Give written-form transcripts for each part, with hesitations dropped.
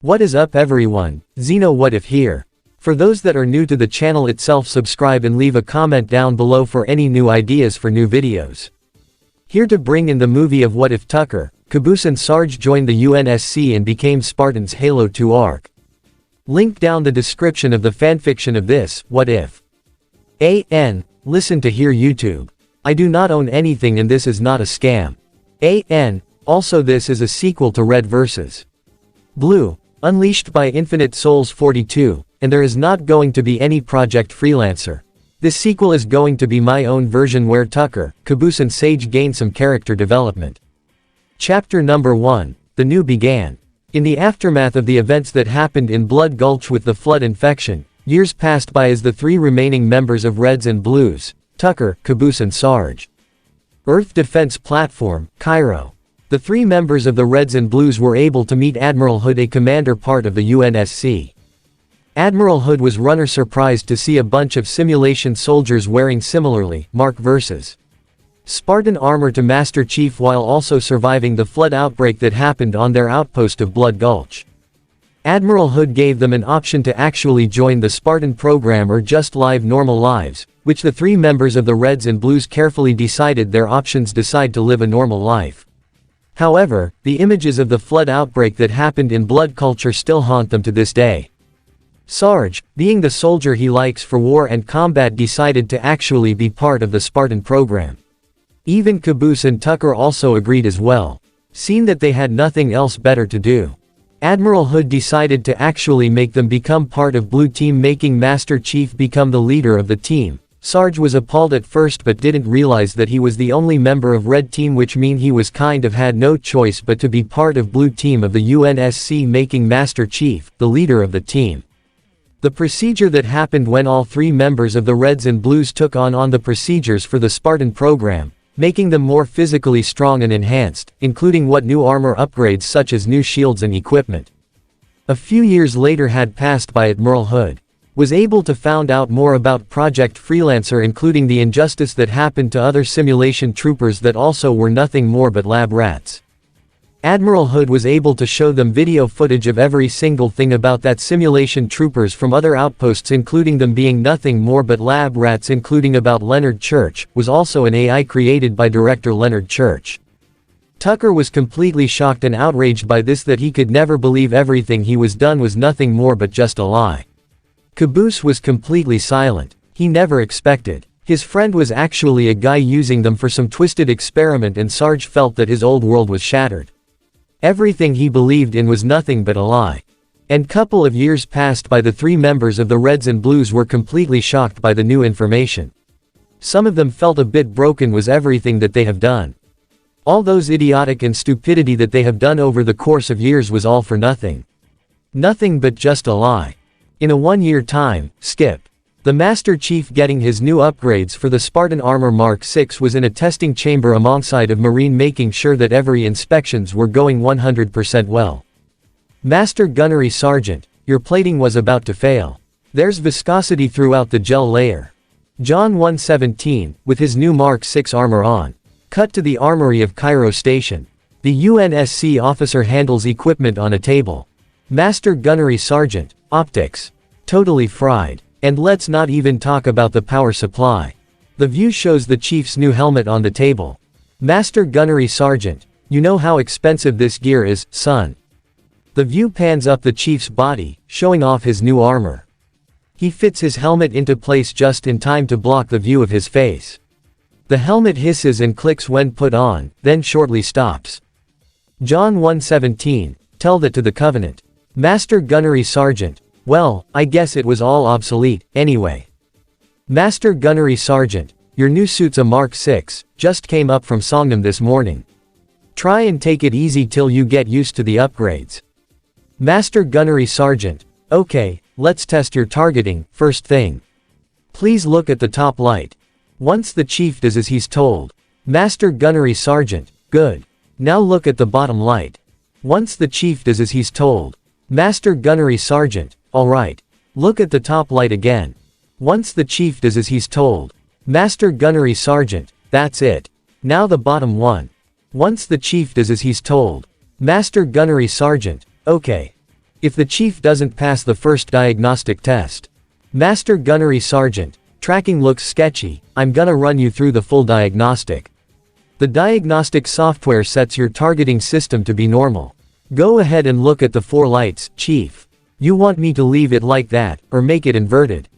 What is up everyone, Xeno What If here. For those that are new to the channel itself, subscribe and leave a comment down below for any new ideas for new videos. Here to bring in the movie of What If Tucker, Caboose and Sarge joined the UNSC and became Spartans Halo 2 arc. Link down the description of the fanfiction of this, What If. Listen to here YouTube. I do not own anything and this is not a scam. Also this is a sequel to Red vs. Blue, unleashed by Infinite Souls 42, and there is not going to be any Project Freelancer. This sequel is going to be my own version where Tucker, Caboose and Sarge gain some character development. Chapter number 1, The New Began. In the aftermath of the events that happened in Blood Gulch with the flood infection, years passed by as the three remaining members of Reds and Blues, Tucker, Caboose and Sarge. Earth Defense Platform, Cairo. The three members of the Reds and Blues were able to meet Admiral Hood, a commander part of the UNSC. Admiral Hood was rather surprised to see a bunch of simulation soldiers wearing similarly Mark vs. Spartan armor to Master Chief while also surviving the flood outbreak that happened on their outpost of Blood Gulch. Admiral Hood gave them an option to actually join the Spartan program or just live normal lives, which the three members of the Reds and Blues carefully decided their options: decide to live a normal life. However, the images of the flood outbreak that happened in Blood Culture still haunt them to this day. Sarge, being the soldier he likes for war and combat, decided to actually be part of the Spartan program. Even Caboose and Tucker also agreed as well, seeing that they had nothing else better to do. Admiral Hood decided to actually make them become part of Blue Team, making Master Chief become the leader of the team. Sarge was appalled at first but didn't realize that he was the only member of Red Team, which mean he was kind of had no choice but to be part of Blue Team of the UNSC, making Master Chief the leader of the team. The procedure that happened when all three members of the Reds and Blues took on the procedures for the Spartan program, making them more physically strong and enhanced, including what new armor upgrades such as new shields and equipment. A few years later had passed by. Admiral Hood was able to find out more about Project Freelancer, including the injustice that happened to other simulation troopers that also were nothing more but lab rats. Admiral Hood was able to show them video footage of every single thing about that simulation troopers from other outposts, including them being nothing more but lab rats, including about Leonard Church, was also an AI created by director Leonard Church. Tucker was completely shocked and outraged by this, that he could never believe everything he was done was nothing more but just a lie. Caboose was completely silent. He never expected his friend was actually a guy using them for some twisted experiment, and Sarge felt that his old world was shattered. Everything he believed in was nothing but a lie. And couple of years passed by. The three members of the Reds and Blues were completely shocked by the new information. Some of them felt a bit broken. Was everything that they have done, all those idiotic and stupidity that they have done over the course of years, was all for nothing. Nothing but just a lie. In a 1-year time skip, the Master Chief getting his new upgrades for the Spartan armor Mark 6 was in a testing chamber alongside of Marine, making sure that every inspections were going 100% well. Master Gunnery Sergeant, your plating was about to fail. There's viscosity throughout the gel layer. John 117, with his new Mark 6 armor on. Cut to the armory of Cairo Station. The UNSC officer handles equipment on a table. Master Gunnery Sergeant, optics. Totally fried. And let's not even talk about the power supply. The view shows the Chief's new helmet on the table. Master Gunnery Sergeant, you know how expensive this gear is, son. The view pans up the Chief's body, showing off his new armor. He fits his helmet into place just in time to block the view of his face. The helmet hisses and clicks when put on, then shortly stops. John 117, tell that to the Covenant. Master Gunnery Sergeant, well, I guess it was all obsolete, anyway. Master Gunnery Sergeant, your new suit's a Mark 6, just came up from Songnam this morning. Try and take it easy till you get used to the upgrades. Master Gunnery Sergeant, okay, let's test your targeting, first thing. Please look at the top light. Once the Chief does as he's told. Master Gunnery Sergeant, good. Now look at the bottom light. Once the Chief does as he's told. Master Gunnery Sergeant, alright. Look at the top light again. Once the Chief does as he's told. Master Gunnery Sergeant, that's it. Now the bottom one. Once the Chief does as he's told. Master Gunnery Sergeant, okay. If the chief doesn't pass the first diagnostic test. Master Gunnery Sergeant, tracking looks sketchy, I'm gonna run you through the full diagnostic. The diagnostic software sets your targeting system to be normal. Go ahead and look at the 4 lights, Chief. You want me to leave it like that, or make it inverted?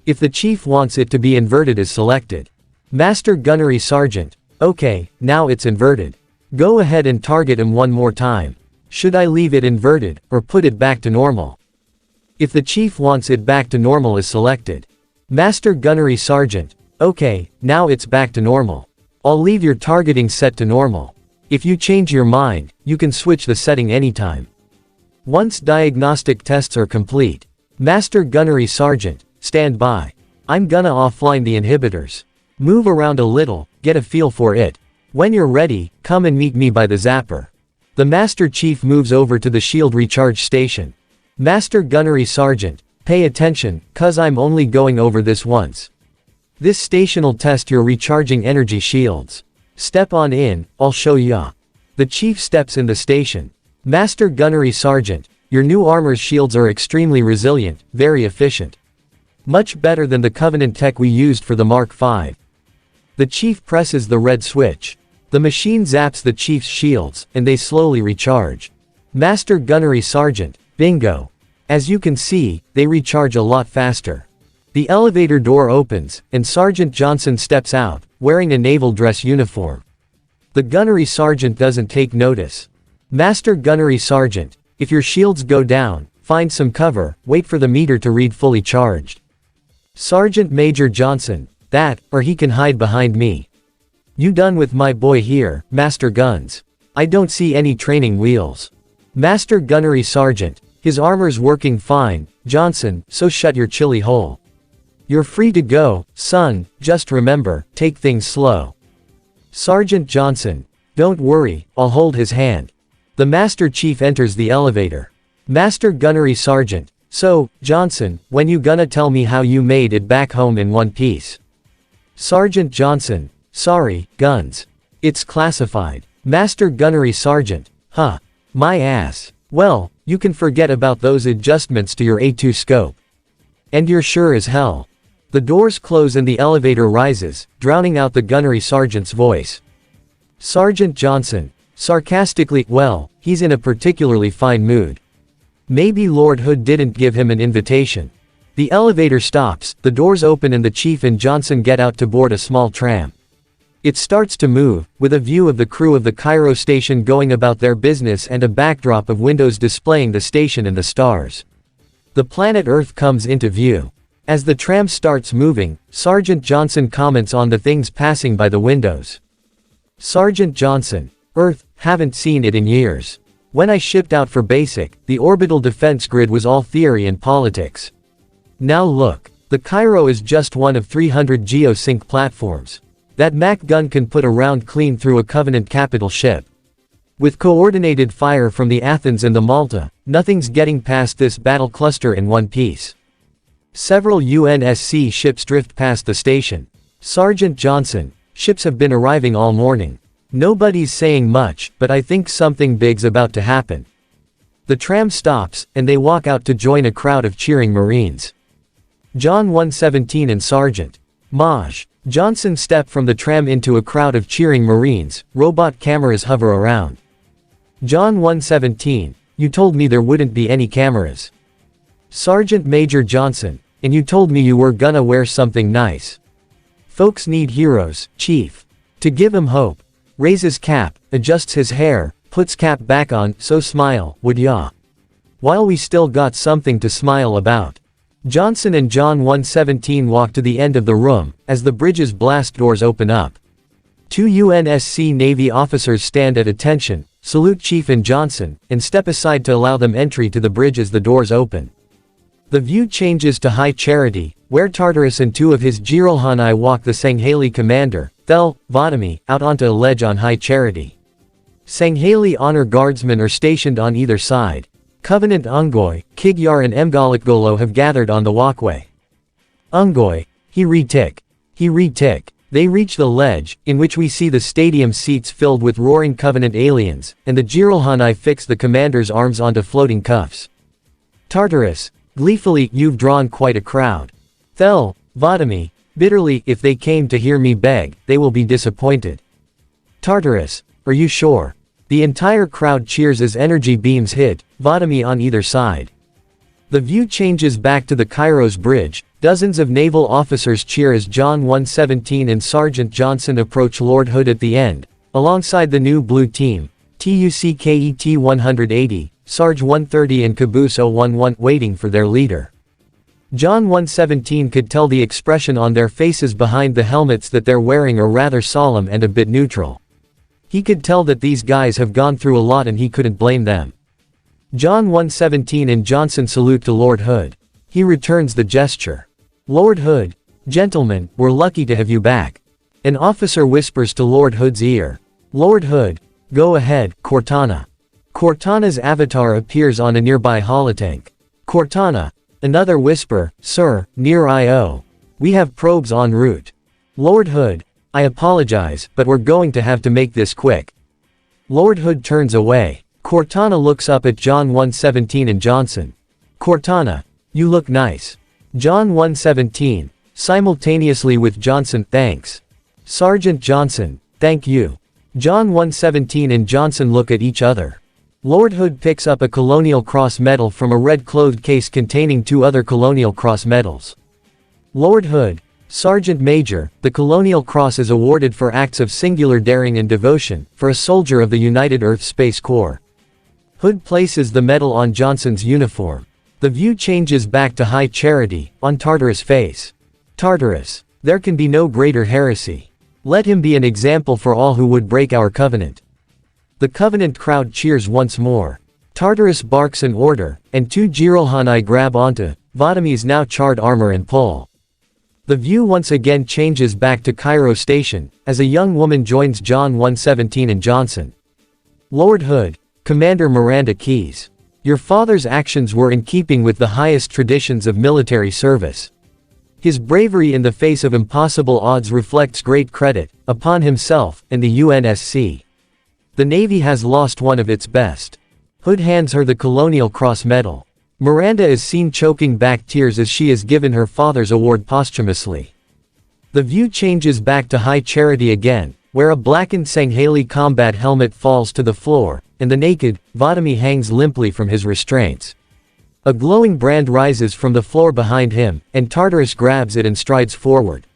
If the chief wants it to be inverted is selected. Master Gunnery Sergeant, okay, now it's inverted. Go ahead and target him one more time. Should I leave it inverted, or put it back to normal? If the chief wants it back to normal is selected. Master Gunnery Sergeant, okay, now it's back to normal. I'll leave your targeting set to normal. If you change your mind, you can switch the setting anytime. Once diagnostic tests are complete. Master Gunnery Sergeant, stand by. I'm gonna offline the inhibitors. Move around a little, get a feel for it. When you're ready, come and meet me by the zapper. The Master Chief moves over to the shield recharge station. Master Gunnery Sergeant, pay attention, cause I'm only going over this once. This station'll test your recharging energy shields. Step on in, I'll show ya. The chief steps in the station. Master Gunnery Sergeant, your new armor's shields are extremely resilient, very efficient. Much better than the Covenant tech we used for the Mark V. The chief presses the red switch. The machine zaps the chief's shields, and they slowly recharge. Master Gunnery Sergeant, bingo. As you can see, they recharge a lot faster. The elevator door opens, and Sergeant Johnson steps out, wearing a naval dress uniform. The Gunnery Sergeant doesn't take notice. Master Gunnery Sergeant, if your shields go down, find some cover, wait for the meter to read fully charged. Sergeant Major Johnson, that, or he can hide behind me. You done with my boy here, Master Guns? I don't see any training wheels. Master Gunnery Sergeant, his armor's working fine, Johnson, so shut your chilly hole. You're free to go, son, just remember, take things slow. Sergeant Johnson, don't worry, I'll hold his hand. The Master Chief enters the elevator. Master Gunnery Sergeant, so, Johnson, when you gonna tell me how you made it back home in one piece? Sergeant Johnson, sorry, Guns. It's classified. Master Gunnery Sergeant, huh. My ass. Well, you can forget about those adjustments to your A2 scope. And you're sure as hell. The doors close and the elevator rises, drowning out the Gunnery Sergeant's voice. Sergeant Johnson, sarcastically, well, he's in a particularly fine mood. Maybe Lord Hood didn't give him an invitation. The elevator stops, the doors open and the chief and Johnson get out to board a small tram. It starts to move, with a view of the crew of the Cairo station going about their business and a backdrop of windows displaying the station and the stars. The planet Earth comes into view. As the tram starts moving, Sergeant Johnson comments on the things passing by the windows. Sergeant Johnson, Earth, haven't seen it in years. When I shipped out for basic, the orbital defense grid was all theory and politics. Now look, the Cairo is just one of 300 geosync platforms. That Mac gun can put a round clean through a Covenant capital ship. With coordinated fire from the Athens and the Malta, nothing's getting past this battle cluster in one piece. Several UNSC ships drift past the station. Sergeant Johnson, ships have been arriving all morning. Nobody's saying much, but I think something big's about to happen. The tram stops, and they walk out to join a crowd of cheering Marines. John 117 and Sergeant Maj. Johnson step from the tram into a crowd of cheering Marines, robot cameras hover around. John 117, you told me there wouldn't be any cameras. Sergeant Major Johnson, and you told me you were gonna wear something nice. Folks need heroes, Chief. To give him hope. Raises cap, adjusts his hair, puts cap back on, so smile, would ya? While we still got something to smile about. Johnson and John 117 walk to the end of the room, as the bridge's blast doors open up. 2 UNSC Navy officers stand at attention, salute Chief and Johnson, and step aside to allow them entry to the bridge as the doors open. The view changes to High Charity, where Tartarus and 2 of his Giralhani walk the Sanghaili commander, Thel, Vatami, out onto a ledge on High Charity. Sanghaili honor guardsmen are stationed on either side. Covenant Ungoy, Kigyar and Mgalikgolo have gathered on the walkway. Ungoy, he re-tick. They reach the ledge, in which we see the stadium seats filled with roaring Covenant aliens, and the Giralhani fix the commander's arms onto floating cuffs. Tartarus, gleefully, you've drawn quite a crowd. Thel, Vodamy, bitterly, if they came to hear me beg, they will be disappointed. Tartarus, are you sure? The entire crowd cheers as energy beams hit Vodamy on either side. The view changes back to the Cairo's bridge. Dozens of naval officers cheer as John 117 and Sergeant Johnson approach Lord Hood at the end, alongside the new blue team, TUCKET 180, Sarge 130 and Caboose 011, waiting for their leader. John 117 could tell the expression on their faces behind the helmets that they're wearing are rather solemn and a bit neutral. He could tell that these guys have gone through a lot and he couldn't blame them. John 117 and Johnson salute to Lord Hood. He returns the gesture. Lord Hood, gentlemen, we're lucky to have you back. An officer whispers to Lord Hood's ear. Lord Hood, go ahead, Cortana. Cortana's avatar appears on a nearby holotank. Cortana. Another whisper, sir, near I.O. We have probes en route. Lord Hood, I apologize, but we're going to have to make this quick. Lord Hood turns away. Cortana looks up at John 117 and Johnson. Cortana, you look nice. John 117, simultaneously with Johnson, thanks. Sergeant Johnson, thank you. John 117 and Johnson look at each other. Lord Hood picks up a Colonial Cross medal from a red-clothed case containing 2 other Colonial Cross medals. Lord Hood, Sergeant Major, the Colonial Cross is awarded for acts of singular daring and devotion, for a soldier of the United Earth Space Corps. Hood places the medal on Johnson's uniform. The view changes back to high charity, on Tartarus' face. Tartarus, there can be no greater heresy. Let him be an example for all who would break our covenant. The covenant crowd cheers once more. Tartarus barks an order, and 2 Girolhani grab onto Vodamy's now charred armor and pull. The view once again changes back to Cairo station, as a young woman joins John 117 and Johnson. Lord Hood, Commander Miranda Keyes. Your father's actions were in keeping with the highest traditions of military service. His bravery in the face of impossible odds reflects great credit upon himself and the UNSC. The Navy has lost one of its best. Hood hands her the Colonial Cross medal. Miranda is seen choking back tears as she is given her father's award posthumously. The view changes back to high charity again, where a blackened Sanghali combat helmet falls to the floor, and the naked Vodamy hangs limply from his restraints. A glowing brand rises from the floor behind him, and Tartarus grabs it and strides forward.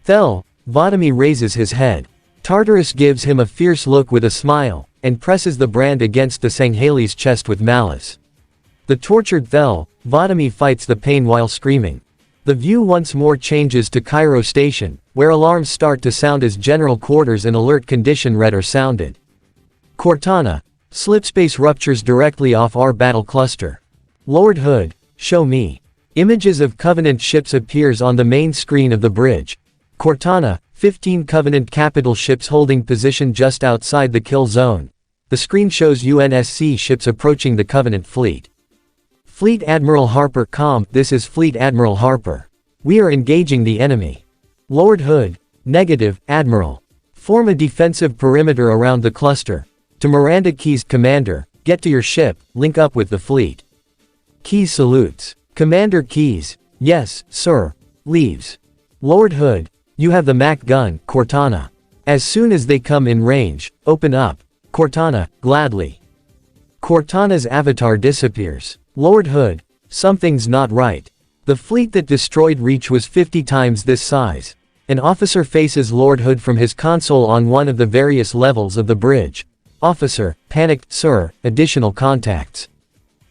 Thel, Vodamy raises his head. Tartarus gives him a fierce look with a smile, and presses the brand against the Sanghali's chest with malice. The tortured Thel, Vodamy fights the pain while screaming. The view once more changes to Cairo station, where alarms start to sound as general quarters and alert condition red are sounded. Cortana, slipspace ruptures directly off our battle cluster. Lord Hood, show me. Images of Covenant ships appears on the main screen of the bridge. Cortana, 15 Covenant capital ships holding position just outside the kill zone. The screen shows UNSC ships approaching the Covenant fleet. Fleet Admiral Harper, this is Fleet Admiral Harper. We are engaging the enemy. Lord Hood, negative, Admiral. Form a defensive perimeter around the cluster. To Miranda Keyes, Commander, get to your ship, link up with the fleet. Keyes salutes. Commander Keyes, yes, sir. Leaves. Lord Hood, you have the MAC gun, Cortana. As soon as they come in range, open up. Cortana, gladly. Cortana's avatar disappears. Lord Hood, something's not right. The fleet that destroyed Reach was 50 times this size. An officer faces Lord Hood from his console on one of the various levels of the bridge. Officer, panicked, sir, additional contacts.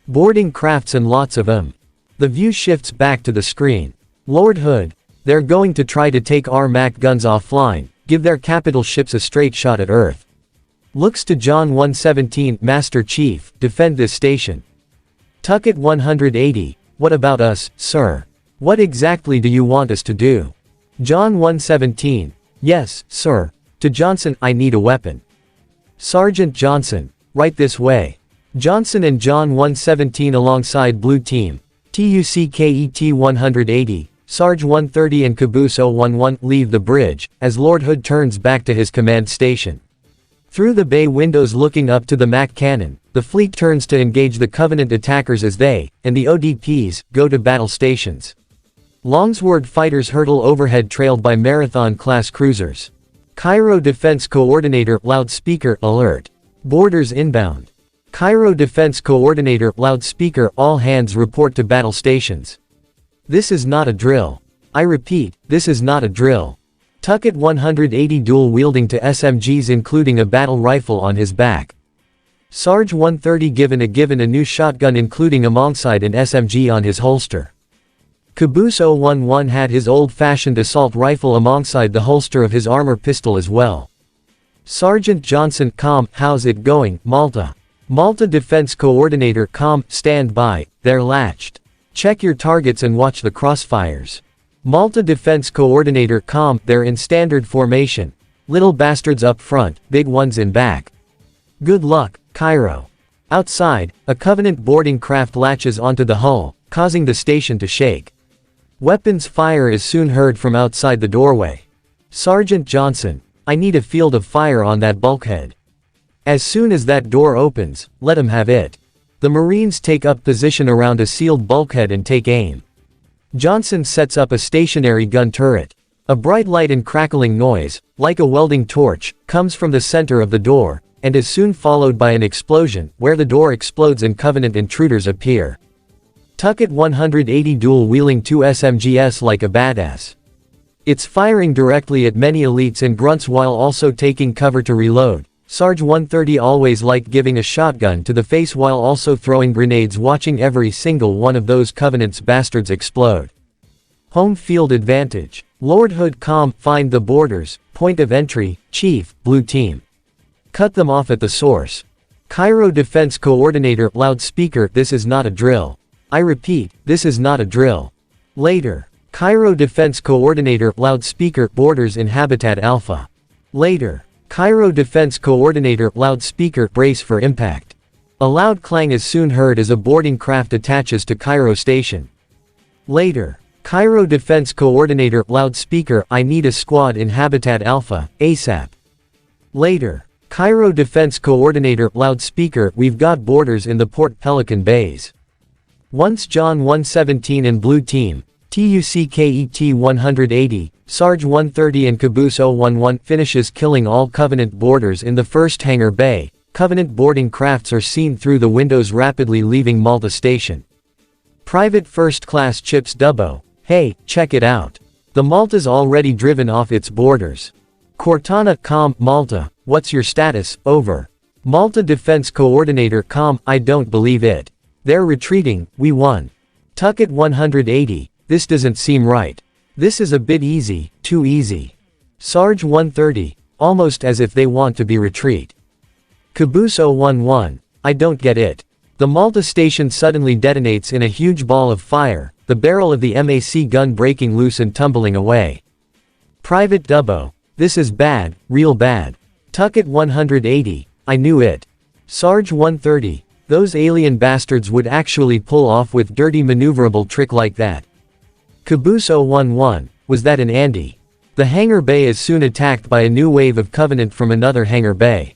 Boarding crafts and lots of them. The view shifts back to the screen. Lord Hood, they're going to try to take our MAC guns offline, give their capital ships a straight shot at Earth. Looks to John 117, Master Chief, defend this station. Tucket 180, what about us, sir? What exactly do you want us to do? John 117, yes, sir. To Johnson, I need a weapon. Sergeant Johnson, right this way. Johnson and John 117 alongside Blue Team, TUCKET 180, Sarge 130 and Caboose 011 leave the bridge, as Lord Hood turns back to his command station. Through the bay windows looking up to the MAC cannon, the fleet turns to engage the Covenant attackers as they, and the ODPs, go to battle stations. Longsword fighters hurtle overhead trailed by Marathon-class cruisers. Cairo Defense Coordinator, loudspeaker, alert. Boarders inbound. Cairo Defense Coordinator, loudspeaker, all hands report to battle stations. This is not a drill. I repeat, this is not a drill. Tuckett 180 dual-wielding to SMGs including a battle rifle on his back. Sarge 130 given a new shotgun including alongside an SMG on his holster. Caboose 011 had his old-fashioned assault rifle alongside the holster of his armor pistol as well. Sergeant Johnson, comm, how's it going, Malta? Malta Defense Coordinator, comm, stand by, they're latched. Check your targets and watch the crossfires. Malta Defense Coordinator, comm, they're in standard formation. Little bastards up front, big ones in back. Good luck, Cairo. Outside, a Covenant boarding craft latches onto the hull, causing the station to shake. Weapons fire is soon heard from outside the doorway. Sergeant Johnson, I need a field of fire on that bulkhead. As soon as that door opens, let 'em have it. The Marines take up position around a sealed bulkhead and take aim. Johnson sets up a stationary gun turret. A bright light and crackling noise, like a welding torch, comes from the center of the door, and is soon followed by an explosion, where the door explodes and Covenant intruders appear. Tuckett 180 dual-wheeling 2 SMGs like a badass. It's firing directly at many elites and grunts while also taking cover to reload. Sarge 130 always liked giving a shotgun to the face while also throwing grenades watching every single one of those Covenant's bastards explode. Home field advantage. Lord Hood, comm, find the boarders, point of entry, chief, blue team. Cut them off at the source. Cairo Defense Coordinator, loudspeaker, this is not a drill. I repeat, this is not a drill. Later. Cairo Defense Coordinator, loudspeaker, boarders in Habitat Alpha. Later. Cairo Defense Coordinator, loudspeaker, brace for impact. A loud clang is soon heard as a boarding craft attaches to Cairo Station. Later. Cairo Defense Coordinator, loudspeaker, I need a squad in Habitat Alpha, ASAP. Later. Cairo Defense Coordinator, loudspeaker, we've got boarders in the Port Pelican Bays. Once John 117 and Blue Team, TUCKET 180, Sarge 130 and Caboose 011 finishes killing all Covenant boarders in the first hangar bay, Covenant boarding crafts are seen through the windows rapidly leaving Malta Station. Private First Class Chips Dubbo, hey, check it out. The Malta's already driven off its boarders. Cortana, comm, Malta, what's your status, over. Malta Defense Coordinator, comm, I don't believe it. They're retreating, we won. Tuckett 180, this doesn't seem right. This is a bit easy, too easy. Sarge 130, almost as if they want to be retreat. Caboose 011, I don't get it. The Malta station suddenly detonates in a huge ball of fire, the barrel of the MAC gun breaking loose and tumbling away. Private Dubbo, this is bad, real bad. Tuckett 180, I knew it. Sarge 130, those alien bastards would actually pull off with dirty maneuverable trick like that. Caboose 011, was that an Andy? The hangar bay is soon attacked by a new wave of Covenant from another hangar bay.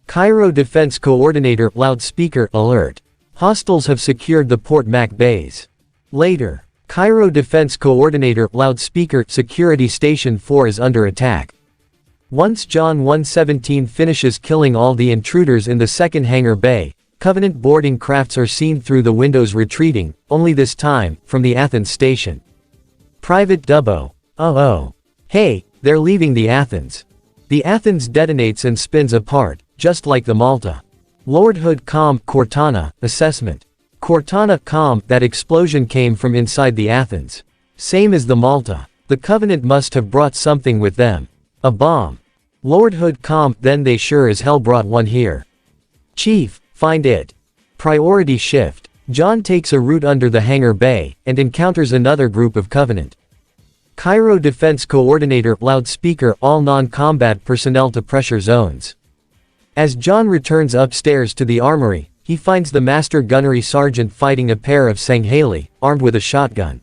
Cairo Defense Coordinator, loudspeaker, alert. Hostiles have secured the Port Mac bays. Later. Cairo Defense Coordinator, loudspeaker, Security Station 4 is under attack. Once John 117 finishes killing all the intruders in the second hangar bay, Covenant boarding crafts are seen through the windows retreating, only this time, from the Athens station. Private Dubbo, oh. Hey, they're leaving the Athens. The Athens detonates and spins apart, just like the Malta. Lord Hood, comm, Cortana, assessment. Cortana, comm, that explosion came from inside the Athens. Same as the Malta. The Covenant must have brought something with them. A bomb. Lord Hood, comm, then they sure as hell brought one here. Chief, find it. Priority shift. John takes a route under the hangar bay, and encounters another group of Covenant. Cairo Defense Coordinator, loudspeaker, all non-combat personnel to pressure zones. As John returns upstairs to the armory, he finds the Master Gunnery Sergeant fighting a pair of Sanghali, armed with a shotgun.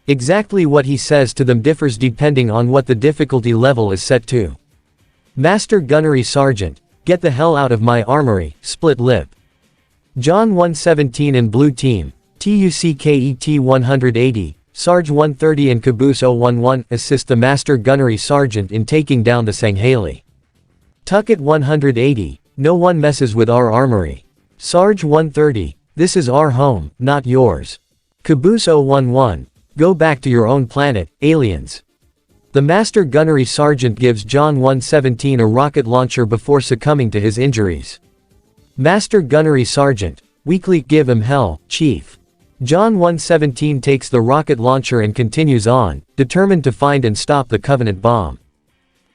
Exactly what he says to them differs depending on what the difficulty level is set to. Master Gunnery Sergeant, get the hell out of my armory, split lip. John 117 and Blue Team, TUCKET 180, Sarge 130 and Caboose 011 assist the Master Gunnery Sergeant in taking down the Sanghali. Tucket 180, no one messes with our armory. Sarge 130, this is our home, not yours. Caboose 011, go back to your own planet, aliens. The Master Gunnery Sergeant gives John 117 a rocket launcher before succumbing to his injuries. Master Gunnery Sergeant, weakly give him hell, Chief. John 117 takes the rocket launcher and continues on, determined to find and stop the Covenant bomb.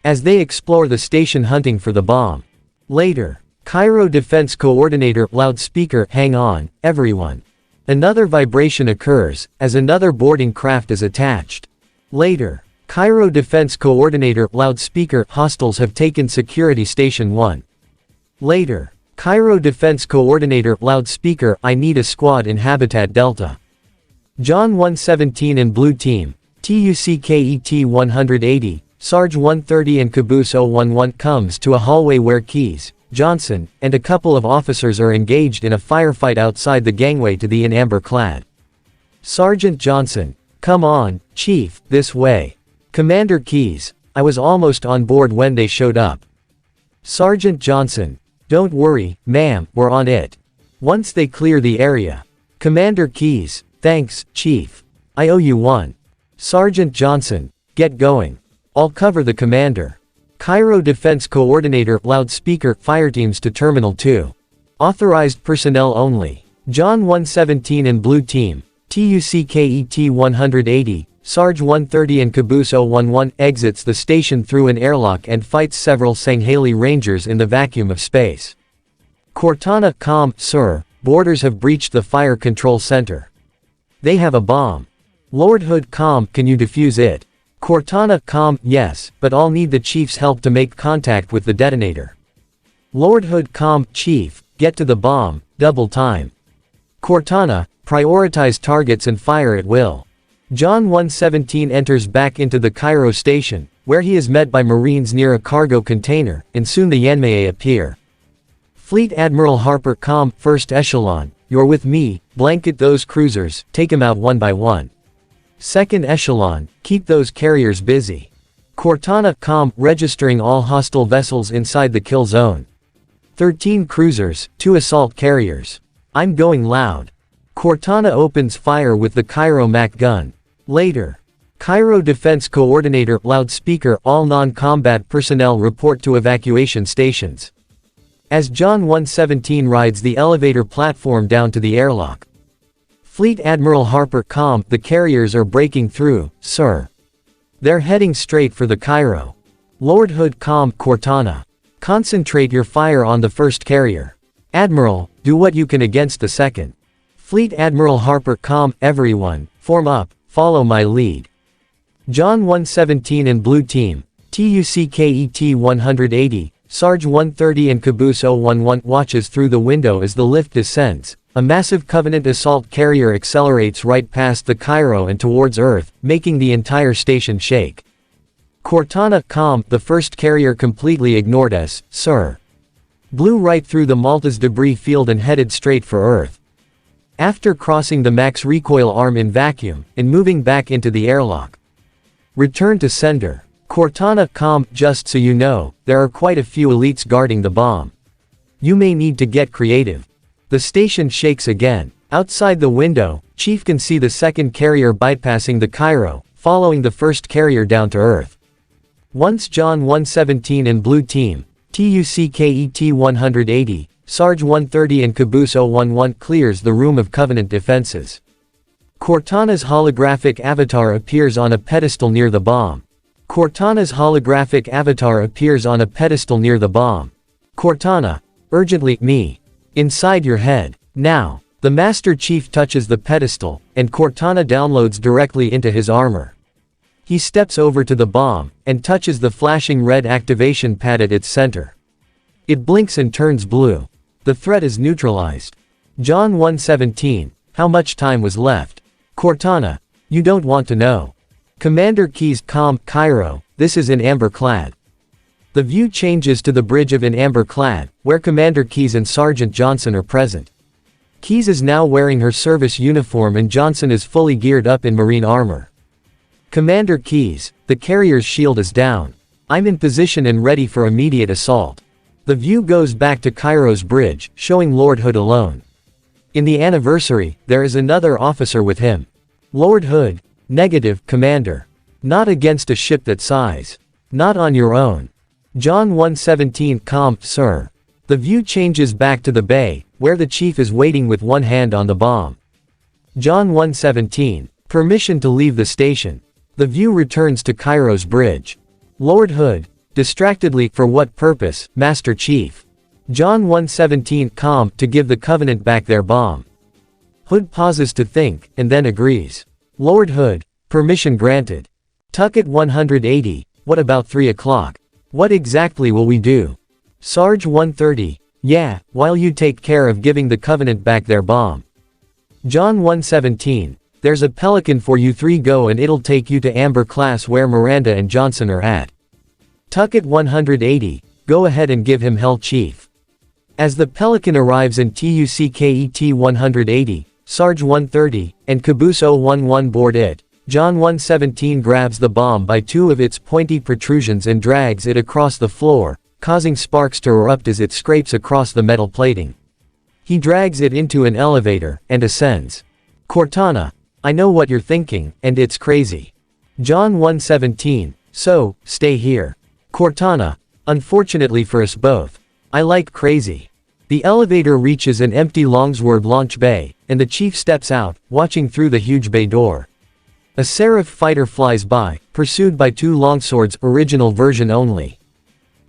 As they explore the station hunting for the bomb. Later, Cairo Defense Coordinator loudspeaker, hang on, everyone. Another vibration occurs, as another boarding craft is attached. Later, Cairo Defense Coordinator loudspeaker, hostiles have taken Security Station 1. Later, Cairo Defense Coordinator loudspeaker, I need a squad in Habitat Delta. John 117 and Blue Team, TUCKET 180, Sarge 130 and Caboose 011 comes to a hallway where Keys, Johnson, and a couple of officers are engaged in a firefight outside the gangway to the in amber clad. Sergeant Johnson, come on, Chief, this way. Commander Keys, I was almost on board when they showed up. Sergeant Johnson, don't worry, ma'am, we're on it. Once they clear the area. Commander Keys, thanks, Chief. I owe you one. Sergeant Johnson, get going. I'll cover the commander. Cairo Defense Coordinator loudspeaker, fireteams to Terminal 2. Authorized personnel only. John 117 and Blue Team, TUCKET 180, Sarge 130 and Caboose 011 exits the station through an airlock and fights several Sanghali Rangers in the vacuum of space. Cortana, com, sir, boarders have breached the fire control center. They have a bomb. Lord Hood, com, can you defuse it? Cortana, com, yes, but I'll need the Chief's help to make contact with the detonator. Lord Hood, com, Chief, get to the bomb, double time. Cortana, prioritize targets and fire at will. John 117 enters back into the Cairo station, where he is met by Marines near a cargo container, and soon the Yanmei appear. Fleet Admiral Harper, com, First Echelon, you're with me, blanket those cruisers, take 'em out one by one. Second Echelon, keep those carriers busy. Cortana, com, registering all hostile vessels inside the kill zone. 13 cruisers, 2 assault carriers. I'm going loud. Cortana opens fire with the Cairo Mac gun. Later, Cairo Defense Coordinator loudspeaker, all non-combat personnel report to evacuation stations. As John 117 rides the elevator platform down to the airlock. Fleet Admiral Harper, com, the carriers are breaking through, sir. They're heading straight for the Cairo. Lord Hood, com, Cortana. Concentrate your fire on the first carrier. Admiral, do what you can against the second. Fleet Admiral Harper, com, everyone, form up, follow my lead. John 117 and Blue Team, TUCKET 180, Sarge 130 and Caboose 011 watches through the window as the lift descends. A massive Covenant assault carrier accelerates right past the Cairo and towards Earth, making the entire station shake. Cortana, com, the first carrier completely ignored us, sir. Blew right through the Malta's debris field and headed straight for Earth. After crossing the max recoil arm in vacuum, and moving back into the airlock. Return to sender. Cortana, com, just so you know, there are quite a few elites guarding the bomb. You may need to get creative. The station shakes again. Outside the window, Chief can see the second carrier bypassing the Cairo, following the first carrier down to Earth. Once John 117 and Blue Team, TUCKET 180, Sarge 130 and Caboose 011 clears the room of Covenant defenses. Cortana's holographic avatar appears on a pedestal near the bomb. Cortana's holographic avatar appears on a pedestal near the bomb. Cortana, urgently, me. Inside your head. Now. The Master Chief touches the pedestal, and Cortana downloads directly into his armor. He steps over to the bomb, and touches the flashing red activation pad at its center. It blinks and turns blue. The threat is neutralized. John 117, how much time was left? Cortana, you don't want to know. Commander Keys, com, Cairo, this is in amber clad. The view changes to the bridge of in amber clad, where Commander Keys and Sergeant Johnson are present. Keyes is now wearing her service uniform and Johnson is fully geared up in marine armor. Commander Keyes, the carrier's shield is down. I'm in position and ready for immediate assault. The view goes back to Cairo's bridge, showing Lord Hood alone. In the anniversary, there is another officer with him. Lord Hood. Negative, Commander. Not against a ship that size. Not on your own. John 1:17 Sir. The view changes back to the bay, where the chief is waiting with one hand on the bomb. John 1:17. Permission to leave the station. The view returns to Cairo's bridge. Lord Hood. Distractedly, for what purpose, Master Chief? John 1:17 to give the Covenant back their bomb. Hood pauses to think, and then agrees. Lord Hood. Permission granted. Tucket 180, what about 3 o'clock? What exactly will we do? Sarge 130, yeah, while you take care of giving the Covenant back their bomb. John 1:17, there's a Pelican for you 3, go and it'll take you to Amber class where Miranda and Johnson are at. Tucket 180, go ahead and give him hell, Chief. As the Pelican arrives in TUCKET 180, Sarge 130, and Caboose 011 board it, John 1:17 grabs the bomb by 2 of its pointy protrusions and drags it across the floor, causing sparks to erupt as it scrapes across the metal plating. He drags it into an elevator, and ascends. Cortana. I know what you're thinking, and it's crazy. John 1:17, so, stay here. Cortana. Unfortunately for us both. I like crazy. The elevator reaches an empty Longsword launch bay, and the chief steps out, watching through the huge bay door. A Seraph fighter flies by, pursued by 2 longswords, original version only.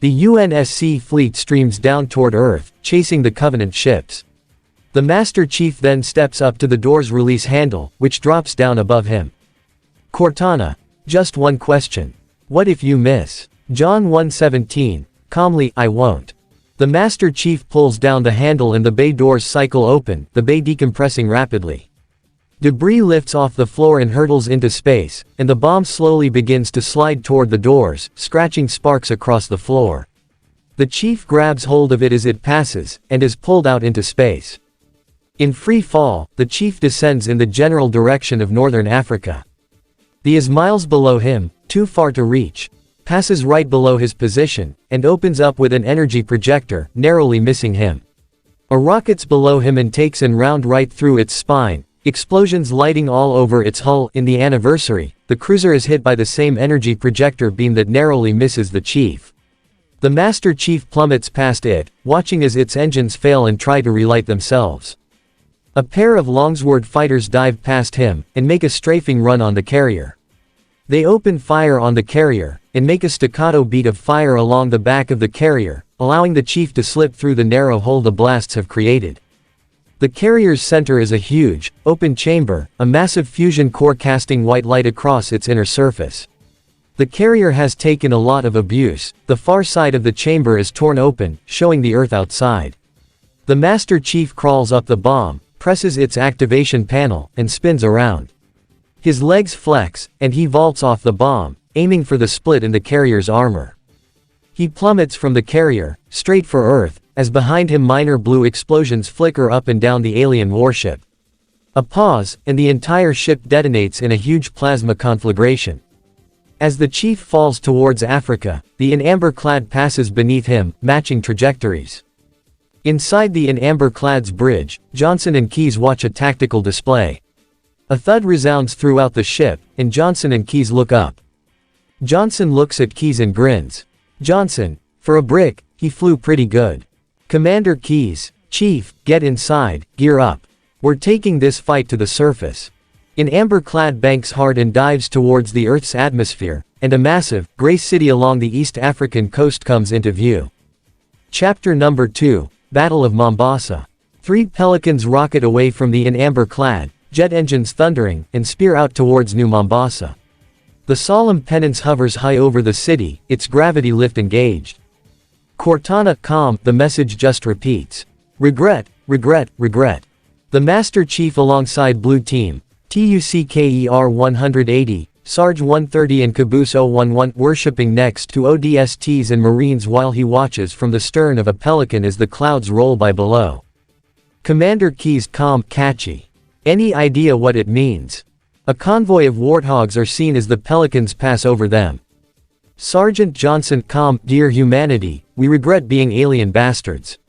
The UNSC fleet streams down toward Earth, chasing the Covenant ships. The Master Chief then steps up to the door's release handle, which drops down above him. Cortana. Just one question. What if you miss? John 1:17, calmly, I won't. The Master Chief pulls down the handle and the bay doors cycle open, the bay decompressing rapidly. Debris lifts off the floor and hurtles into space, and the bomb slowly begins to slide toward the doors, scratching sparks across the floor. The chief grabs hold of it as it passes, and is pulled out into space. In free fall, the chief descends in the general direction of northern Africa. The is miles below him, too far to reach, passes right below his position, and opens up with an energy projector, narrowly missing him. A rockets below him and takes an round right through its spine, explosions lighting all over its hull. In the anniversary, the cruiser is hit by the same energy projector beam that narrowly misses the chief. The Master Chief plummets past it, watching as its engines fail and try to relight themselves. A pair of Longsword fighters dive past him, and make a strafing run on the carrier. They open fire on the carrier, and make a staccato beat of fire along the back of the carrier, allowing the chief to slip through the narrow hole the blasts have created. The carrier's center is a huge, open chamber, a massive fusion core casting white light across its inner surface. The carrier has taken a lot of abuse. The far side of the chamber is torn open, showing the Earth outside. The Master Chief crawls up the bomb, presses its activation panel, and spins around. His legs flex, and he vaults off the bomb, aiming for the split in the carrier's armor. He plummets from the carrier, straight for Earth, as behind him minor blue explosions flicker up and down the alien warship. A pause, and the entire ship detonates in a huge plasma conflagration. As the chief falls towards Africa, the in amber-clad passes beneath him, matching trajectories. Inside the in amber-clad's bridge, Johnson and Keyes watch a tactical display. A thud resounds throughout the ship, and Johnson and Keyes look up. Johnson looks at Keyes and grins. Johnson, for a brick, he flew pretty good. Commander Keyes, Chief, get inside, gear up. We're taking this fight to the surface. In amber-clad banks hard and dives towards the Earth's atmosphere, and a massive, gray city along the East African coast comes into view. Chapter number 2, Battle of Mombasa. 3 Pelicans rocket away from the in amber-clad, jet engines thundering, and spear out towards New Mombasa. The solemn penance hovers high over the city, its gravity lift engaged. Cortana, calm, the message just repeats. Regret, regret, regret. The Master Chief alongside Blue Team, TUCKER 180, Sarge 130 and Caboose 011 worshipping next to ODSTs and Marines while he watches from the stern of a Pelican as the clouds roll by below. Commander Keys calm catchy. Any idea what it means? A convoy of warthogs are seen as the Pelicans pass over them. Sergeant Johnson calm, dear humanity, we regret being alien bastards.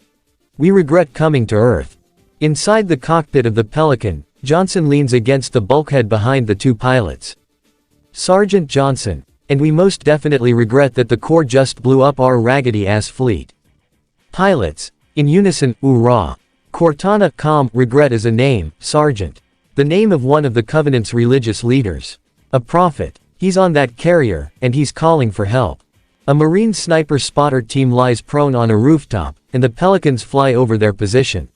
We regret coming to Earth. Inside the cockpit of the Pelican, Johnson leans against the bulkhead behind the two pilots. Sergeant Johnson, and we most definitely regret that the Corps just blew up our raggedy-ass fleet. Pilots, in unison, oorah. Cortana calm, regret is a name, Sergeant. The name of one of the Covenant's religious leaders. A prophet. He's on that carrier, and he's calling for help. A Marine sniper spotter team lies prone on a rooftop, and the Pelicans fly over their position.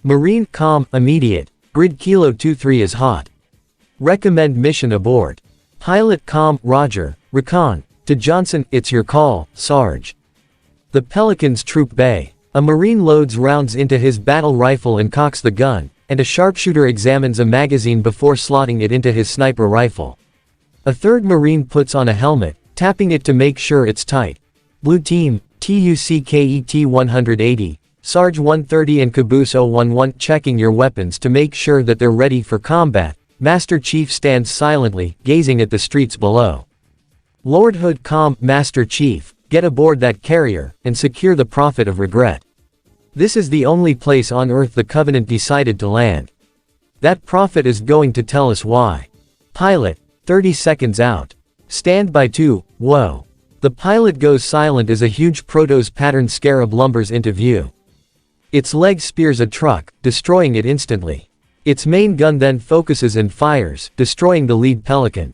Marine calm, immediate. Grid Kilo 23 is hot. Recommend mission abort. Pilot calm, roger. Recon. To Johnson, it's your call, Sarge. The Pelicans troop bay. A Marine loads rounds into his battle rifle and cocks the gun, and a sharpshooter examines a magazine before slotting it into his sniper rifle. A third Marine puts on a helmet, tapping it to make sure it's tight. Blue Team, TUCKET 180, Sarge 130 and Caboose 011 checking your weapons to make sure that they're ready for combat. Master Chief stands silently, gazing at the streets below. Lord Hood calm, Master Chief, get aboard that carrier, and secure the Prophet of Regret. This is the only place on Earth the Covenant decided to land. That prophet is going to tell us why. Pilot, 30 seconds out. Stand by 2, whoa. The pilot goes silent as a huge Protoss pattern Scarab lumbers into view. Its leg spears a truck, destroying it instantly. Its main gun then focuses and fires, destroying the lead Pelican.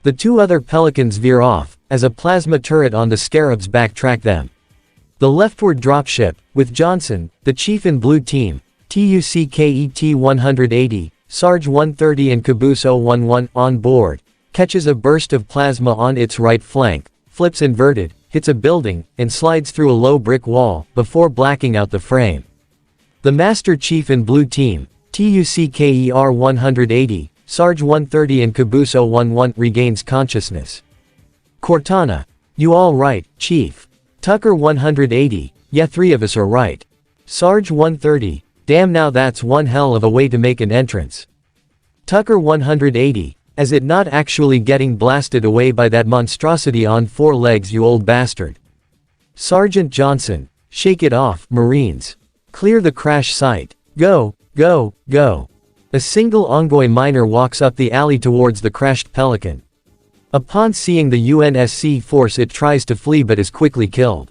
The two other Pelicans veer off, as a plasma turret on the Scarabs backtrack them. The leftward dropship, with Johnson, the chief in Blue Team, TUCKET 180, Sarge 130 and Caboose 011 on board, catches a burst of plasma on its right flank, flips inverted, hits a building, and slides through a low brick wall, before blacking out the frame. The Master Chief in Blue Team, TUCKER 180, Sarge 130 and Caboose 011 regains consciousness. Cortana, you all right, Chief? Tucker 180, yeah 3 of us are right. Sarge 130, damn now that's one hell of a way to make an entrance. Tucker 180, as it not actually getting blasted away by that monstrosity on 4 legs you old bastard. Sergeant Johnson, shake it off, Marines. Clear the crash site. Go, go, go. A single Ongoy miner walks up the alley towards the crashed Pelican. Upon seeing the UNSC force it tries to flee but is quickly killed.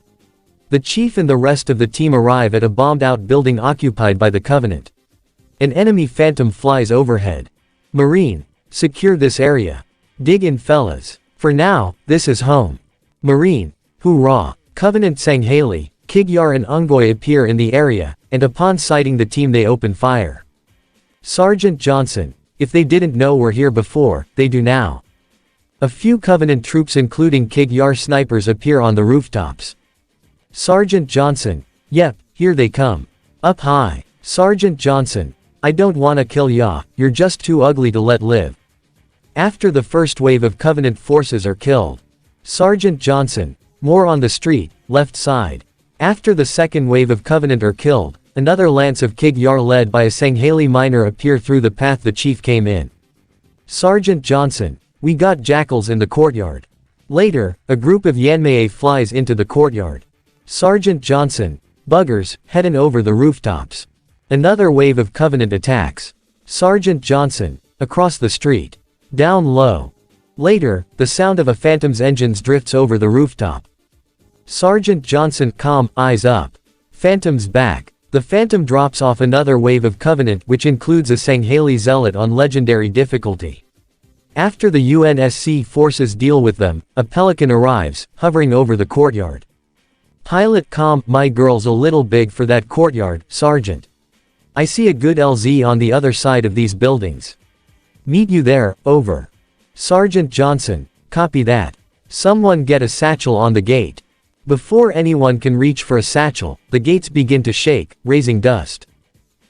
The chief and the rest of the team arrive at a bombed-out building occupied by the Covenant. An enemy phantom flies overhead. Marine, secure this area. Dig in fellas. For now, this is home. Marine, hoorah. Covenant Sanghali, Kigyar and Ongoy appear in the area, and upon sighting the team they open fire. Sergeant Johnson, if they didn't know we're here before, they do now. A few Covenant troops including Kigyar snipers appear on the rooftops. Sergeant Johnson, yep, here they come. Up high. Sergeant Johnson, I don't wanna kill ya, you're just too ugly to let live. After the first wave of Covenant forces are killed. Sergeant Johnson, more on the street, left side. After the second wave of Covenant are killed, another lance of Kigyar led by a Sanghali miner appear through the path the chief came in. Sergeant Johnson, we got jackals in the courtyard. Later, a group of Yanmei flies into the courtyard. Sergeant Johnson, buggers, heading over the rooftops. Another wave of Covenant attacks. Sergeant Johnson, across the street. Down low. Later, the sound of a Phantom's engines drifts over the rooftop. Sergeant Johnson calm, eyes up. Phantom's back. The Phantom drops off another wave of Covenant which includes a Sanghali Zealot on legendary difficulty. After the UNSC forces deal with them, a Pelican arrives, hovering over the courtyard. Pilot calm, my girl's a little big for that courtyard, Sergeant. I see a good LZ on the other side of these buildings. Meet you there, over. Sergeant Johnson, copy that. Someone get a satchel on the gate. Before anyone can reach for a satchel, the gates begin to shake, raising dust.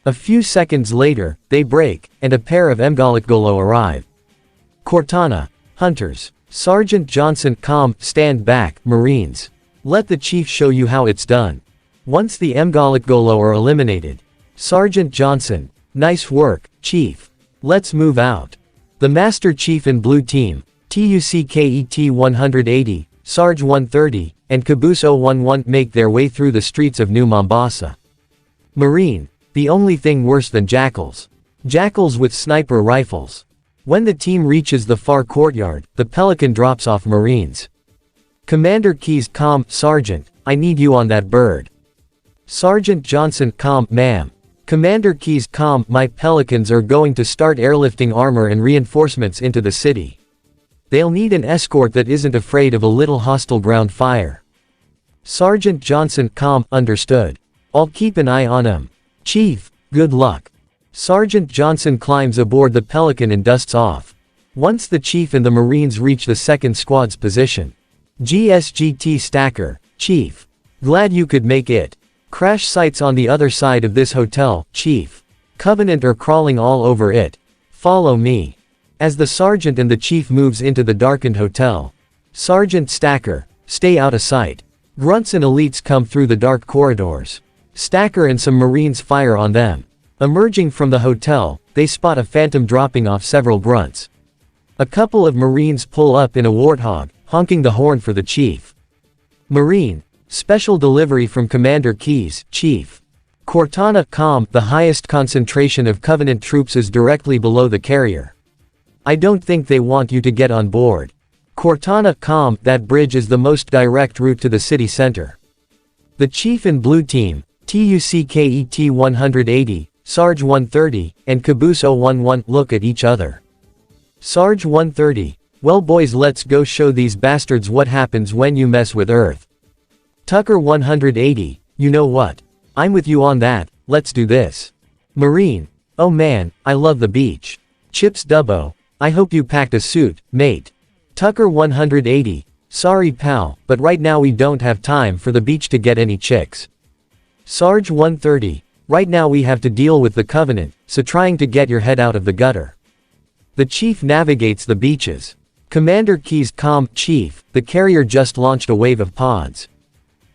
A few seconds later, they break, and a pair of Mgalakgolo arrive. Cortana, hunters. Sergeant Johnson calm, stand back, Marines. Let the chief show you how it's done. Once the Mgalakgolo are eliminated, Sergeant Johnson, nice work, Chief. Let's move out. The Master Chief in Blue Team, TUCKET 180, Sarge 130, and Caboose 011 make their way through the streets of New Mombasa. Marine, the only thing worse than jackals. Jackals with sniper rifles. When the team reaches the far courtyard, the Pelican drops off Marines. Commander Keys, calm, Sergeant, I need you on that bird. Sergeant Johnson, calm, ma'am. Commander Keys, calm, my Pelicans are going to start airlifting armor and reinforcements into the city. They'll need an escort that isn't afraid of a little hostile ground fire. Sergeant Johnson, calm, understood. I'll keep an eye on him. Chief, good luck. Sergeant Johnson climbs aboard the Pelican and dusts off. Once the Chief and the Marines reach the second squad's position. GSGT Stacker, Chief. Glad you could make it. Crash sites on the other side of this hotel, Chief. Covenant are crawling all over it. Follow me. As the Sergeant and the Chief moves into the darkened hotel. Sergeant Stacker, stay out of sight. Grunts and elites come through the dark corridors. Stacker and some Marines fire on them. Emerging from the hotel, they spot a phantom dropping off several grunts. A couple of Marines pull up in a warthog, honking the horn for the Chief. Marine, special delivery from Commander Keys, Chief. Cortana, calm, the highest concentration of Covenant troops is directly below the carrier. I don't think they want you to get on board. Cortana, calm, that bridge is the most direct route to the city center. The Chief in Blue Team, TUCKET 180, Sarge 130, and Caboose 011 look at each other. Sarge 130, well boys, let's go show these bastards what happens when you mess with Earth. Tucker 180, you know what? I'm with you on that, let's do this. Marine, oh man, I love the beach. Chips Dubbo, I hope you packed a suit, mate. Tucker 180, sorry pal, but right now we don't have time for the beach to get any chicks. Sarge 130, right now we have to deal with the Covenant, so trying to get your head out of the gutter. The Chief navigates the beaches. Commander Keys, calm, Chief, the carrier just launched a wave of pods.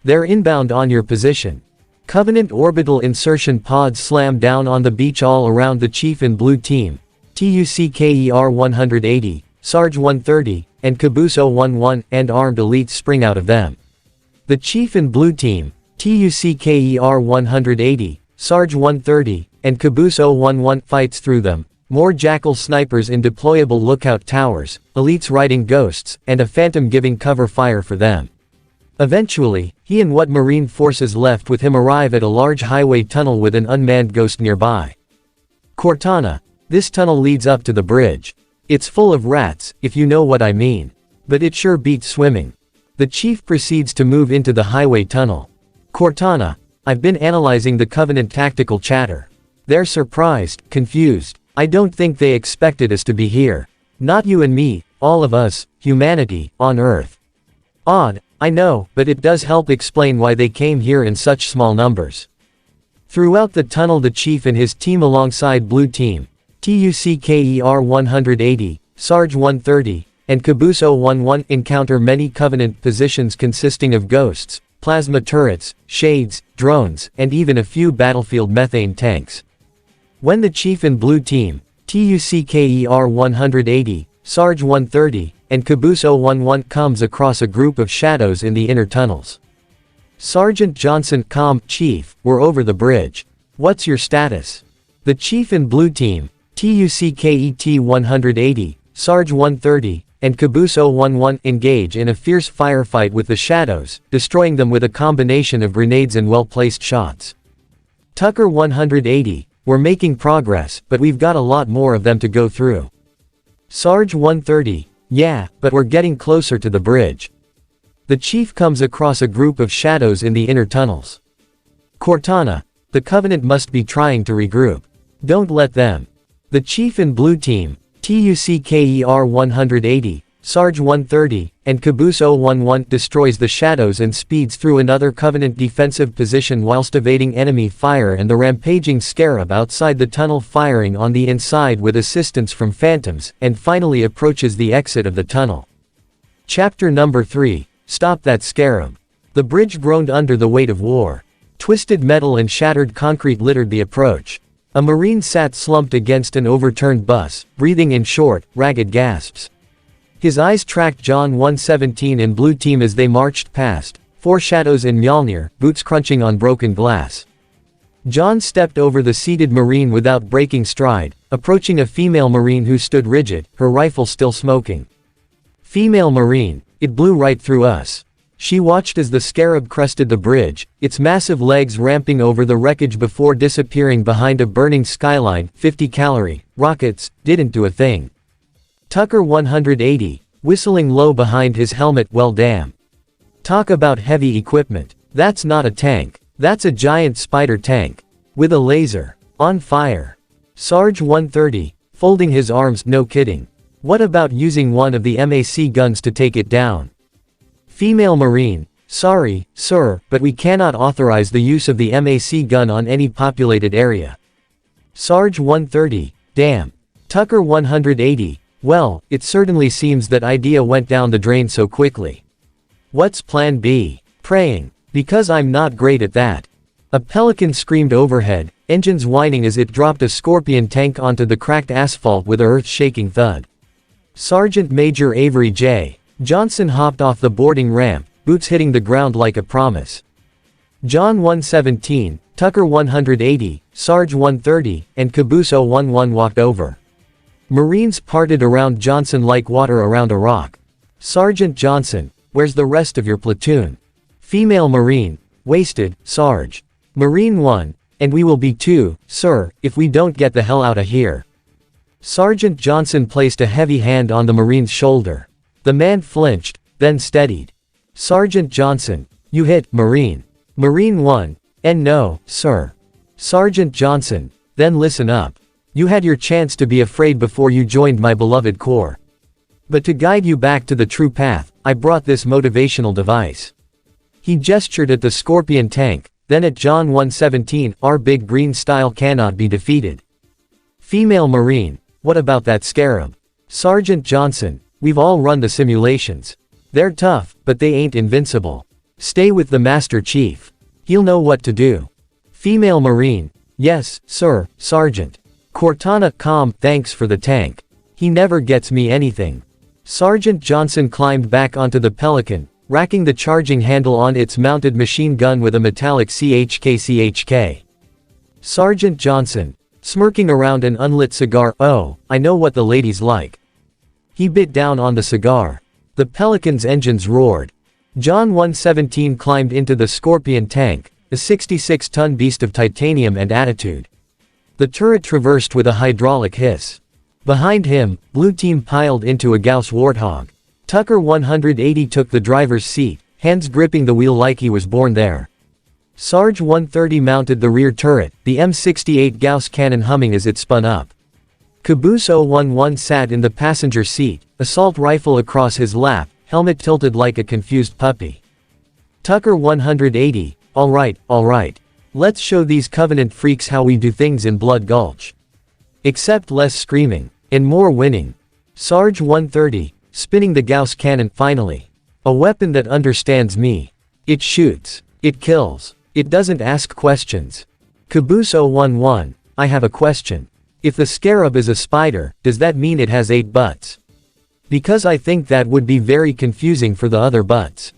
They're inbound on your position. Covenant orbital insertion pods slam down on the beach all around the Chief in Blue Team, TUCKER 180, Sarge 130, and Caboose 011, and armed elites spring out of them. The Chief in Blue Team, TUCKER 180, Sarge 130, and Caboose 011 fights through them. More Jackal snipers in deployable lookout towers, elites riding ghosts, and a phantom giving cover fire for them. Eventually, he and what Marine forces left with him arrive at a large highway tunnel with an unmanned ghost nearby. Cortana, this tunnel leads up to the bridge. It's full of rats, if you know what I mean. But it sure beats swimming. The Chief proceeds to move into the highway tunnel. Cortana, I've been analyzing the Covenant tactical chatter. They're surprised, confused. I don't think they expected us to be here. Not you and me, all of us, humanity, on Earth. Odd, I know, but it does help explain why they came here in such small numbers. Throughout the tunnel, the Chief and his team alongside Blue Team, TUCKER 180, Sarge 130, and Caboose 011 encounter many Covenant positions consisting of ghosts, plasma turrets, shades, drones, and even a few battlefield methane tanks. When the Chief in Blue Team, TUCKER 180, Sarge 130, and Caboose 011 comes across a group of shadows in the inner tunnels. Sergeant Johnson, calm, Chief, we're over the bridge. What's your status? The Chief in Blue Team, TUCKET 180, Sarge 130, and Caboose 011 engage in a fierce firefight with the shadows, destroying them with a combination of grenades and well-placed shots. Tucker 180, we're making progress, but we've got a lot more of them to go through. Sarge 130, yeah, but we're getting closer to the bridge. The Chief comes across a group of shadows in the inner tunnels. Cortana, the Covenant must be trying to regroup. Don't let them. The Chief in Blue Team, TUCKER 180, Sarge 130, and Caboose 011 destroys the shadows and speeds through another Covenant defensive position whilst evading enemy fire and the rampaging Scarab outside the tunnel firing on the inside with assistance from phantoms, and finally approaches the exit of the tunnel. Chapter number 3, Stop that Scarab. The bridge groaned under the weight of war. Twisted metal and shattered concrete littered the approach. A Marine sat slumped against an overturned bus, breathing in short, ragged gasps. His eyes tracked John 117 and Blue Team as they marched past, four shadows in Mjolnir, boots crunching on broken glass. John stepped over the seated Marine without breaking stride, approaching a female Marine who stood rigid, her rifle still smoking. Female Marine, it blew right through us. She watched as the Scarab crested the bridge, its massive legs ramping over the wreckage before disappearing behind a burning skyline. 50 calorie rockets didn't do a thing. Tucker 180, whistling low behind his helmet. Well damn. Talk about heavy equipment. That's not a tank. That's a giant spider tank. With a laser. On fire. Sarge 130, folding his arms. No kidding. What about using one of the MAC guns to take it down? Female Marine, sorry, sir, but we cannot authorize the use of the MAC gun on any populated area. Sarge 130, damn. Tucker 180, well, it certainly seems that idea went down the drain so quickly. What's plan B? Praying. Because I'm not great at that. A Pelican screamed overhead, engines whining as it dropped a Scorpion tank onto the cracked asphalt with a earth-shaking thud. Sergeant Major Avery J. Johnson hopped off the boarding ramp, boots hitting the ground like a promise. John 117, Tucker 180, Sarge 130, and Caboose 011 walked over. Marines parted around Johnson like water around a rock. Sergeant Johnson, where's the rest of your platoon? Female Marine, wasted, Sarge. Marine 1, and we will be 2, sir, if we don't get the hell out of here. Sergeant Johnson placed a heavy hand on the Marine's shoulder. The man flinched, then steadied. Sergeant Johnson, you hit, Marine. Marine 1, and no, sir. Sergeant Johnson, then listen up. You had your chance to be afraid before you joined my beloved corps. But to guide you back to the true path, I brought this motivational device. He gestured at the Scorpion tank, then at John 117, our big green style cannot be defeated. Female Marine, what about that Scarab? Sergeant Johnson, we've all run the simulations. They're tough, but they ain't invincible. Stay with the Master Chief. He'll know what to do. Female Marine, yes, sir, Sergeant. Cortana, calm, thanks for the tank. He never gets me anything. Sergeant Johnson climbed back onto the Pelican, racking the charging handle on its mounted machine gun with a metallic CHK. Sergeant Johnson, smirking around an unlit cigar, oh, I know what the ladies like. He bit down on the cigar. The Pelican's engines roared. John 117 climbed into the Scorpion tank, a 66-ton beast of titanium and attitude. The turret traversed with a hydraulic hiss. Behind him, Blue Team piled into a Gauss Warthog. Tucker 180 took the driver's seat, hands gripping the wheel like he was born there. Sarge 130 mounted the rear turret, the M68 Gauss cannon humming as it spun up. Caboose 011 sat in the passenger seat, assault rifle across his lap, helmet tilted like a confused puppy. Tucker 180, all right. Let's show these Covenant freaks how we do things in Blood Gulch. Except less screaming, and more winning. Sarge 130, spinning the Gauss cannon, finally. A weapon that understands me. It shoots. It kills. It doesn't ask questions. Caboose 011, I have a question. If the Scarab is a spider, does that mean it has 8 butts? Because I think that would be very confusing for the other butts.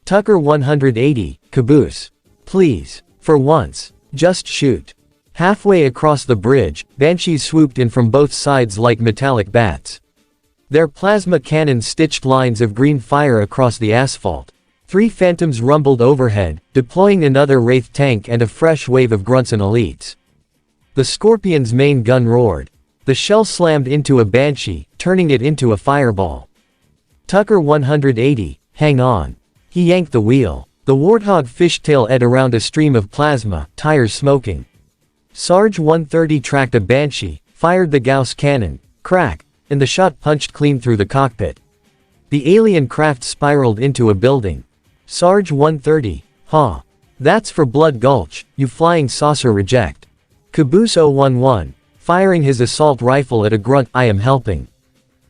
Tucker 180, Caboose. Please, for once, just shoot. Halfway across the bridge, Banshees swooped in from both sides like metallic bats. Their plasma cannons stitched lines of green fire across the asphalt. 3 Phantoms rumbled overhead, deploying another Wraith tank and a fresh wave of grunts and elites. The Scorpion's main gun roared. The shell slammed into a Banshee, turning it into a fireball. Tucker 180, hang on. He yanked the wheel. The Warthog fishtail-ed around a stream of plasma, tires smoking. Sarge 130 tracked a Banshee, fired the Gauss cannon, crack, and the shot punched clean through the cockpit. The alien craft spiraled into a building. Sarge 130, huh. That's for Blood Gulch, you flying saucer reject. Caboose 011, firing his assault rifle at a grunt, I am helping.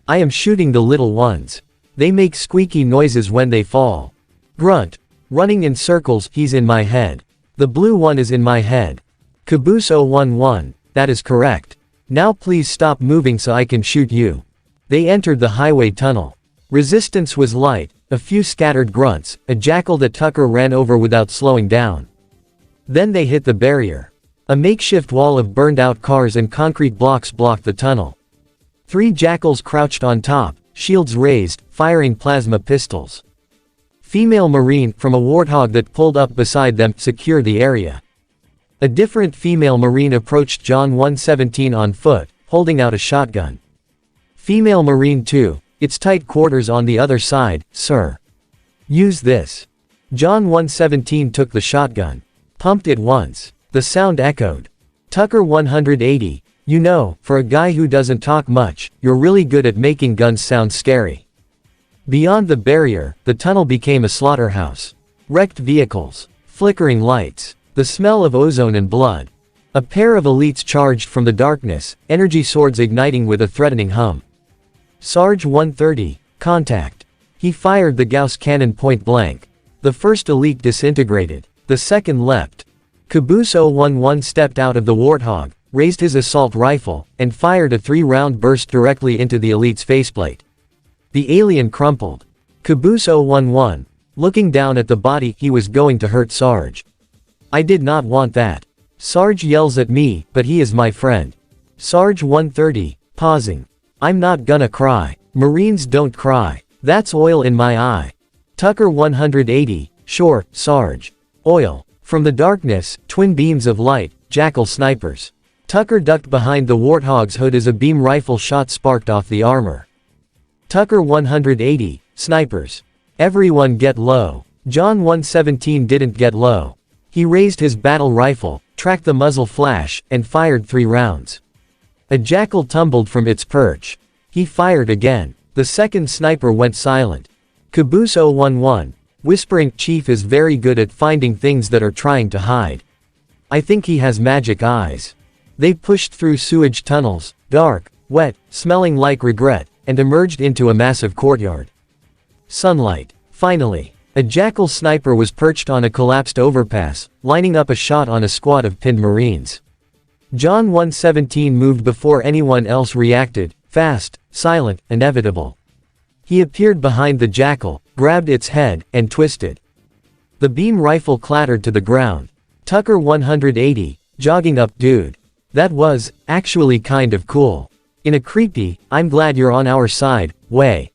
I am shooting the little ones. They make squeaky noises when they fall. Grunt. Running in circles, he's in my head. The blue one is in my head. Caboose 011, that is correct. Now please stop moving so I can shoot you. They entered the highway tunnel. Resistance was light, a few scattered grunts, a jackal that Tucker ran over without slowing down. Then they hit the barrier. A makeshift wall of burned-out cars and concrete blocks blocked the tunnel. 3 jackals crouched on top, shields raised, firing plasma pistols. Female Marine from a warthog that pulled up beside them secured the area. A different female Marine approached John 117 on foot, holding out a shotgun. Female Marine 2, it's tight quarters on the other side, sir. Use this. John 117 took the shotgun. Pumped it once. The sound echoed. Tucker 180, you know, for a guy who doesn't talk much, you're really good at making guns sound scary. Beyond the barrier, the tunnel became a slaughterhouse. Wrecked vehicles. Flickering lights. The smell of ozone and blood. A pair of elites charged from the darkness, energy swords igniting with a threatening hum. Sarge 130, contact. He fired the Gauss cannon point blank. The first elite disintegrated. The second leapt. Caboose 011 stepped out of the warthog, raised his assault rifle, and fired a 3-round burst directly into the elite's faceplate. The alien crumpled. Caboose 011, looking down at the body, he was going to hurt Sarge. I did not want that. Sarge yells at me, but he is my friend. Sarge 130, pausing. I'm not gonna cry. Marines don't cry. That's oil in my eye. Tucker 180, sure, Sarge. Oil. From the darkness, twin beams of light, jackal snipers. Tucker ducked behind the warthog's hood as a beam rifle shot sparked off the armor. Tucker 180, snipers. Everyone get low. John 117 didn't get low. He raised his battle rifle, tracked the muzzle flash, and fired 3 rounds. A jackal tumbled from its perch. He fired again. The second sniper went silent. Caboose 011, whispering, Chief is very good at finding things that are trying to hide. I think he has magic eyes. They pushed through sewage tunnels, dark, wet, smelling like regret, and emerged into a massive courtyard. Sunlight. Finally. A jackal sniper was perched on a collapsed overpass, lining up a shot on a squad of pinned Marines. John 117 moved before anyone else reacted, fast, silent, inevitable. He appeared behind the jackal, grabbed its head, and twisted. The beam rifle clattered to the ground. Tucker 180, jogging up, dude. That was, actually kind of cool. In a creepy, I'm glad you're on our side, way.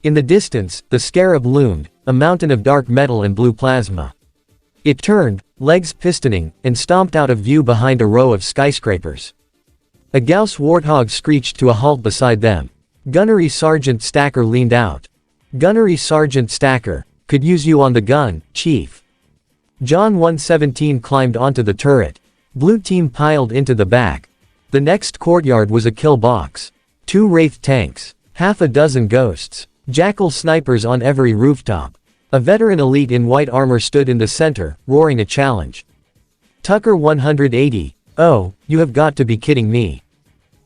In the distance, the Scarab loomed, a mountain of dark metal and blue plasma. It turned, legs pistoning, and stomped out of view behind a row of skyscrapers. A Gauss warthog screeched to a halt beside them. Gunnery Sergeant Stacker leaned out. Gunnery Sergeant Stacker, could use you on the gun, Chief. John 117 climbed onto the turret. Blue team piled into the back. The next courtyard was a kill box. 2 Wraith tanks. Half a dozen ghosts. Jackal snipers on every rooftop. A veteran elite in white armor stood in the center, roaring a challenge. Tucker 180, oh, you have got to be kidding me.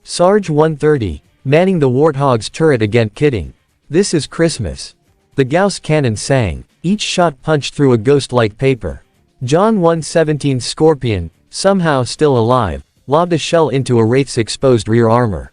Sarge 130, manning the warthog's turret again, kidding. This is Christmas. The Gauss cannon sang. Each shot punched through a ghost like paper. John 117's Scorpion, somehow still alive, lobbed a shell into a Wraith's exposed rear armor.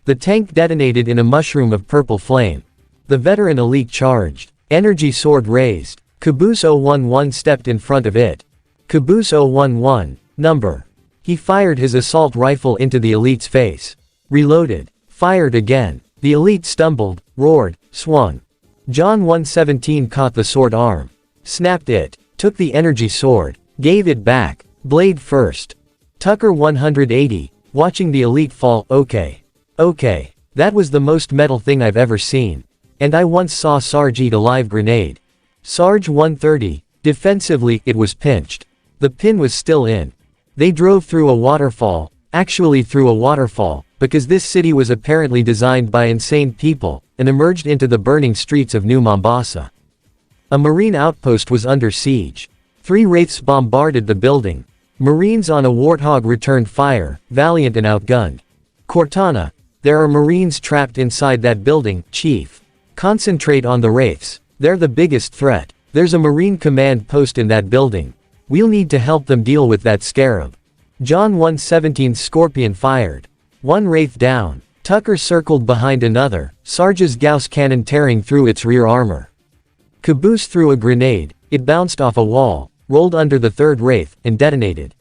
The tank detonated in a mushroom of purple flame. The veteran elite charged. Energy sword raised. Caboose 011 stepped in front of it. Caboose 011, number. He fired his assault rifle into the elite's face. Reloaded. Fired again. The elite stumbled, roared, swung. John 117 caught the sword arm. Snapped it. Took the energy sword. Gave it back. Blade first. Tucker 180, watching the elite fall, okay. Okay. That was the most metal thing I've ever seen. And I once saw Sarge eat a live grenade. Sarge 130, defensively, it was pinched. The pin was still in. They drove through a waterfall, actually through a waterfall, because this city was apparently designed by insane people, and emerged into the burning streets of New Mombasa. A Marine outpost was under siege. 3 Wraiths bombarded the building. Marines on a warthog returned fire, valiant and outgunned. Cortana, there are Marines trapped inside that building, Chief. Concentrate on the Wraiths. They're the biggest threat. There's a Marine command post in that building. We'll need to help them deal with that Scarab. John 117's Scorpion fired. One Wraith down. Tucker circled behind another, Sarge's Gauss cannon tearing through its rear armor. Caboose threw a grenade, it bounced off a wall, rolled under the third Wraith, and detonated.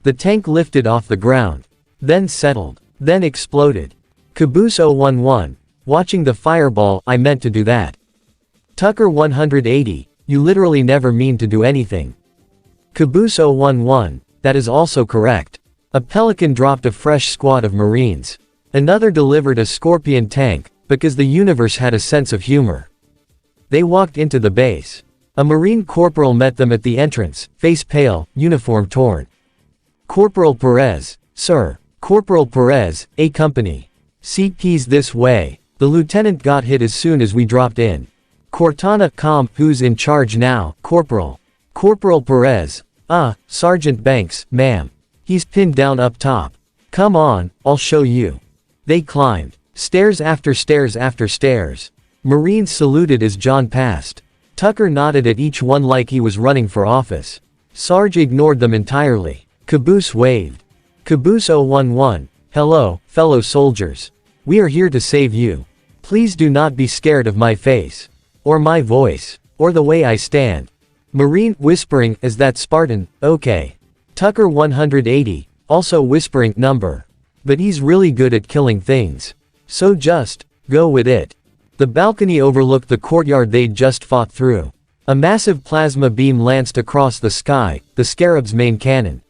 The tank lifted off the ground. Then settled. Then exploded. Caboose 011. Watching the fireball, I meant to do that. Tucker 180. You literally never mean to do anything. Caboose 011. That is also correct. A Pelican dropped a fresh squad of Marines. Another delivered a Scorpion tank, because the universe had a sense of humor. They walked into the base. A Marine corporal met them at the entrance, face pale, uniform torn. Corporal Perez. Sir. Corporal Perez, A Company. CP's this way. The lieutenant got hit as soon as we dropped in. Cortana, calm, who's in charge now, Corporal? Corporal Perez. Sergeant Banks, ma'am. He's pinned down up top. Come on, I'll show you. They climbed. Stairs after stairs after stairs. Marines saluted as John passed. Tucker nodded at each one like he was running for office. Sarge ignored them entirely. Caboose waved. Caboose 011. Hello, fellow soldiers. We are here to save you. Please do not be scared of my face. Or my voice. Or the way I stand. Marine, whispering, is that Spartan, okay. Tucker 180, also whispering, number. But he's really good at killing things. So just, go with it. The balcony overlooked the courtyard they'd just fought through. A massive plasma beam lanced across the sky, the Scarab's main cannon.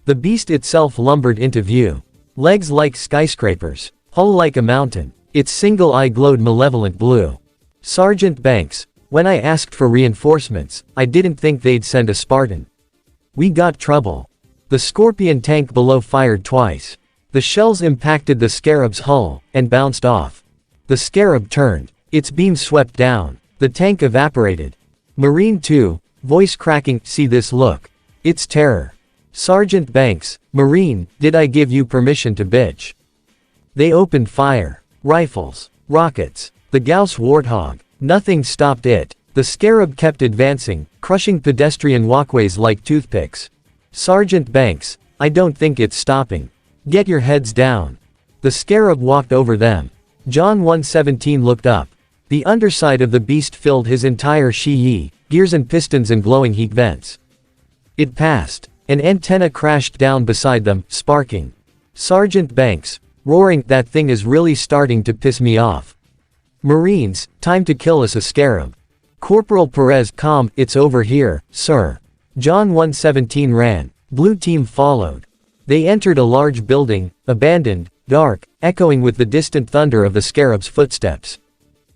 The beast itself lumbered into view. Legs like skyscrapers. Hull like a mountain. Its single eye glowed malevolent blue. Sergeant Banks, when I asked for reinforcements, I didn't think they'd send a Spartan. We got trouble. The Scorpion tank below fired twice. The shells impacted the Scarab's hull, and bounced off. The Scarab turned. Its beam swept down. The tank evaporated. Marine 2, voice cracking, see this look. It's terror. Sergeant Banks, Marine, did I give you permission to bitch? They opened fire. Rifles. Rockets. The Gauss Warthog. Nothing stopped it. The Scarab kept advancing, crushing pedestrian walkways like toothpicks. Sergeant Banks, I don't think it's stopping. Get your heads down. The Scarab walked over them. John 117 looked up. The underside of the beast filled his entire Shi-Yi, gears and pistons and glowing heat vents. It passed. An antenna crashed down beside them, sparking. Sergeant Banks, roaring, that thing is really starting to piss me off. Marines, time to kill us a Scarab. Corporal Perez, calm, it's over here, sir. John 117 ran. Blue team followed. They entered a large building, abandoned, dark, echoing with the distant thunder of the Scarab's footsteps.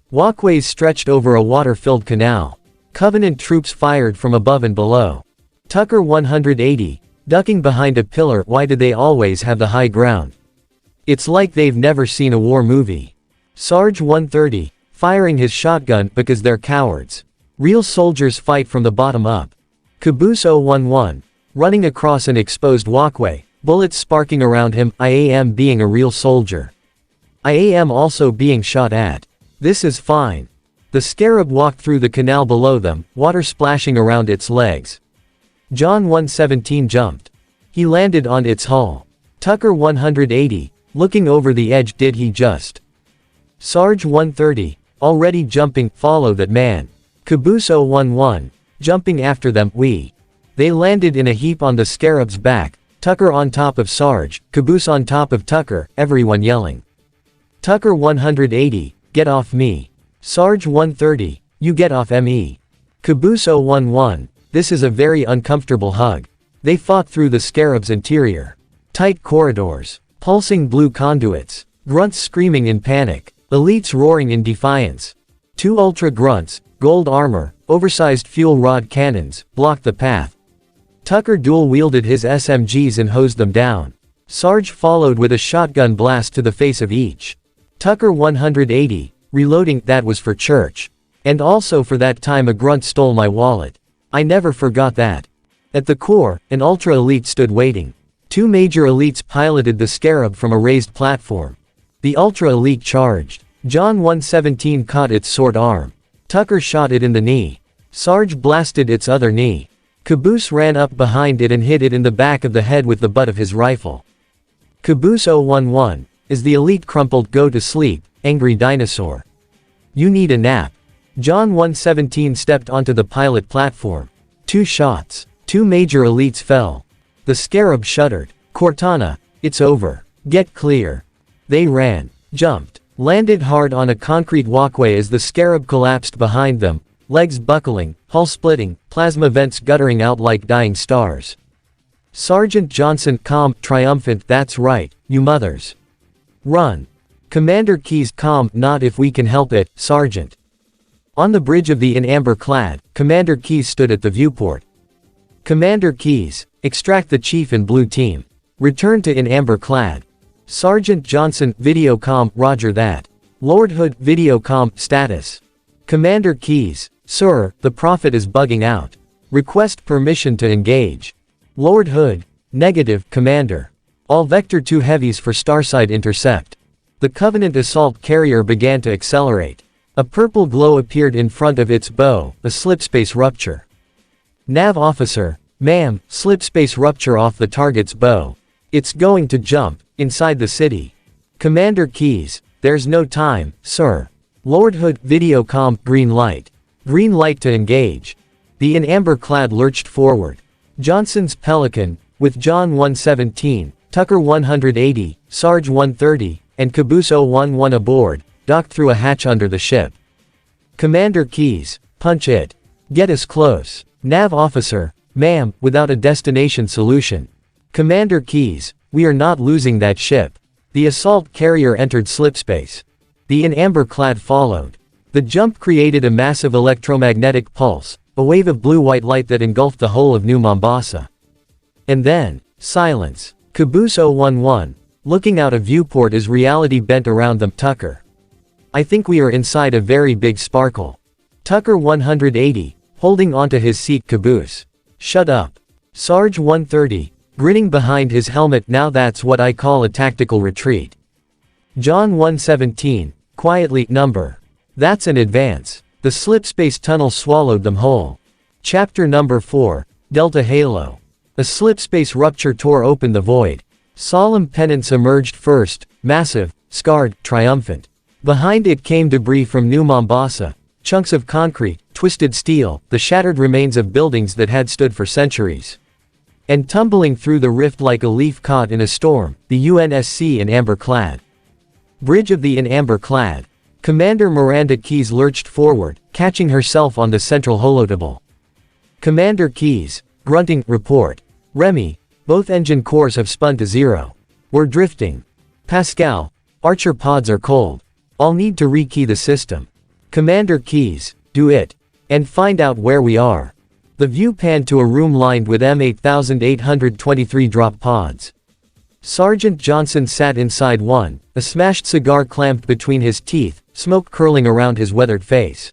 Walkways stretched over a water-filled canal. Covenant troops fired from above and below. Tucker 180, ducking behind a pillar. Why do they always have the high ground? It's like they've never seen a war movie. Sarge 130, firing his shotgun because they're cowards. Real soldiers fight from the bottom up. Caboose 011, running across an exposed walkway, bullets sparking around him. I am being a real soldier. I am also being shot at. This is fine. The Scarab walked through the canal below them, water splashing around its legs. John 117 jumped. He landed on its hull. Tucker 180, looking over the edge. Did he just? Sarge 130, already jumping, follow that man. Caboose 011, jumping after them. They landed in a heap on the Scarab's back, Tucker on top of Sarge, Caboose on top of Tucker, everyone yelling. Tucker 180, get off me. Sarge 130, you get off me. Caboose 011, this is a very uncomfortable hug. They fought through the Scarab's interior. Tight corridors. Pulsing blue conduits. Grunts screaming in panic. Elites roaring in defiance. Two ultra grunts, gold armor, oversized fuel rod cannons, blocked the path. Tucker dual-wielded his SMGs and hosed them down. Sarge followed with a shotgun blast to the face of each. Tucker 180, reloading, that was for church. And also for that time a grunt stole my wallet. I never forgot that. At the core, an ultra-elite stood waiting. Two major elites piloted the Scarab from a raised platform. The ultra-elite charged. John 117 caught its sword arm. Tucker shot it in the knee. Sarge blasted its other knee. Caboose ran up behind it and hit it in the back of the head with the butt of his rifle. Caboose 011 is the elite crumpled go to sleep, angry dinosaur. You need a nap. John 117 stepped onto the pilot platform. 2 shots. 2 major elites fell. The Scarab shuddered. Cortana, it's over. Get clear. They ran, jumped, landed hard on a concrete walkway as the Scarab collapsed behind them, legs buckling, hull splitting, plasma vents guttering out like dying stars. Sergeant Johnson calm, triumphant, that's right, you mothers. Run. Commander Keyes calm, not if we can help it, Sergeant. On the bridge of the in amber clad, Commander Keyes stood at the viewport. Commander Keyes, extract the chief in blue team. Return to in amber clad. Sergeant Johnson, video comm, roger that. Lord Hood, video comm, status. Commander Keyes, sir, the Prophet is bugging out. Request permission to engage. Lord Hood, negative, Commander. All Vector 2 heavies for Starside intercept. The Covenant assault carrier began to accelerate. A purple glow appeared in front of its bow, a slipspace rupture. Nav officer, ma'am, slipspace rupture off the target's bow. It's going to jump, inside the city. Commander Keyes, there's no time, sir. Lord Hood, video comm, green light. Green light to engage. The in amber clad lurched forward. Johnson's Pelican, with John 117, Tucker 180, Sarge 130, and Caboose 011 aboard, docked through a hatch under the ship. Commander Keyes, punch it. Get us close. Nav officer, ma'am, without a destination solution. Commander Keyes, we are not losing that ship. The assault carrier entered slipspace. The in amber clad followed. The jump created a massive electromagnetic pulse, a wave of blue-white light that engulfed the whole of New Mombasa. And then, silence. Caboose 011, looking out a viewport as reality bent around them. Tucker. I think we are inside a very big sparkle. Tucker 180, holding onto his seat. Caboose. Shut up. Sarge 130, grinning behind his helmet. Now that's what I call a tactical retreat. John 117, quietly, number. That's an advance. The slipspace tunnel swallowed them whole. Chapter number 4, Delta Halo. A slipspace rupture tore open the void. Solemn penance emerged first, massive, scarred, triumphant. Behind it came debris from New Mombasa, chunks of concrete, twisted steel, the shattered remains of buildings that had stood for centuries. And tumbling through the rift like a leaf caught in a storm, the UNSC in amber clad. Bridge of the in amber clad. Commander Miranda Keyes lurched forward, catching herself on the central holotable. Commander Keyes, grunting, report. Remy, both engine cores have spun to 0. We're drifting. Pascal, Archer pods are cold. I'll need to rekey the system. Commander Keyes, do it. And find out where we are. The view panned to a room lined with M8823 drop pods. Sergeant Johnson sat inside one, a smashed cigar clamped between his teeth, smoke curling around his weathered face.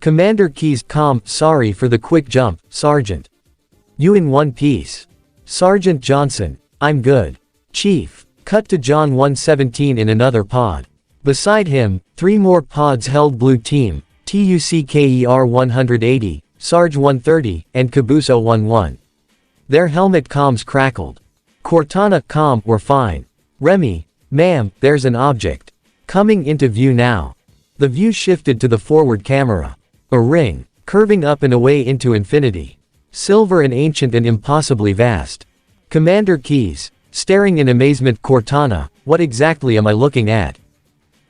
Commander Keyes, calm, sorry for the quick jump, Sergeant. You in one piece. Sergeant Johnson, I'm good. Chief, cut to John 117 in another pod. Beside him, 3 more pods held blue team, TUCKER 180, Sarge 130, and Caboose 011. Their helmet comms crackled. Cortana, comm, we're fine. Remy, ma'am, there's an object. Coming into view now. The view shifted to the forward camera. A ring, curving up and away into infinity. Silver and ancient and impossibly vast. Commander Keyes, staring in amazement. Cortana, what exactly am I looking at?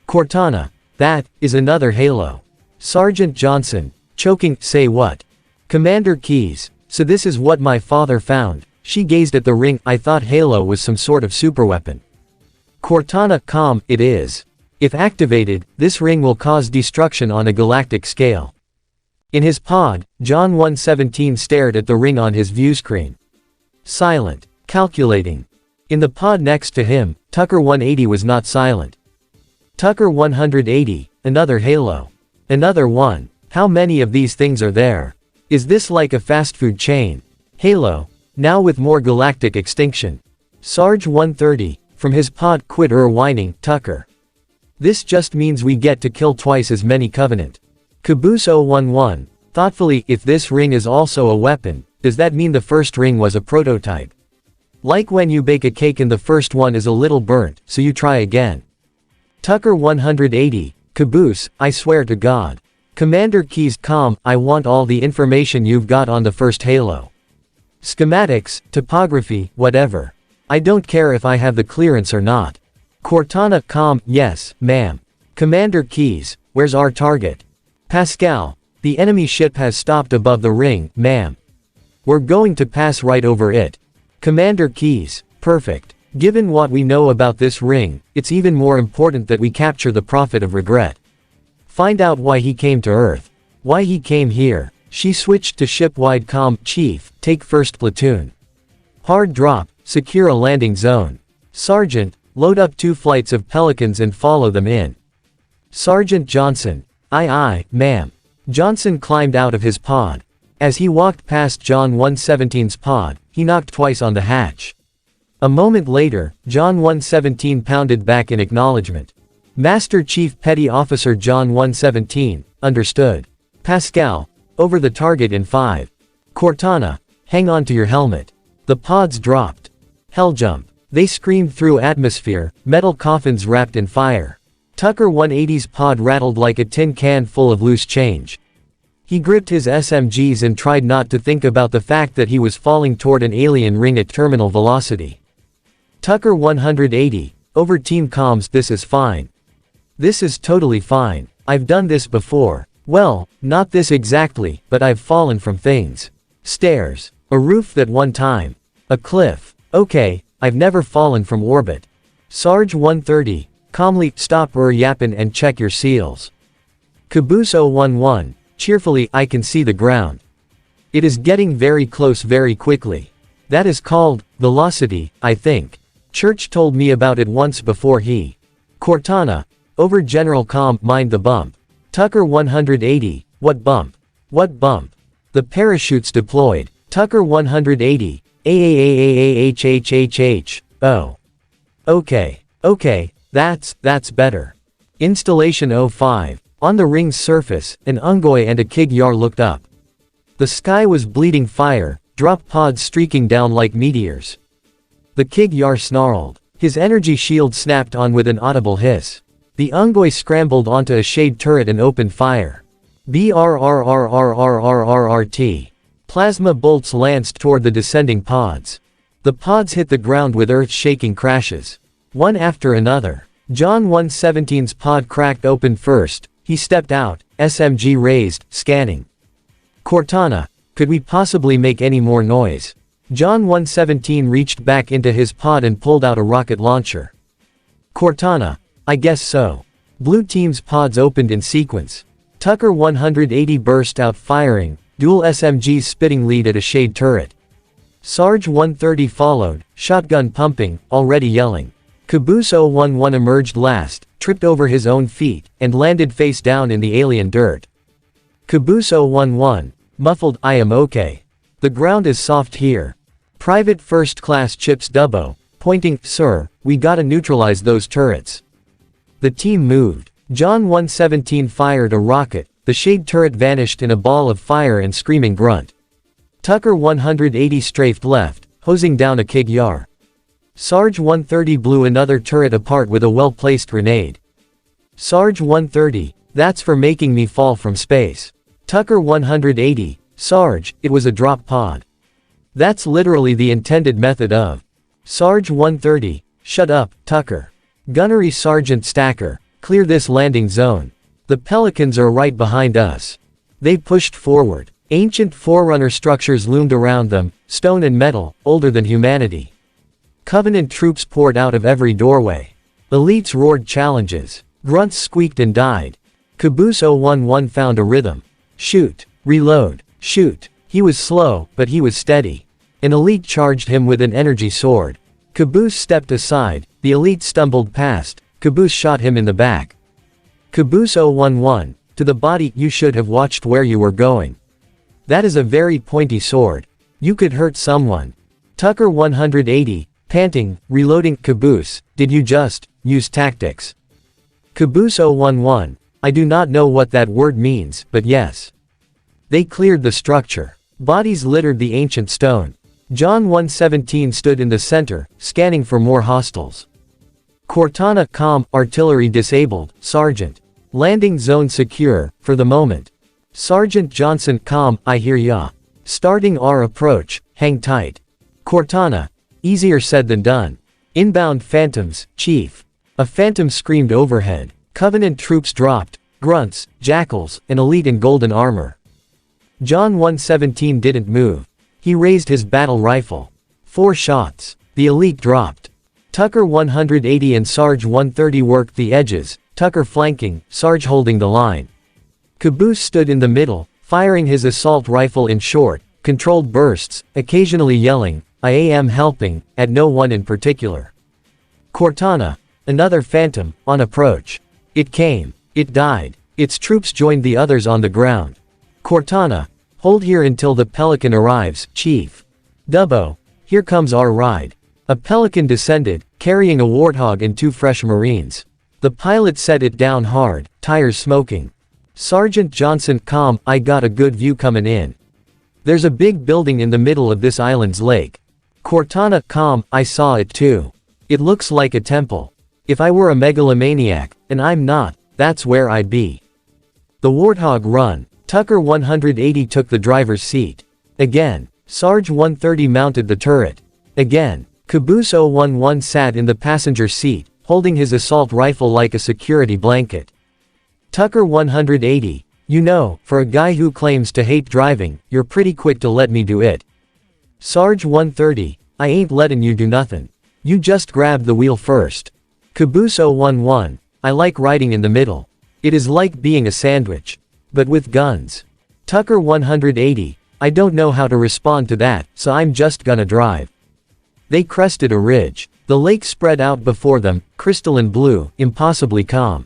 Cortana, that is another halo. Sergeant Johnson, choking, say what? Commander Keyes, so this is what my father found. She gazed at the ring. I thought Halo was some sort of superweapon. Cortana, calm, it is. If activated, this ring will cause destruction on a galactic scale. In his pod, John 117 stared at the ring on his viewscreen. Silent, calculating. In the pod next to him, Tucker 180 was not silent. Tucker 180, another Halo. Another one. How many of these things are there? Is this like a fast food chain? Halo, now with more galactic extinction. Sarge 130, from his pod, quit whining, Tucker. This just means we get to kill twice as many Covenant. Caboose 011, Thoughtfully, if this ring is also a weapon, does that mean the first ring was a prototype? Like when you bake a cake and the first one is a little burnt, so you try again. Tucker 180, Caboose, I swear to God. Commander Keys, calm, I want all the information you've got on the first Halo. Schematics, topography, whatever. I don't care if I have the clearance or not. Cortana, calm, yes, ma'am. Commander Keys, where's our target? Pascal, the enemy ship has stopped above the ring, ma'am. We're going to pass right over it. Commander Keys, perfect. Given what we know about this ring, it's even more important that we capture the Prophet of Regret. Find out why he came to Earth. Why he came here. She switched to ship-wide comm, Chief, take first platoon. Hard drop, secure a landing zone. Sergeant, load up 2 flights of Pelicans and follow them in. Sergeant Johnson, aye, ma'am. Johnson climbed out of his pod. As he walked past John 117's pod, he knocked twice on the hatch. A moment later, John 117 pounded back in acknowledgement. Master Chief Petty Officer John 117, understood. Pascal, over the target in 5. Cortana, hang on to your helmet. The pods dropped. Hell jump. They screamed through atmosphere, metal coffins wrapped in fire. Tucker 180's pod rattled like a tin can full of loose change. He gripped his SMGs and tried not to think about the fact that he was falling toward an alien ring at terminal velocity. Tucker 180, over team comms, this is fine. This is totally fine. I've done this before. Well, not this exactly, but I've fallen from things. Stairs. A roof that one time. A cliff. Okay, I've never fallen from orbit. Sarge 130, calmly, stop yappin' and check your seals. Caboose 011, cheerfully, I can see the ground. It is getting very close very quickly. That is called velocity, I think. Church told me about it once before he. Cortana, over General Comm, mind the bump. Tucker 180, what bump? What bump? The parachutes deployed. Tucker 180, oh. Okay, that's better. Installation 05. On the ring's surface, an Ungoy and a Kig-Yar looked up. The sky was bleeding fire, drop pods streaking down like meteors. The Kig-Yar snarled. His energy shield snapped on with an audible hiss. The Ungoy scrambled onto a shade turret and opened fire. BRRRRRRRRRT. Plasma bolts lanced toward the descending pods. The pods hit the ground with earth-shaking crashes. One after another. John 117's pod cracked open first. He stepped out, SMG raised, scanning. Cortana, could we possibly make any more noise? John 117 reached back into his pod and pulled out a rocket launcher. Cortana, I guess so. Blue team's pods opened in sequence. Tucker 180 burst out firing, dual SMGs spitting lead at a shade turret. Sarge 130 followed, shotgun pumping, already yelling. Caboose 011 emerged last, tripped over his own feet, and landed face down in the alien dirt. Caboose 011, muffled, I am okay. The ground is soft here. Private First Class Chips Dubbo, pointing, sir, we gotta neutralize those turrets. The team moved. John 117 fired a rocket, the shade turret vanished in a ball of fire and screaming grunt. Tucker 180 strafed left, hosing down a Kig-Yar. Sarge 130 blew another turret apart with a well-placed grenade. Sarge 130, that's for making me fall from space. Tucker 180, Sarge, it was a drop pod. That's literally the intended method of. Sarge 130, shut up, Tucker. Gunnery Sergeant Stacker, clear this landing zone. The Pelicans are right behind us. They pushed forward. Ancient Forerunner structures loomed around them, stone and metal, older than humanity. Covenant troops poured out of every doorway. Elites roared challenges. Grunts squeaked and died. Caboose 011 found a rhythm. Shoot. Reload. Shoot. He was slow, but he was steady. An elite charged him with an energy sword. Caboose stepped aside, the elite stumbled past, Caboose shot him in the back. Caboose 011, to the body, you should have watched where you were going. That is a very pointy sword. You could hurt someone. Tucker 180, panting, reloading. Caboose, did you just use tactics? Caboose 011, I do not know what that word means, but yes. They cleared the structure. Bodies littered the ancient stone. John 117 stood in the center, scanning for more hostiles. Cortana, calm, artillery disabled, Sergeant. Landing zone secure, for the moment. Sergeant Johnson, calm, I hear ya. Starting our approach, hang tight. Cortana. Easier said than done. Inbound phantoms, Chief. A phantom screamed overhead. Covenant troops dropped. Grunts, jackals, an elite in golden armor. John 117 didn't move. He raised his battle rifle. 4 shots. The elite dropped. Tucker 180 and Sarge 130 worked the edges, Tucker flanking, Sarge holding the line. Caboose stood in the middle, firing his assault rifle in short, controlled bursts, occasionally yelling, I am helping, at no one in particular. Cortana. Another phantom, on approach. It came. It died. Its troops joined the others on the ground. Cortana. Hold here until the Pelican arrives, Chief. Dubbo. Here comes our ride. A Pelican descended, carrying a warthog and 2 fresh Marines. The pilot set it down hard, tires smoking. Sergeant Johnson, calm, I got a good view coming in. There's a big building in the middle of this island's lake. Cortana, calm, I saw it too. It looks like a temple. If I were a megalomaniac, and I'm not, that's where I'd be. The warthog run. Tucker 180 took the driver's seat. Again. Sarge 130 mounted the turret. Again. Caboose 011 sat in the passenger seat, holding his assault rifle like a security blanket. Tucker 180. You know, for a guy who claims to hate driving, you're pretty quick to let me do it. Sarge 130. I ain't letting you do nothing. You just grab the wheel first. Caboose 011. I like riding in the middle. It is like being a sandwich. But with guns. Tucker 180. I don't know how to respond to that, so I'm just gonna drive. They crested a ridge. The lake spread out before them, crystalline blue, impossibly calm.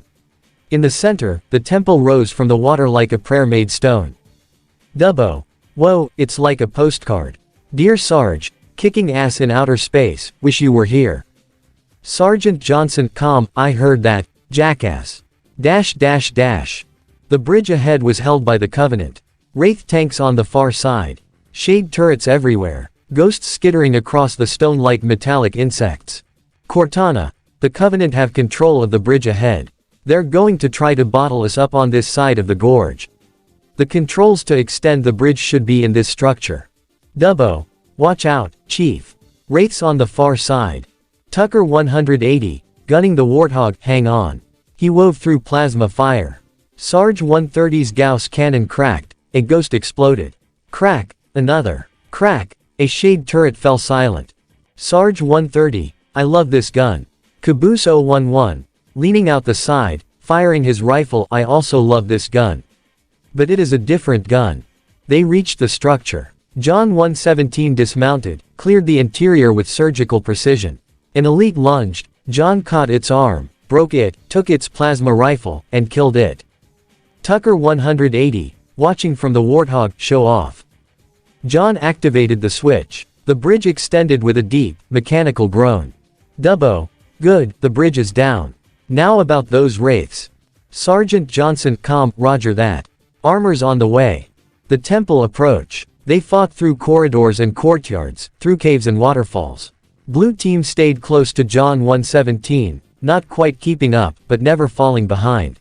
In the center, the temple rose from the water like a prayer-made stone. Dubbo. Whoa, it's like a postcard. Dear Sarge, kicking ass in outer space, wish you were here. Sergeant Johnson, calm, I heard that, jackass. The bridge ahead was held by the Covenant. Wraith tanks on the far side. Shade turrets everywhere. Ghosts skittering across the stone like metallic insects. Cortana. The Covenant have control of the bridge ahead. They're going to try to bottle us up on this side of the gorge. The controls to extend the bridge should be in this structure. Dubbo. Watch out, Chief. Wraiths on the far side. Tucker 180. Gunning the warthog, hang on. He wove through plasma fire. Sarge 130's Gauss cannon cracked, a ghost exploded. Crack, another. Crack. A shade turret fell silent. Sarge 130, I love this gun. Caboose 011, leaning out the side, firing his rifle, I also love this gun. But it is a different gun. They reached the structure. John 117 dismounted, cleared the interior with surgical precision. An elite lunged, John caught its arm, broke it, took its plasma rifle, and killed it. Tucker 180, watching from the warthog, show off. John activated the switch. The bridge extended with a deep, mechanical groan. Dubbo. Good, the bridge is down. Now about those wraiths. Sergeant Johnson, calm, roger that. Armor's on the way. The temple approach. They fought through corridors and courtyards, through caves and waterfalls. Blue team stayed close to John 117, not quite keeping up, but never falling behind.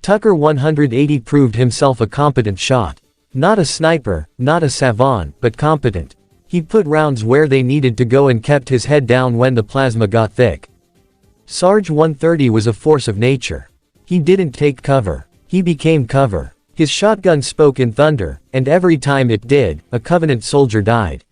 Tucker 180 proved himself a competent shot. Not a sniper, not a savant, but competent. He put rounds where they needed to go and kept his head down when the plasma got thick. Sarge 130 was a force of nature. He didn't take cover. He became cover. His shotgun spoke in thunder, and every time it did, a Covenant soldier died.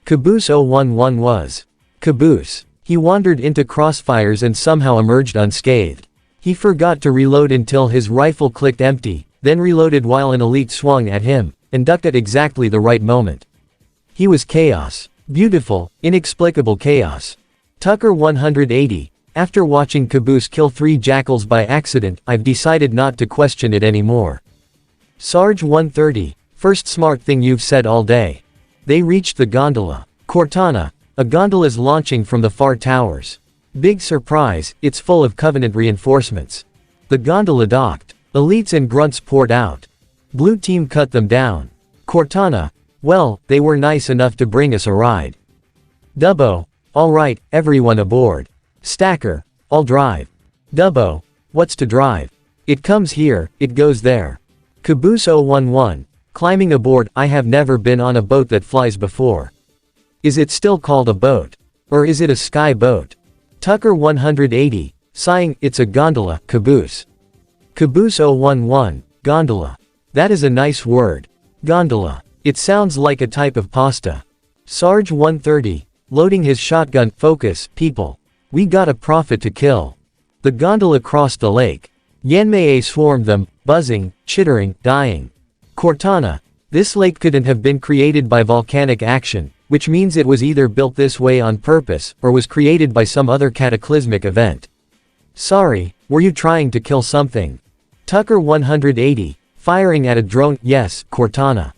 Caboose 011 was. Caboose. He wandered into crossfires and somehow emerged unscathed. He forgot to reload until his rifle clicked empty, then reloaded while an elite swung at him, and ducked at exactly the right moment. He was chaos. Beautiful, inexplicable chaos. Tucker 180. After watching Caboose kill 3 jackals by accident, I've decided not to question it anymore. Sarge 130. First smart thing you've said all day. They reached the gondola. Cortana. A gondola's launching from the far towers. Big surprise, it's full of Covenant reinforcements. The gondola docked. Elites and grunts poured out. Blue team cut them down. Cortana. Well, they were nice enough to bring us a ride. Dubbo. Alright, everyone aboard. Stacker. I'll drive. Dubbo. What's to drive? It comes here, it goes there. Caboose 011. Climbing aboard. I have never been on a boat that flies before. Is it still called a boat? Or is it a sky boat? Tucker 180. Sighing, it's a gondola. Caboose. Caboose 011. Gondola. That is a nice word. Gondola. It sounds like a type of pasta. Sarge 130. Loading his shotgun. Focus, people. We got a prophet to kill. The gondola crossed the lake. Yanmei swarmed them, buzzing, chittering, dying. Cortana. This lake couldn't have been created by volcanic action, which means it was either built this way on purpose, or was created by some other cataclysmic event. Sorry, were you trying to kill something? Tucker 180. Firing at a drone. Yes, Cortana.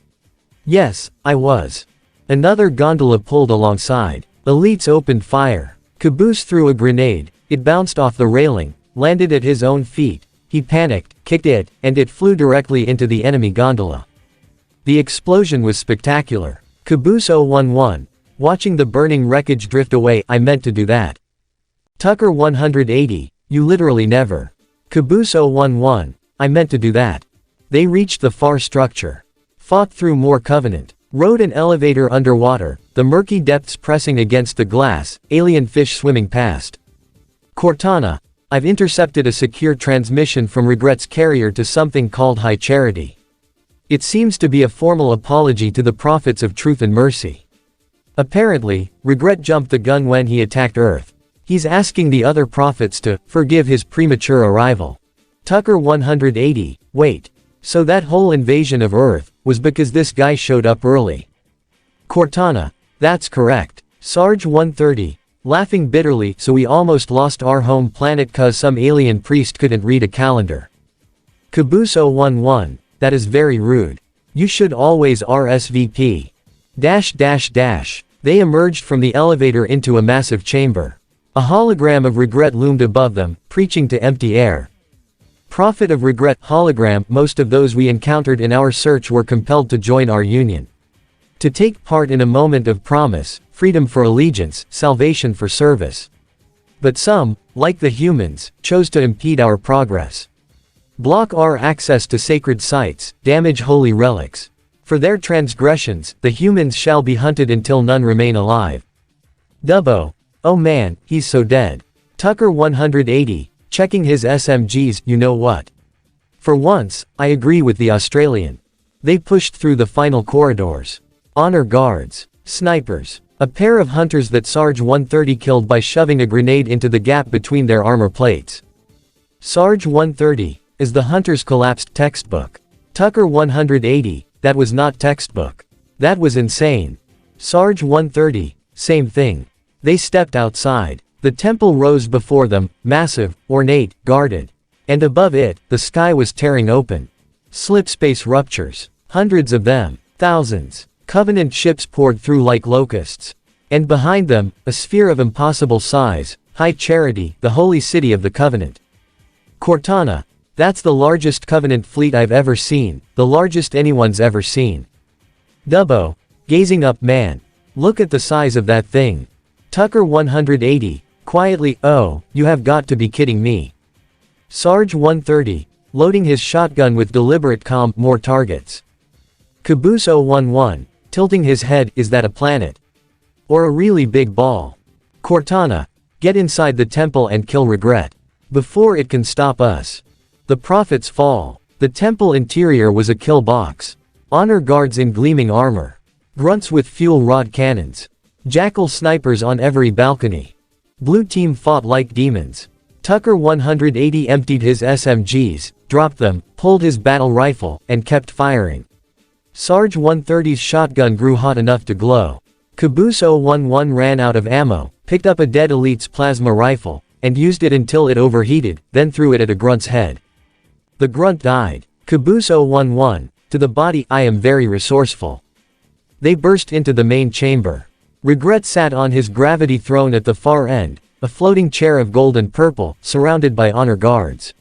Yes, I was. Another gondola pulled alongside. Elites opened fire. Caboose threw a grenade. It bounced off the railing, landed at his own feet. He panicked, kicked it, and it flew directly into the enemy gondola. The explosion was spectacular. Caboose 011. Watching the burning wreckage drift away. I meant to do that. Tucker 180. You literally never. Caboose 011. I meant to do that. They reached the far structure. Fought through more Covenant. Rode an elevator underwater, the murky depths pressing against the glass, alien fish swimming past. Cortana. I've intercepted a secure transmission from Regret's carrier to something called High Charity. It seems to be a formal apology to the prophets of truth and mercy. Apparently, Regret jumped the gun when he attacked Earth. He's asking the other prophets to forgive his premature arrival. Tucker 180. Wait. So that whole invasion of Earth was because this guy showed up early. Cortana. That's correct. Sarge 130. Laughing bitterly. So we almost lost our home planet cause some alien priest couldn't read a calendar. Caboose 011. That is very rude. You should always RSVP. They emerged from the elevator into a massive chamber. A hologram of Regret loomed above them, preaching to empty air. Prophet of Regret. Hologram. Most of those we encountered in our search were compelled to join our union. To take part in a moment of promise, freedom for allegiance, salvation for service. But some, like the humans, chose to impede our progress. Block our access to sacred sites, damage holy relics. For their transgressions, the humans shall be hunted until none remain alive. Dubbo. Oh man, he's so dead. Tucker 180. Checking his SMGs. You know what? For once, I agree with the Australian. They pushed through the final corridors. Honor guards. Snipers. A pair of hunters that Sarge 130 killed by shoving a grenade into the gap between their armor plates. Sarge 130. Is the hunters collapsed textbook. Tucker 180. That was not textbook. That was insane. Sarge 130. Same thing. They stepped outside. The temple rose before them, massive, ornate, guarded. And above it, the sky was tearing open. Slip space ruptures. Hundreds of them. Thousands. Covenant ships poured through like locusts. And behind them, a sphere of impossible size, High Charity, the holy city of the Covenant. Cortana. That's the largest Covenant fleet I've ever seen, the largest anyone's ever seen. Dubbo. Gazing up. Man. Look at the size of that thing. Tucker 180. Quietly. Oh, you have got to be kidding me. Sarge 130. Loading his shotgun with deliberate calm. More targets. Caboose 011. Tilting his head. Is that a planet? Or a really big ball? Cortana. Get inside the temple and kill Regret. Before it can stop us. The prophets fall. The temple interior was a kill box. Honor guards in gleaming armor. Grunts with fuel rod cannons. Jackal snipers on every balcony. Blue team fought like demons. Tucker 180 emptied his SMGs, dropped them, pulled his battle rifle, and kept firing. Sarge 130's shotgun grew hot enough to glow. Caboose 011 ran out of ammo, picked up a dead elite's plasma rifle, and used it until it overheated, then threw it at a grunt's head. The grunt died. Caboose 011. To the body. I am very resourceful. They burst into the main chamber. Regret sat on his gravity throne at the far end, a floating chair of gold and purple, surrounded by honor guards.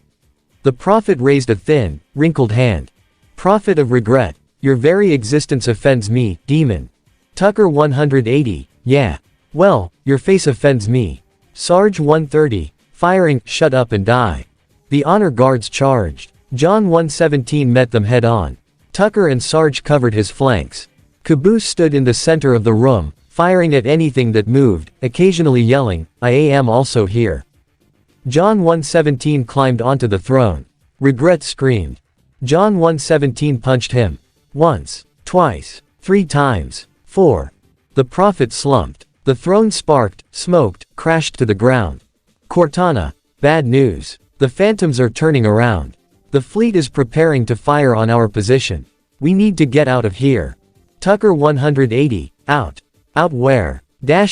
The prophet raised a thin, wrinkled hand. Prophet of regret. Your very existence offends me, demon. Tucker 180, yeah. Well, your face offends me. Sarge 130, firing, shut up and die. The honor guards charged. John 117 met them head on. Tucker and Sarge covered his flanks. Caboose stood in the center of the room, firing at anything that moved, occasionally yelling, I am also here. John 117 climbed onto the throne. Regret screamed. John 117 punched him. Once, twice, 3 times, 4. The prophet slumped. The throne sparked, smoked, crashed to the ground. Cortana, bad news. The phantoms are turning around. The fleet is preparing to fire on our position. We need to get out of here. Tucker 180, out. Out where? The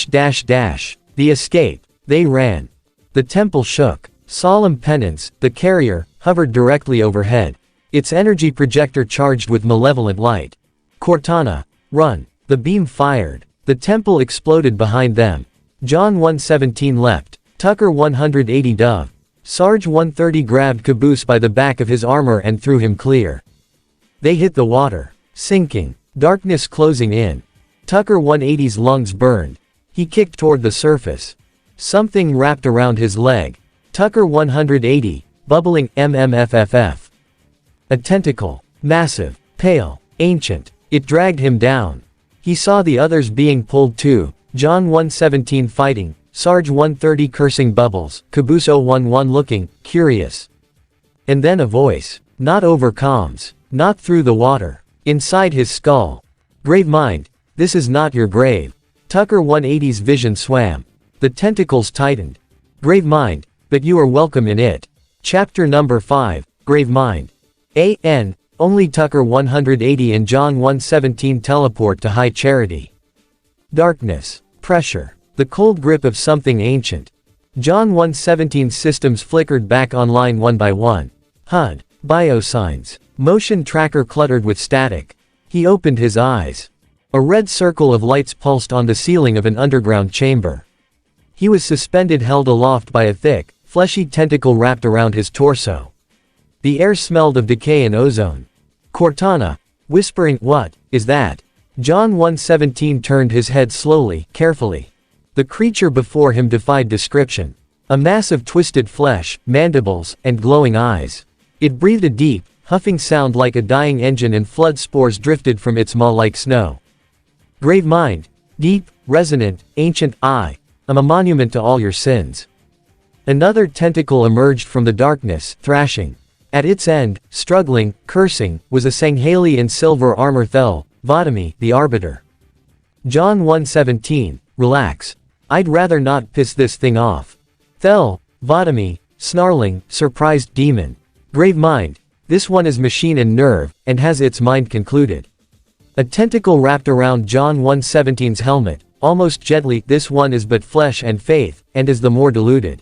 escape. They ran. The temple shook. Solemn penance, the carrier, hovered directly overhead. Its energy projector charged with malevolent light. Cortana, run. The beam fired. The temple exploded behind them. John 117 leapt. Tucker 180 dove. Sarge 130 grabbed Caboose by the back of his armor and threw him clear. They hit the water. Sinking. Darkness closing in. Tucker 180's lungs burned. He kicked toward the surface. Something wrapped around his leg. Tucker 180, bubbling, MMFFF. A tentacle. Massive. Pale. Ancient. It dragged him down. He saw the others being pulled too. John 117 fighting. Sarge 130 cursing bubbles. Caboose 011 looking, curious. And then a voice. Not over comms. Not through the water. Inside his skull. Grave mind. This is not your grave. Tucker 180's vision swam. The tentacles tightened. Grave mind. But you are welcome in it. Chapter number 5. Grave mind. A.N. Only Tucker 180 and John 117 teleport to high charity. Darkness. Pressure. The cold grip of something ancient. John 117's systems flickered back online one by one. HUD. Biosigns. Motion tracker cluttered with static. He opened his eyes. A red circle of lights pulsed on the ceiling of an underground chamber. He was suspended, held aloft by a thick, fleshy tentacle wrapped around his torso. The air smelled of decay and ozone. Cortana, whispering, what is that? John 117 turned his head slowly, carefully. The creature before him defied description. A mass of twisted flesh, mandibles, and glowing eyes. It breathed a deep, huffing sound like a dying engine, and flood spores drifted from its maw like snow. Grave mind. Deep, resonant, ancient, I am a monument to all your sins. Another tentacle emerged from the darkness, thrashing. At its end, struggling, cursing, was a Sanghali in silver armor. Thel, Vodami, the Arbiter. John 117, relax. I'd rather not piss this thing off. Thel, Vodami, snarling, surprised demon. Grave mind. This one is machine and nerve, and has its mind concluded. A tentacle wrapped around John 117's helmet, almost gently. This one is but flesh and faith, and is the more deluded.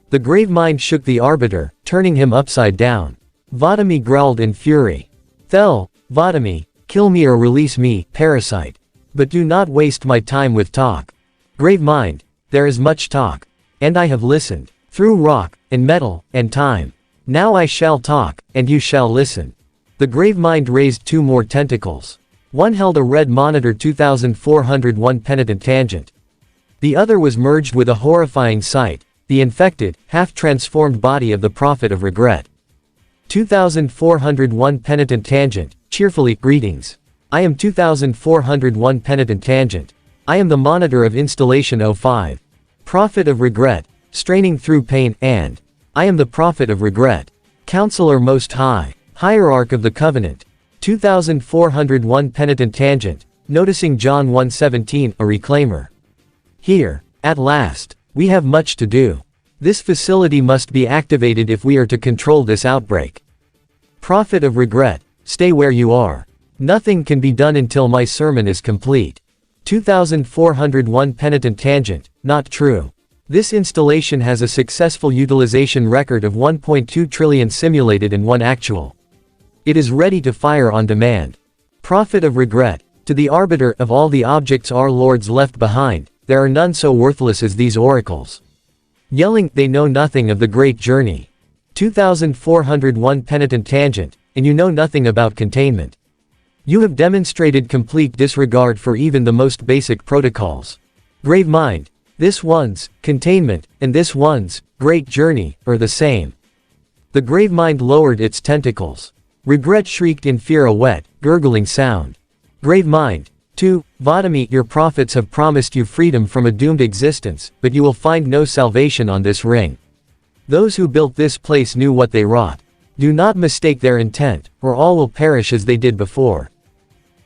The grave mind shook the Arbiter, turning him upside down. Vodami growled in fury. Thel, Vodami, kill me or release me, parasite. But do not waste my time with talk. Grave mind, there is much talk. And I have listened. Through rock, and metal, and time. Now I shall talk, and you shall listen. The grave mind raised 2 more tentacles. One held a red monitor 2401 penitent tangent. The other was merged with a horrifying sight. The infected, half-transformed body of the prophet of regret. 2401 penitent tangent, cheerfully, greetings. I am 2401 penitent tangent. I am the monitor of installation 05. Prophet of regret, straining through pain, and I am the prophet of regret. Counselor most high, hierarch of the covenant. 2401 penitent tangent, noticing John 117, a reclaimer. Here, at last. We have much to do. This facility must be activated if we are to control this outbreak. Prophet of regret, stay where you are. Nothing can be done until my sermon is complete. 2401 penitent tangent, not true. This installation has a successful utilization record of 1.2 trillion simulated and 1 actual. It is ready to fire on demand. Prophet of regret, to the Arbiter of all the objects our lords left behind. There are none so worthless as these oracles. Yelling, they know nothing of the great journey. 2401 penitent tangent, and you know nothing about containment. You have demonstrated complete disregard for even the most basic protocols. Grave mind. This one's containment, and this one's great journey, are the same. The grave mind lowered its tentacles. Regret shrieked in fear, a wet, gurgling sound. Grave mind. 2. Vodami, your prophets have promised you freedom from a doomed existence, but you will find no salvation on this ring. Those who built this place knew what they wrought. Do not mistake their intent, or all will perish as they did before.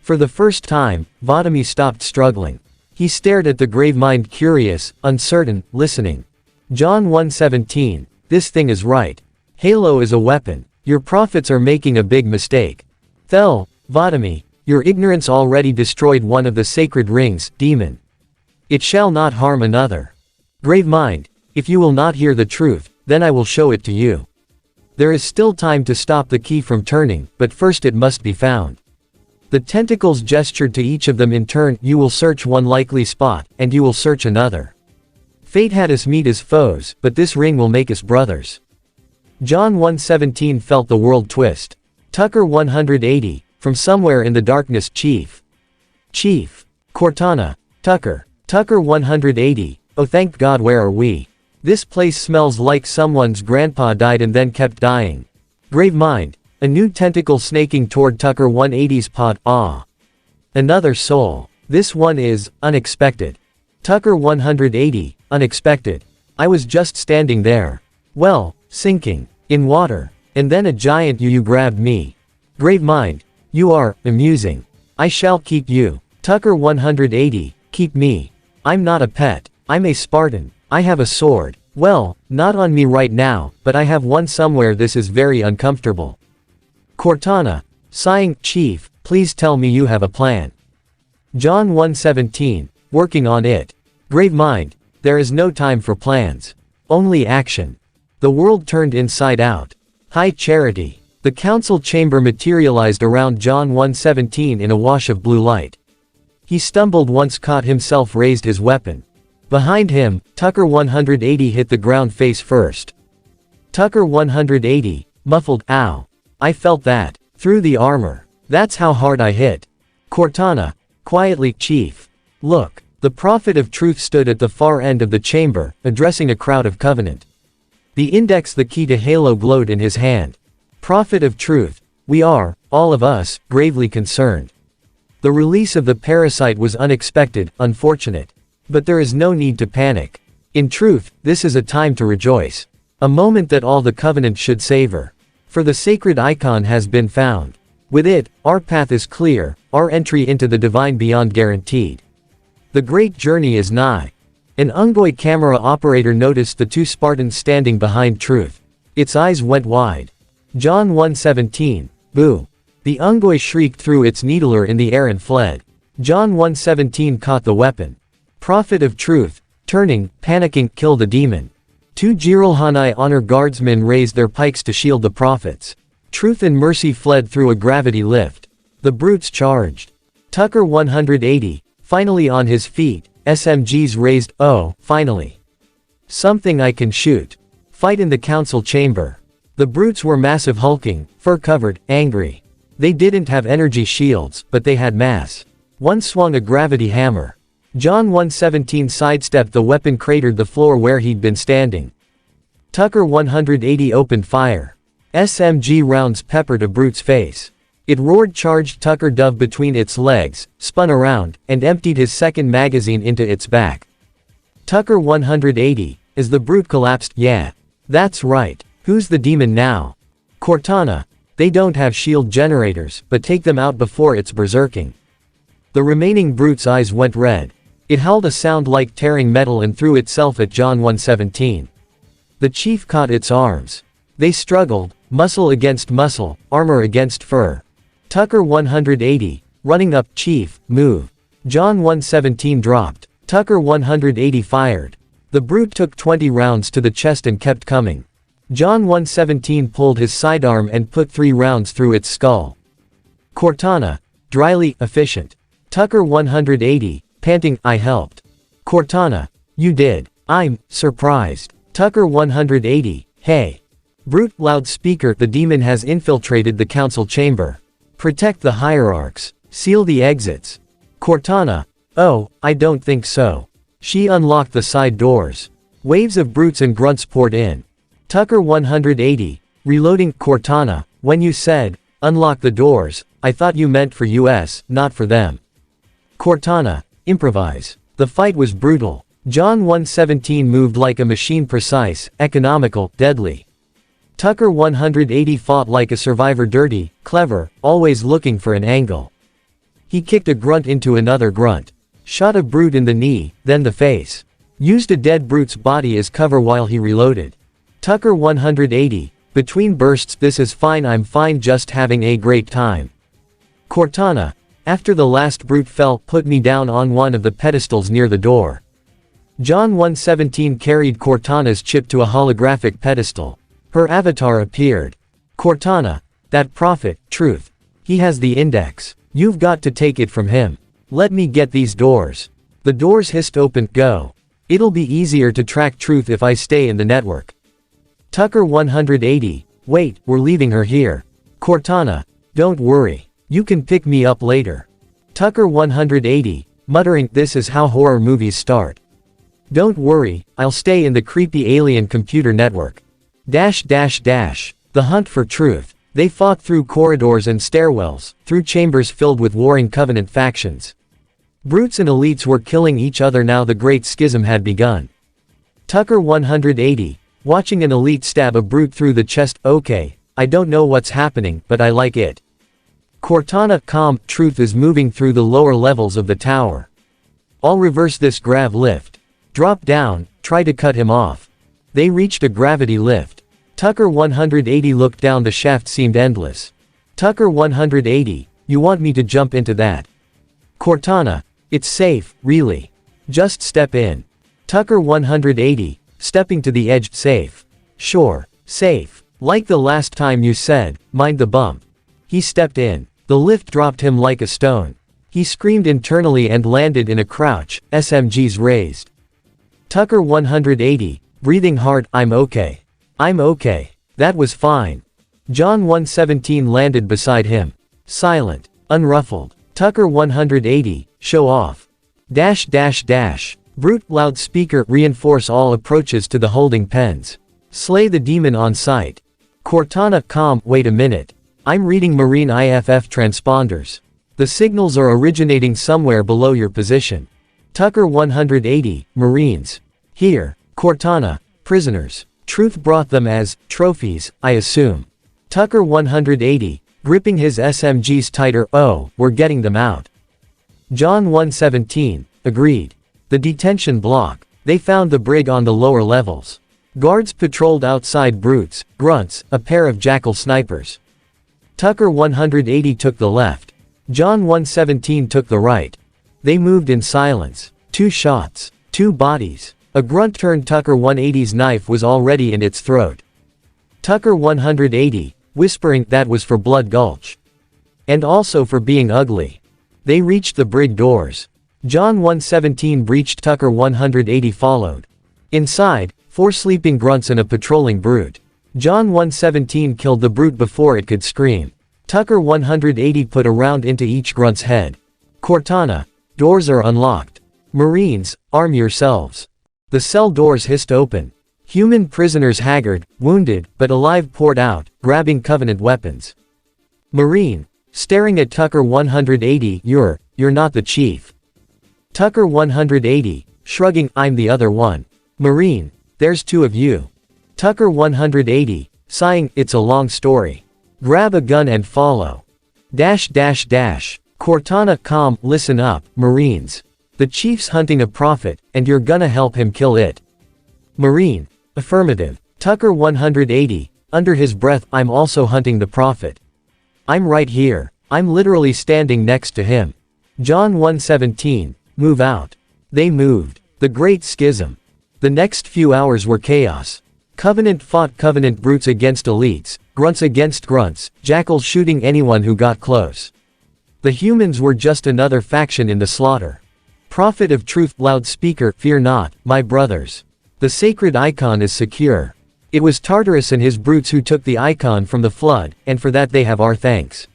For the first time, Vodami stopped struggling. He stared at the grave mind, curious, uncertain, listening. John 1:17. This thing is right. Halo is a weapon. Your prophets are making a big mistake. Thel, Vodami, your ignorance already destroyed one of the sacred rings, demon. It shall not harm another. Grave mind, if you will not hear the truth, then I will show it to you. There is still time to stop the key from turning, but first it must be found. The tentacles gestured to each of them in turn. You will search one likely spot, and you will search another. Fate had us meet as foes, but this ring will make us brothers. John 1:17 felt the world twist. Tucker 180, from somewhere in the darkness, Chief. Chief. Cortana. Tucker. Tucker 180, oh thank God, where are we? This place smells like someone's grandpa died and then kept dying. Grave mind. A new tentacle snaking toward Tucker 180's pod. Ah. Another soul. This one is unexpected. Tucker 180, unexpected. I was just standing there. Well, sinking. In water. And then a giant you grabbed me. Grave mind. You are amusing. I shall keep you. Tucker 180, keep me. I'm not a pet. I'm a Spartan. I have a sword. Well, not on me right now, but I have one somewhere. This is very uncomfortable. Cortana. Sighing, Chief, please tell me you have a plan. John 1:17, working on it. Grave mind, there is no time for plans. Only action. The world turned inside out. High charity. The council chamber materialized around John 1:17 in a wash of blue light. He stumbled once, caught himself, raised his weapon. Behind him, Tucker 180 hit the ground face first. Tucker 180, muffled, ow. I felt that. Through the armor. That's how hard I hit. Cortana. Quietly, Chief. Look. The prophet of truth stood at the far end of the chamber, addressing a crowd of covenant. The index, the key to Halo, glowed in his hand. Prophet of truth. We are, all of us, gravely concerned. The release of the parasite was unexpected, unfortunate. But there is no need to panic. In truth, this is a time to rejoice. A moment that all the covenant should savor. For the sacred icon has been found. With it, our path is clear, our entry into the divine beyond guaranteed. The great journey is nigh. An Ungoi camera operator noticed the two Spartans standing behind truth. Its eyes went wide. John 1:17, boo. The Ungoi shrieked, threw its needler in the air and fled. John 1:17 caught the weapon. Prophet of truth, turning, panicking, kill the demon. Two Jirulhanai honor guardsmen raised their pikes to shield the prophets. Truth and mercy fled through a gravity lift. The brutes charged. Tucker 180, finally on his feet, SMGs raised, oh, finally. Something I can shoot. Fight in the council chamber. The brutes were massive, hulking, fur-covered, angry. They didn't have energy shields, but they had mass. One swung a gravity hammer. John 1:17 sidestepped the weapon, cratered the floor where he'd been standing. Tucker 180 opened fire. SMG rounds peppered a brute's face. It roared, charged Tucker dove between its legs, spun around, and emptied his second magazine into its back. Tucker 180, as the brute collapsed, yeah. That's right. Who's the demon now? Cortana. They don't have shield generators, but take them out before it's berserking. The remaining brute's eyes went red. It howled a sound like tearing metal and threw itself at John 1:17. The chief caught its arms. They struggled, muscle against muscle, armor against fur. Tucker 180, running up, Chief, move. John 1:17 dropped. Tucker 180 fired. The brute took 20 rounds to the chest and kept coming. John 1:17 pulled his sidearm and put 3 rounds through its skull. Cortana, dryly, efficient. Tucker 180, panting, I helped. Cortana, you did. I'm surprised. Tucker 180, hey. Brute, loudspeaker, the demon has infiltrated the council chamber. Protect the hierarchs. Seal the exits. Cortana. Oh, I don't think so. She unlocked the side doors. Waves of brutes and grunts poured in. Tucker 180. Reloading. Cortana, when you said, unlock the doors, I thought you meant for us, not for them. Cortana. Improvise. The fight was brutal. John 117 moved like a machine, precise, economical, deadly. Tucker 180 fought like a survivor, dirty, clever, always looking for an angle. He kicked a grunt into another grunt. Shot a brute in the knee, then the face. Used a dead brute's body as cover while he reloaded. Tucker 180. Between bursts, this is fine, I'm fine, just having a great time. Cortana. After the last brute fell, put me down on one of the pedestals near the door. John 117 carried Cortana's chip to a holographic pedestal. Her avatar appeared. Cortana. That prophet, Truth. He has the index. You've got to take it from him. Let me get these doors. The doors hissed open. Go. It'll be easier to track Truth if I stay in the network. Tucker 180. Wait, we're leaving her here. Cortana. Don't worry. You can pick me up later. Tucker 180. Muttering, this is how horror movies start. Don't worry, I'll stay in the creepy alien computer network. The hunt for Truth. They fought through corridors and stairwells, through chambers filled with warring Covenant factions. Brutes and elites were killing each other now. The Great Schism had begun. Tucker 180. Watching an elite stab a brute through the chest. Okay, I don't know what's happening, but I like it. Cortana. Calm. Truth is moving through the lower levels of the tower. I'll reverse this grav lift. Drop down, try to cut him off. They reached a gravity lift. Tucker 180 looked down. The shaft seemed endless. Tucker 180. You want me to jump into that? Cortana. It's safe, really. Just step in. Tucker 180. Stepping to the edge. Safe. Sure, safe. Like the last time you said, mind the bump. He stepped in. The lift dropped him like a stone. He screamed internally and landed in a crouch, SMGs raised. Tucker 180. Breathing hard. I'm okay. I'm okay. That was fine. John 117 landed beside him. Silent. Unruffled. Tucker 180. Show off. Brute, loudspeaker, reinforce all approaches to the holding pens. Slay the demon on sight. Cortana. Calm. Wait a minute. I'm reading Marine IFF transponders. The signals are originating somewhere below your position. Tucker 180. Marines. Here. Cortana. Prisoners. Truth brought them as trophies, I assume. Tucker 180. Gripping his SMGs tighter. Oh, we're getting them out. John 117. Agreed. The detention block. They found the brig on the lower levels. Guards patrolled outside. Brutes, grunts, a pair of jackal snipers. Tucker 180 took the left. John 117 took the right. They moved in silence. 2 shots. 2 bodies. A grunt turned. Tucker 180's knife was already in its throat. Tucker 180, whispering, that was for Blood Gulch. And also for being ugly. They reached the brig doors. John 117 breached. Tucker 180 followed. Inside, 4 sleeping grunts and a patrolling brute. John 117 killed the brute before it could scream. Tucker 180 put a round into each grunt's head. Cortana. Doors are unlocked. Marines, arm yourselves. The cell doors hissed open. Human prisoners, haggard, wounded, but alive, poured out, grabbing Covenant weapons. Marine. Staring at Tucker 180. You're not the chief. Tucker 180. Shrugging, I'm the other one. Marine. There's 2 of you. Tucker 180. Sighing, it's a long story. Grab a gun and follow. Cortana. Calm. Listen up, Marines. The chief's hunting a prophet, and you're gonna help him kill it. Marine. Affirmative. Tucker 180. Under his breath, I'm also hunting the prophet. I'm right here. I'm literally standing next to him. John 117. Move out. They moved. The Great Schism. The next few hours were chaos. Covenant fought Covenant, brutes against elites, grunts against grunts, jackals shooting anyone who got close. The humans were just another faction in the slaughter. Prophet of Truth, loudspeaker, fear not, my brothers. The sacred icon is secure. It was Tartarus and his brutes who took the icon from the flood, and for that they have our thanks.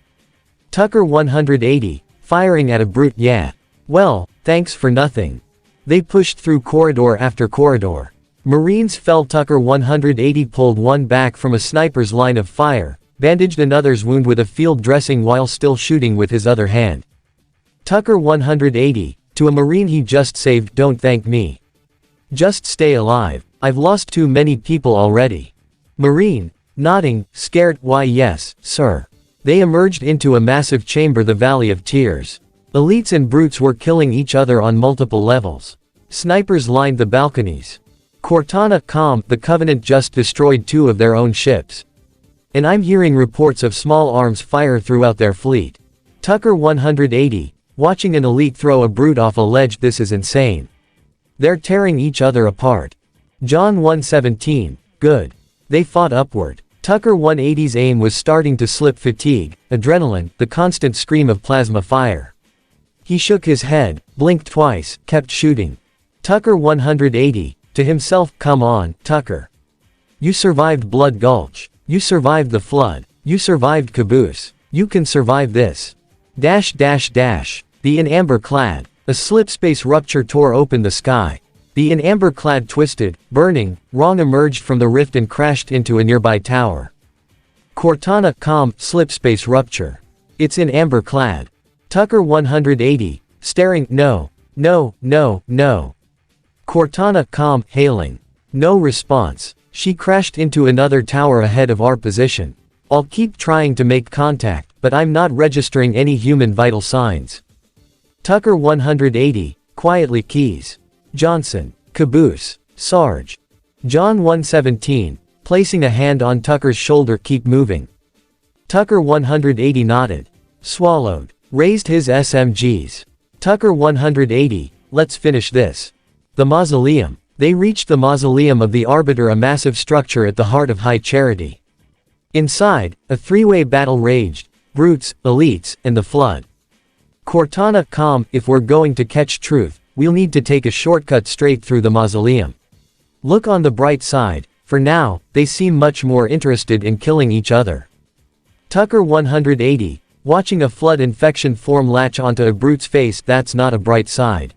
Tucker 180, firing at a brute, yeah. Well, thanks for nothing. They pushed through corridor after corridor. Marines fell. Tucker 180 pulled one back from a sniper's line of fire, bandaged another's wound with a field dressing while still shooting with his other hand. Tucker 180, to a Marine he just saved, don't thank me. Just stay alive, I've lost too many people already. Marine, nodding, scared, why yes, sir. They emerged into a massive chamber, the Valley of Tears. Elites and brutes were killing each other on multiple levels. Snipers lined the balconies. Cortana, calm, the Covenant just destroyed 2 of their own ships. And I'm hearing reports of small arms fire throughout their fleet. Tucker 180, watching an elite throw a brute off a ledge, this is insane. They're tearing each other apart. John 117, good. They fought upward. Tucker 180's aim was starting to slip. Fatigue, adrenaline, the constant scream of plasma fire. He shook his head, blinked twice, kept shooting. Tucker 180, to himself, come on, Tucker. You survived Blood Gulch. You survived the flood. You survived Caboose. You can survive this. The in amber clad. A slipspace rupture tore open the sky. The in amber clad twisted, burning, wrong emerged from the rift and crashed into a nearby tower. Cortana, calm, slipspace rupture. It's in amber clad. Tucker 180, staring, no. Cortana, calm, hailing. No response. She crashed into another tower ahead of our position. I'll keep trying to make contact, but I'm not registering any human vital signs. Tucker 180, quietly, Keys. Johnson, Caboose, Sarge. John 117, placing a hand on Tucker's shoulder, keep moving. Tucker 180 nodded. Swallowed. Raised his SMGs. Tucker 180, let's finish this. The mausoleum. They reached the mausoleum of the Arbiter, a massive structure at the heart of High Charity. Inside, a 3-way battle raged. Brutes, elites, and the flood. Cortana, calm, if we're going to catch truth, we'll need to take a shortcut straight through the mausoleum. Look on the bright side, for now, they seem much more interested in killing each other. Tucker 180, watching a flood infection form latch onto a brute's face, that's not a bright side.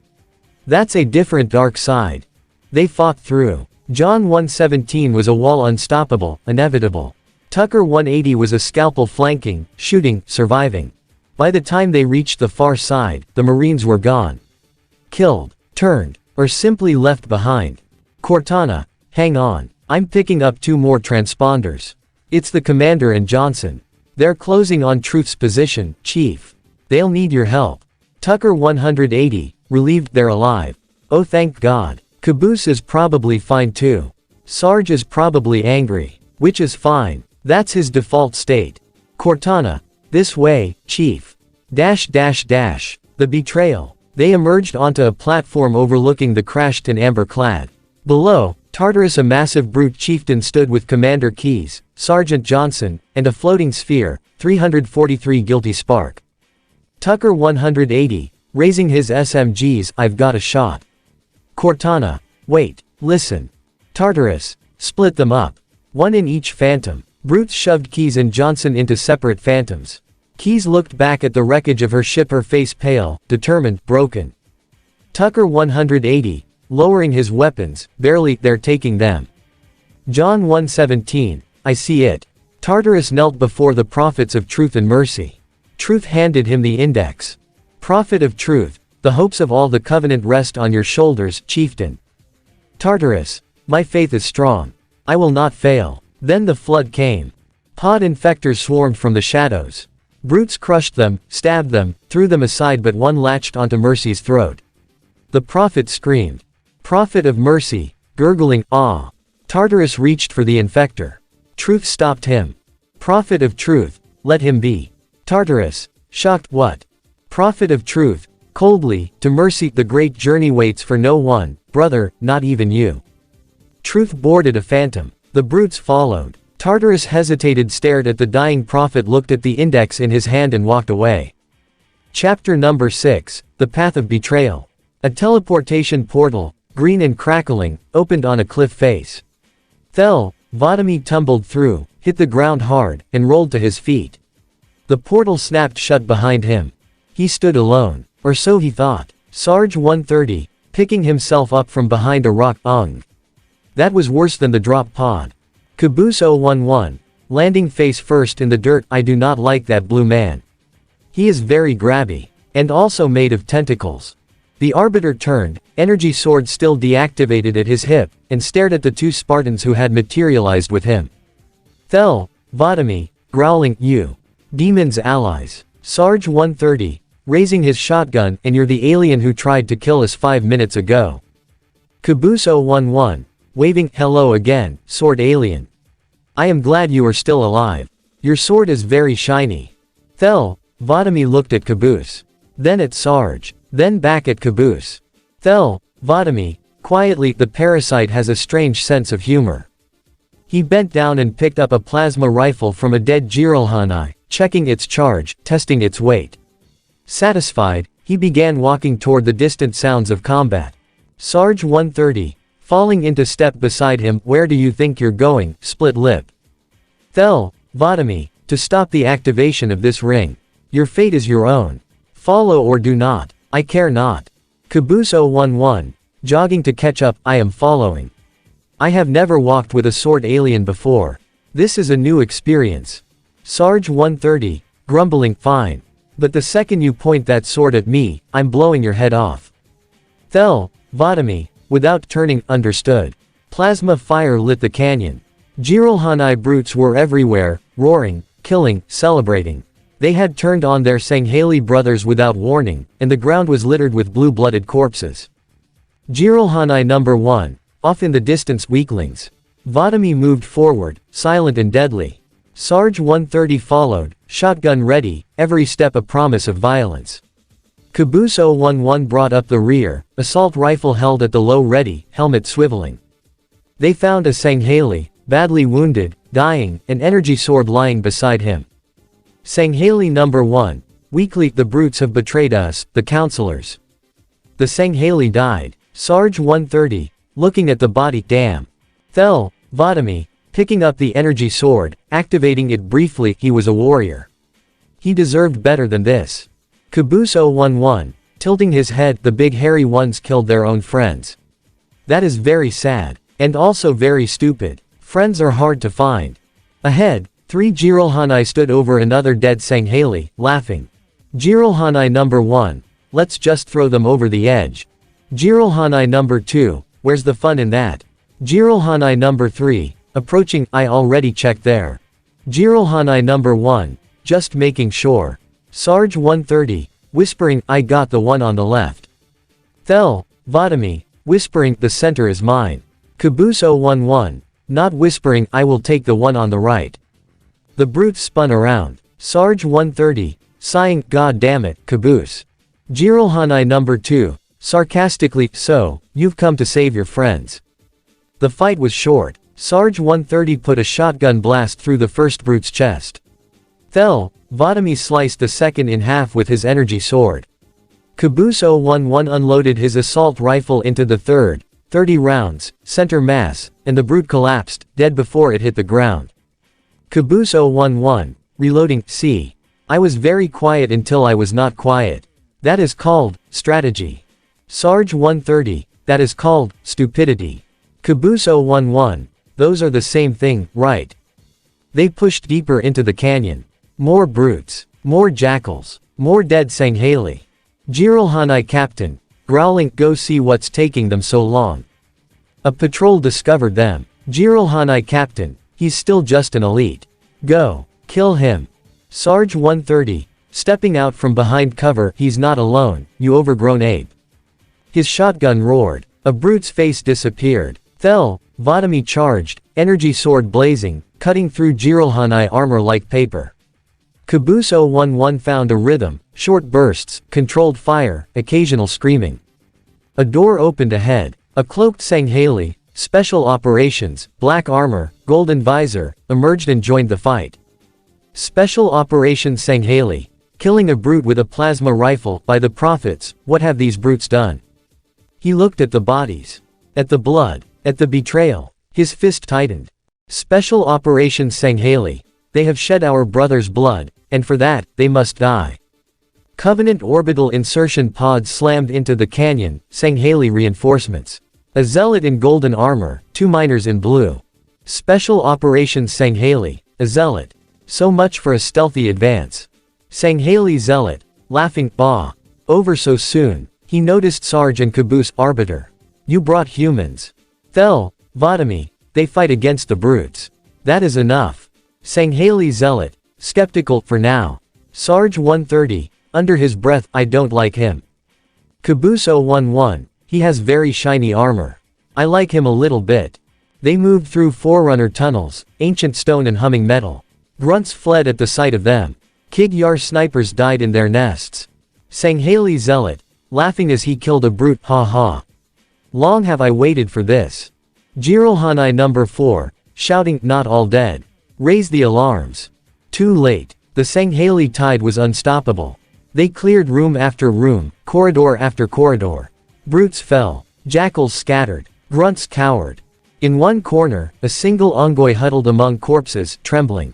That's a different dark side. They fought through. John 117 was a wall, unstoppable, inevitable. Tucker 180 was a scalpel, flanking, shooting, surviving. By the time they reached the far side, the Marines were gone. Killed, turned, or simply left behind. Cortana, hang on. I'm picking up 2 more transponders. It's the commander and Johnson. They're closing on Truth's position, Chief. They'll need your help. Tucker 180, relieved they're alive. Oh, thank God. Caboose is probably fine too. Sarge is probably angry. Which is fine. That's his default state. Cortana, this way, Chief. The betrayal. They emerged onto a platform overlooking the crashed and amber clad. Below, Tartarus, a massive brute chieftain, stood with Commander Keys, Sergeant Johnson, and a floating sphere, 343 guilty spark. Tucker 180, raising his SMGs, I've got a shot. Cortana, wait, listen. Tartarus, split them up. 1 in each phantom. Brutes shoved Keys and Johnson into separate phantoms. Keys looked back at the wreckage of her ship, her face pale, determined, broken. Tucker 180, lowering his weapons, barely, they're taking them. John 117, I see it. Tartarus knelt before the prophets of truth and mercy. Truth handed him the index. Prophet of truth, the hopes of all the covenant rest on your shoulders, chieftain. Tartarus, my faith is strong. I will not fail. Then the flood came. Pod infectors swarmed from the shadows. Brutes crushed them, stabbed them, threw them aside, but one latched onto Mercy's throat. The prophet screamed. Prophet of mercy, gurgling, ah. Tartarus reached for the infector. Truth stopped him. Prophet of truth, let him be. Tartarus, shocked, what? Prophet of truth, coldly, to Mercy, the great journey waits for no one, brother, not even you. Truth boarded a phantom. The brutes followed. Tartarus hesitated, stared at the dying prophet, looked at the index in his hand and walked away. Chapter number 6, The Path of Betrayal. A teleportation portal, green and crackling, opened on a cliff face. Thel, Vadami tumbled through, hit the ground hard, and rolled to his feet. The portal snapped shut behind him. He stood alone. Or so he thought. Sarge 130, picking himself up from behind a rock. That was worse than the drop pod. Caboose 011, landing face first in the dirt. I do not like that blue man. He is very grabby. And also made of tentacles. The Arbiter turned, energy sword still deactivated at his hip, and stared at the two Spartans who had materialized with him. Thel, Vadami, growling, you. Demon's allies. Sarge 130, raising his shotgun, and you're the alien who tried to kill us 5 minutes ago. Caboose 011, waving, hello again, sword alien. I am glad you are still alive. Your sword is very shiny. Thel, Vadami looked at Caboose. Then at Sarge. Then back at Caboose. Thel, Vadami, quietly, the parasite has a strange sense of humor. He bent down and picked up a plasma rifle from a dead Jiralhanai, checking its charge, testing its weight. Satisfied, he began walking toward the distant sounds of combat. Sarge 130, falling into step beside him, where do you think you're going, split lip? Thel, Vadami, to stop the activation of this ring. Your fate is your own. Follow or do not. I care not. Caboose 011, jogging to catch up, I am following. I have never walked with a sword alien before. This is a new experience. Sarge 130, grumbling, fine. But the second you point that sword at me, I'm blowing your head off. Thel, Vadami, without turning, understood. Plasma fire lit the canyon. Jiralhanai brutes were everywhere, roaring, killing, celebrating. They had turned on their Sanghali brothers without warning, and the ground was littered with blue-blooded corpses. Jiralhanai number 1, off in the distance, weaklings. Vadami moved forward, silent and deadly. Sarge 130 followed, shotgun ready, every step a promise of violence. Caboose 011 brought up the rear, assault rifle held at the low ready, helmet swiveling. They found a Sanghali, badly wounded, dying, an energy sword lying beside him. Sanghali number 1, weakly, the brutes have betrayed us, the counselors. The Sanghali died. Sarge 130, looking at the body, damn. Thel, Vadami, picking up the energy sword, activating it briefly, he was a warrior. He deserved better than this. Caboose 011, tilting his head, the big hairy ones killed their own friends. That is very sad. And also very stupid. Friends are hard to find. Ahead, 3 Jiralhanai stood over another dead Sanghali, laughing. Jiralhanai number 1, let's just throw them over the edge. Jiralhanai number 2, where's the fun in that? Jiralhanai number 3, approaching, I already checked there. Jiralhanai number 1, just making sure. Sarge 130, whispering, I got the one on the left. Thel, Vadami, whispering, the center is mine. Caboose 011, not whispering, I will take the one on the right. The brute spun around. Sarge 130, sighing, God damn it, Caboose. Jiralhanai number 2, sarcastically, so, you've come to save your friends. The fight was short. Sarge 130 put a shotgun blast through the first brute's chest. Thel, Vadami sliced the second in half with his energy sword. Caboose 011 unloaded his assault rifle into the third, 30 rounds, center mass, and the brute collapsed, dead before it hit the ground. Caboose 011, reloading, see. I was very quiet until I was not quiet. That is called, strategy. Sarge 130, that is called, stupidity. Caboose 011, those are the same thing, right? They pushed deeper into the canyon. More brutes. More jackals. More dead Sanghali. Jiralhanai captain, growling, go see what's taking them so long. A patrol discovered them. Jiralhanai captain, he's still just an elite. Go. Kill him. Sarge 130, stepping out from behind cover, he's not alone, you overgrown ape. His shotgun roared. A brute's face disappeared. Thel, Vadami charged, energy sword blazing, cutting through Jiralhanai armor like paper. Caboose 011 found a rhythm, short bursts, controlled fire, occasional screaming. A door opened ahead. A cloaked Sanghali, special operations, black armor, golden visor, emerged and joined the fight. Special operations Sanghali, killing a brute with a plasma rifle, by the prophets, what have these brutes done? He looked at the bodies. At the blood. At the betrayal. His fist tightened. Special Operations Sanghali. They have shed our brother's blood, and for that, they must die. Covenant orbital insertion pod slammed into the canyon, Sanghali reinforcements. A zealot in golden armor, 2 miners in blue. Special Operations Sanghali. A zealot. So much for a stealthy advance. Sanghali zealot. Laughing, bah. Over so soon. He noticed Sarge and Caboose, arbiter. You brought humans. Thel, Vodami. They fight against the brutes. That is enough. Sanghali zealot. Skeptical, for now. Sarge 130. Under his breath, I don't like him. Caboose 011. He has very shiny armor. I like him a little bit. They moved through forerunner tunnels, ancient stone and humming metal. Grunts fled at the sight of them. Kig-Yar snipers died in their nests. Sanghali zealot. Laughing as he killed a brute, ha ha. Long have I waited for this. Jiralhanai number 4, shouting, not all dead. Raise the alarms. Too late. The Sanghali tide was unstoppable. They cleared room after room, corridor after corridor. Brutes fell. Jackals scattered. Grunts cowered. In one corner, a single Ongoy huddled among corpses, trembling.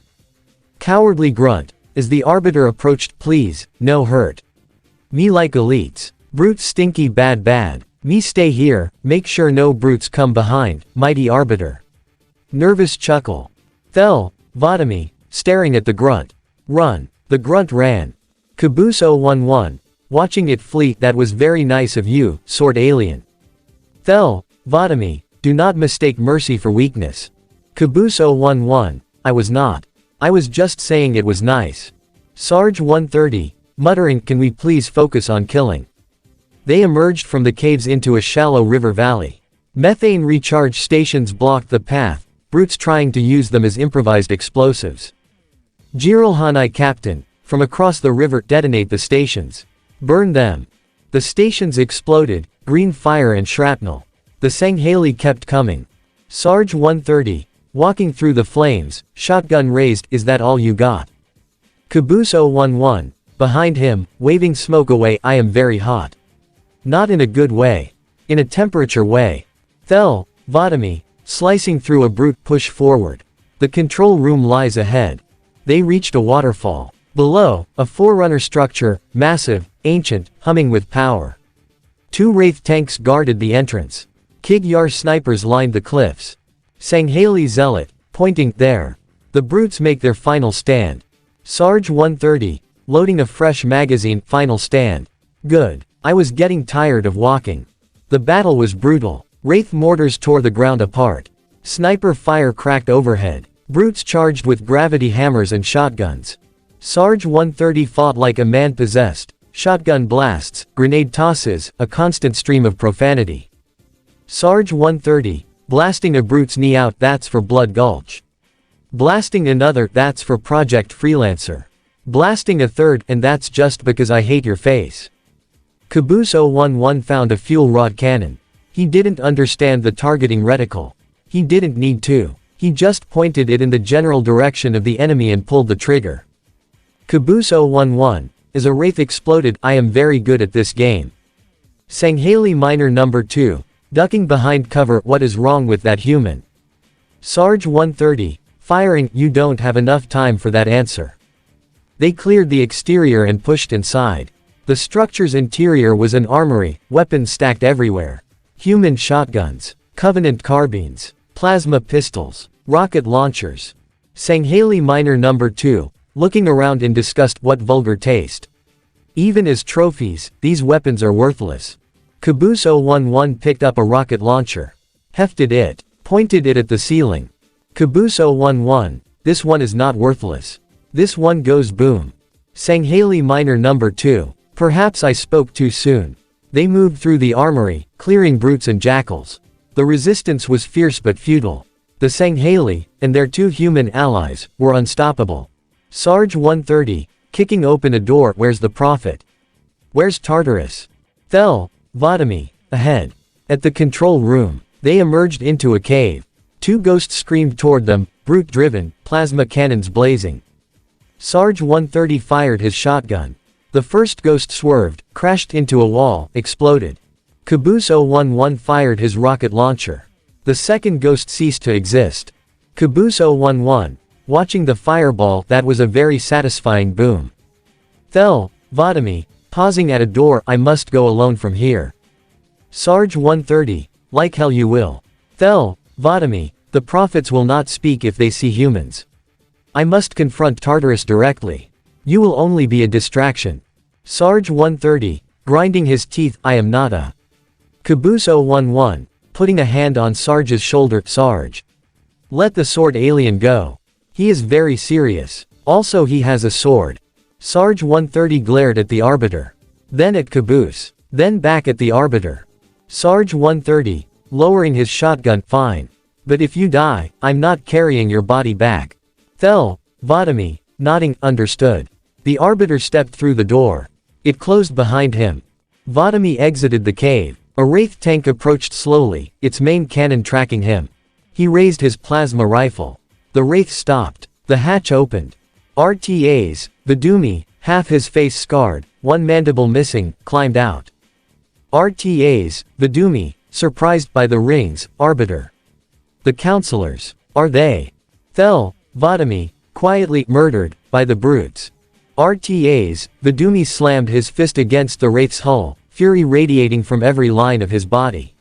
Cowardly grunt. As the arbiter approached, please, no hurt. Me like elites. Brutes stinky bad. Me stay here, make sure no brutes come behind, mighty arbiter. Nervous chuckle. Thel, Vodami, staring at the grunt. Run. The grunt ran. Caboose 011. Watching it flee, that was very nice of you, sword alien. Thel, Vodami, do not mistake mercy for weakness. Caboose 011. I was not. I was just saying it was nice. Sarge 130. Muttering, can we please focus on killing? They emerged from the caves into a shallow river valley. Methane recharge stations blocked the path, brutes trying to use them as improvised explosives. Jiralhanai captain, from across the river, detonate the stations. Burn them. The stations exploded, green fire and shrapnel. The Sanghali kept coming. Sarge 130. Walking through the flames, shotgun raised, is that all you got? Caboose 011. Behind him, waving smoke away, I am very hot. Not in a good way. In a temperature way. Thel, Vodami, slicing through a brute, push forward. The control room lies ahead. They reached a waterfall. Below, a forerunner structure, massive, ancient, humming with power. 2 Wraith tanks guarded the entrance. Kig-Yar snipers lined the cliffs. Sanghali zealot, pointing, there. The brutes make their final stand. Sarge 130, loading a fresh magazine, final stand. Good. I was getting tired of walking. The battle was brutal. Wraith mortars tore the ground apart. Sniper fire cracked overhead. Brutes charged with gravity hammers and shotguns. Sarge 130 fought like a man possessed. Shotgun blasts, grenade tosses, a constant stream of profanity. Sarge 130, blasting a brute's knee out, that's for Blood Gulch. Blasting another, that's for Project Freelancer. Blasting a third, and that's just because I hate your face. Caboose 011 found a fuel rod cannon. He didn't understand the targeting reticle. He didn't need to. He just pointed it in the general direction of the enemy and pulled the trigger. Caboose 011. As a wraith exploded, I am very good at this game. Sanghali miner number 2. Ducking behind cover, what is wrong with that human? Sarge 130. Firing, you don't have enough time for that answer. They cleared the exterior and pushed inside. The structure's interior was an armory, weapons stacked everywhere. Human shotguns, Covenant carbines, plasma pistols, rocket launchers. Sanghali miner number 2, looking around in disgust, what vulgar taste. Even as trophies, these weapons are worthless. Caboose 011 picked up a rocket launcher. Hefted it, pointed it at the ceiling. Caboose 011, this one is not worthless. This one goes boom. Sanghali miner number 2, perhaps I spoke too soon. They moved through the armory, clearing brutes and jackals. The resistance was fierce but futile. The Sanghali, and their 2 human allies, were unstoppable. Sarge 130, kicking open a door, where's the prophet? Where's Tartarus? Thel, Vodami, ahead. At the control room, they emerged into a cave. 2 ghosts screamed toward them, brute-driven, plasma cannons blazing. Sarge 130 fired his shotgun. The first ghost swerved, crashed into a wall, exploded. Caboose 011 fired his rocket launcher. The second ghost ceased to exist. Caboose 011. Watching the fireball, that was a very satisfying boom. Thel, Vodamy, pausing at a door, I must go alone from here. Sarge 130. Like hell you will. Thel, Vodamy, the prophets will not speak if they see humans. I must confront Tartarus directly. You will only be a distraction. Sarge 130. Grinding his teeth, I am not a. Caboose 011. Putting a hand on Sarge's shoulder, Sarge. Let the sword alien go. He is very serious. Also he has a sword. Sarge 130 glared at the arbiter. Then at Caboose. Then back at the arbiter. Sarge 130. Lowering his shotgun, fine. But if you die, I'm not carrying your body back. Thel, Vodamy, nodding, understood. The arbiter stepped through the door. It closed behind him. Vodamy exited the cave. A wraith tank approached slowly, its main cannon tracking him. He raised his plasma rifle. The wraith stopped. The hatch opened. RTAs, Vodamy, half his face scarred, one mandible missing, climbed out. RTAs, Vodamy, surprised by the rings, arbiter. The counselors. Are they? Thel, Vodamy, quietly murdered by the brutes. RTAs, Vodamy slammed his fist against the wraith's hull, fury radiating from every line of his body.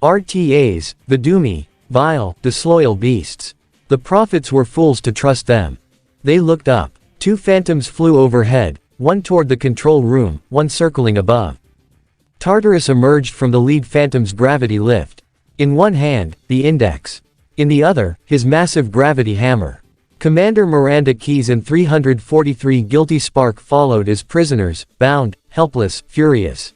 RTAs, Vodamy, vile, disloyal beasts. The prophets were fools to trust them. They looked up. Two phantoms flew overhead, one toward the control room, one circling above. Tartarus emerged from the lead phantom's gravity lift. In one hand, the index. In the other, his massive gravity hammer. Commander Miranda Keys and 343 Guilty Spark followed as prisoners, bound, helpless, furious.